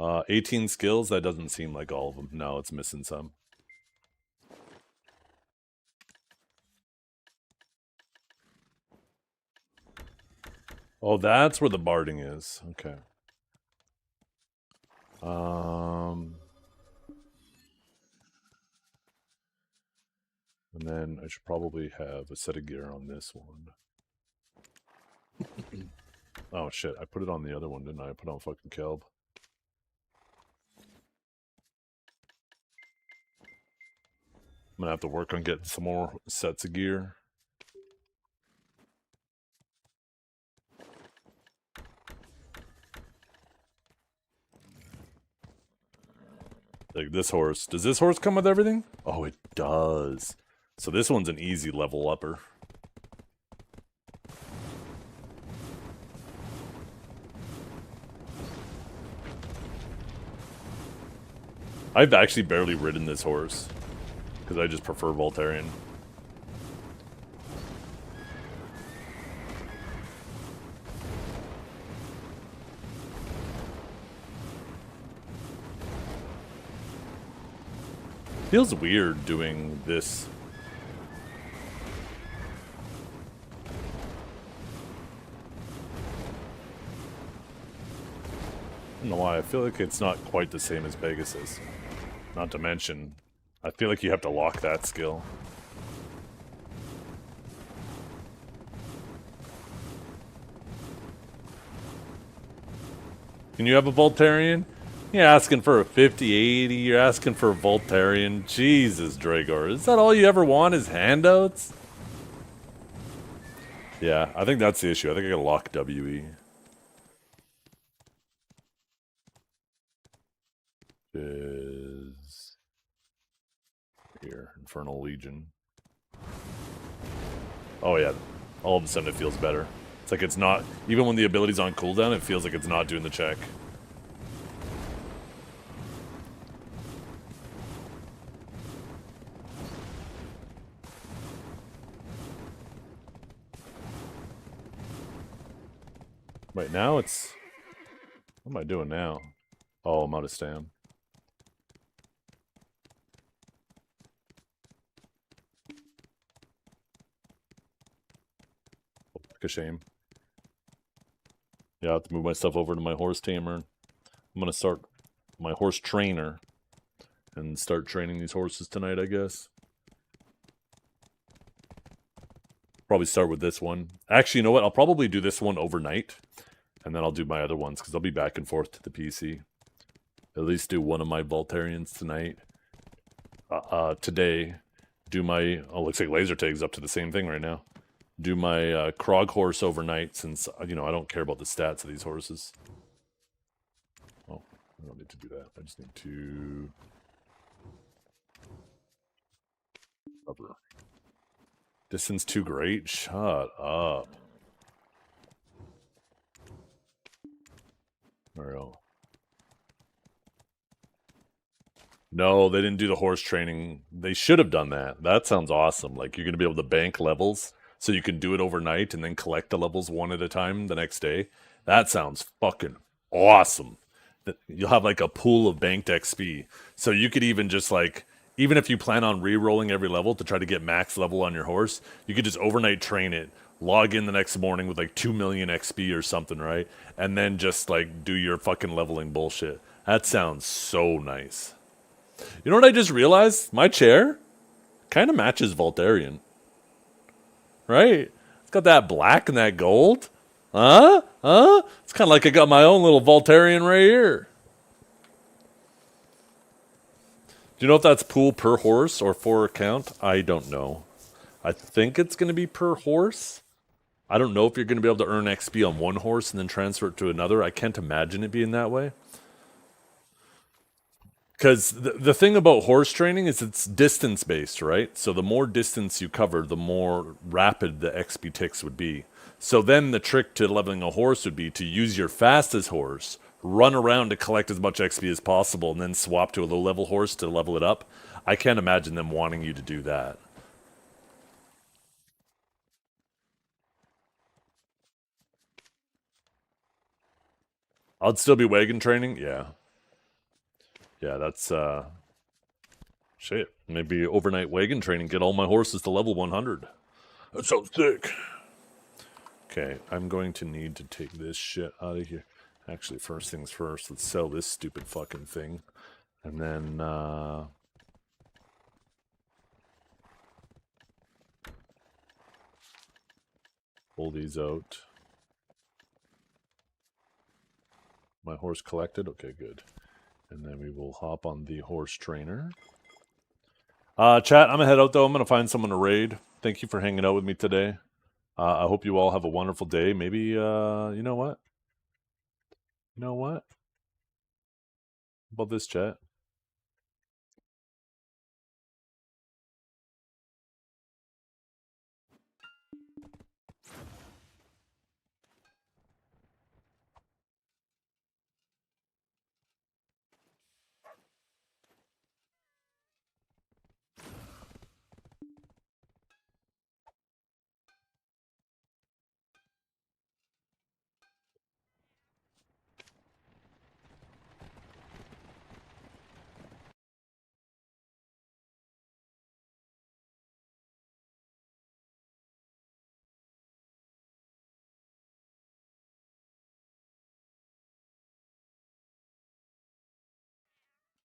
18 skills? That doesn't seem like all of them. No, it's missing some. Oh, that's where the barding is. Okay. And then I should probably have a set of gear on this one. Oh shit, I put it on the other one, didn't I? I put on fucking Kelb. I'm gonna have to work on getting some more sets of gear. Like this horse. Does this horse come with everything? Oh, it does. So this one's an easy level upper. I've actually barely ridden this horse, because I just prefer Voltarian. Feels weird doing this. I don't know why. I feel like it's not quite the same as Pegasus. Not to mention, I feel like you have to lock that skill. Can you have a Voltarian? You're asking for a 50-80, you're asking for a Voltarian. Jesus, Dragor. Is that all you ever want is handouts? Yeah, I think that's the issue. I think I gotta lock WE. Is here, Infernal Legion. Oh yeah, all of a sudden it feels better. It's like it's not, even when the ability's on cooldown, it feels like it's not doing the check. Right now it's, what am I doing now? Oh, I'm out of stam. A shame. Yeah, I have to move my stuff over to my horse tamer. I'm gonna start my horse trainer and start training these horses tonight, I guess. Probably start with this one. Actually, you know what? I'll probably do this one overnight, and then I'll do my other ones because I'll be back and forth to the PC. At least do one of my Voltarians tonight. Today, do my... Oh, looks like Laser Tag's up to the same thing right now. Do my Krog horse overnight since, I don't care about the stats of these horses. Oh, I don't need to do that. I just need to... Cover. Distance too great? Shut up. Alright. No, they didn't do the horse training. They should have done that. That sounds awesome. Like, you're going to be able to bank levels so you can do it overnight and then collect the levels one at a time the next day. That sounds fucking awesome. You'll have like a pool of banked XP. So you could even just like, even if you plan on re-rolling every level to try to get max level on your horse, you could just overnight train it, log in the next morning with like 2 million XP or something, right? And then just like do your fucking leveling bullshit. That sounds so nice. You know what I just realized? My chair kind of matches Voltarian. Right? It's got that black and that gold. Huh? It's kind of like I got my own little Voltarian right here. Do you know if that's pool per horse or for account? I don't know. I think it's going to be per horse. I don't know if you're going to be able to earn XP on one horse and then transfer it to another. I can't imagine it being that way. Because the thing about horse training is it's distance-based, right? So the more distance you cover, the more rapid the XP ticks would be. So then the trick to leveling a horse would be to use your fastest horse, run around to collect as much XP as possible, and then swap to a low-level horse to level it up. I can't imagine them wanting you to do that. I'd still be wagon training? Yeah. Yeah, that's, shit. Maybe overnight wagon training, get all my horses to level 100. That sounds sick. Okay, I'm going to need to take this shit out of here. Actually, first things first, let's sell this stupid fucking thing. And then, pull these out. My horse collected? Okay, good. And then we will hop on the horse trainer. Chat, I'm gonna head out though. I'm gonna find someone to raid. Thank you for hanging out with me today. I hope you all have a wonderful day. Maybe, you know what? You know what? How about this, chat?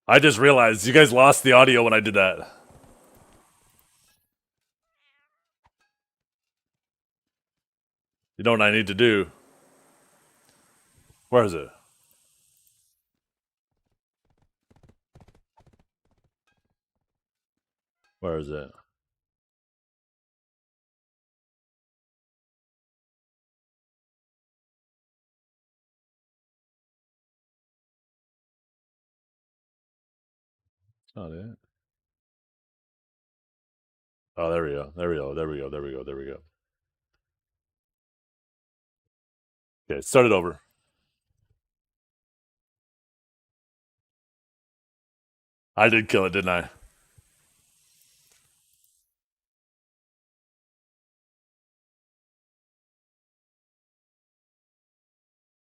I just realized you guys lost the audio when I did that. You know what I need to do? Where is it? Where is it? It's not it. Oh, there we go. There we go. There we go. There we go. There we go. Okay, start it over. I did kill it, didn't I?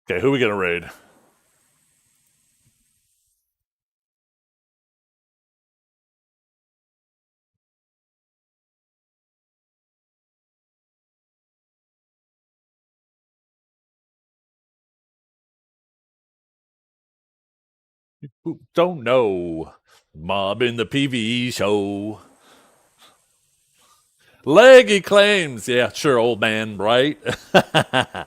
Okay, who are we gonna raid? Don't know. Mob in the PvE show. Leggy claims. Yeah, sure, old man, right? I'm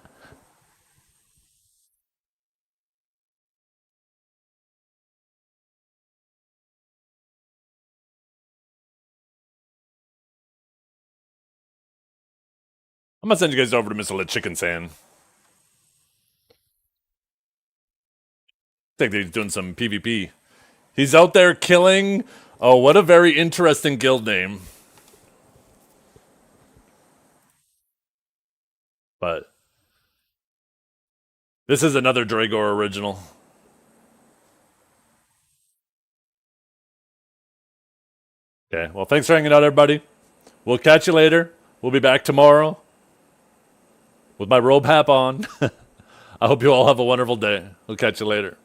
gonna send you guys over to Mr. Chicken Sand. I think he's doing some PvP. He's out there killing. Oh, what a very interesting guild name. But this is another Dragor original. Okay, well, thanks for hanging out, everybody. We'll catch you later. We'll be back tomorrow with my robe hat on. I hope you all have a wonderful day. We'll catch you later.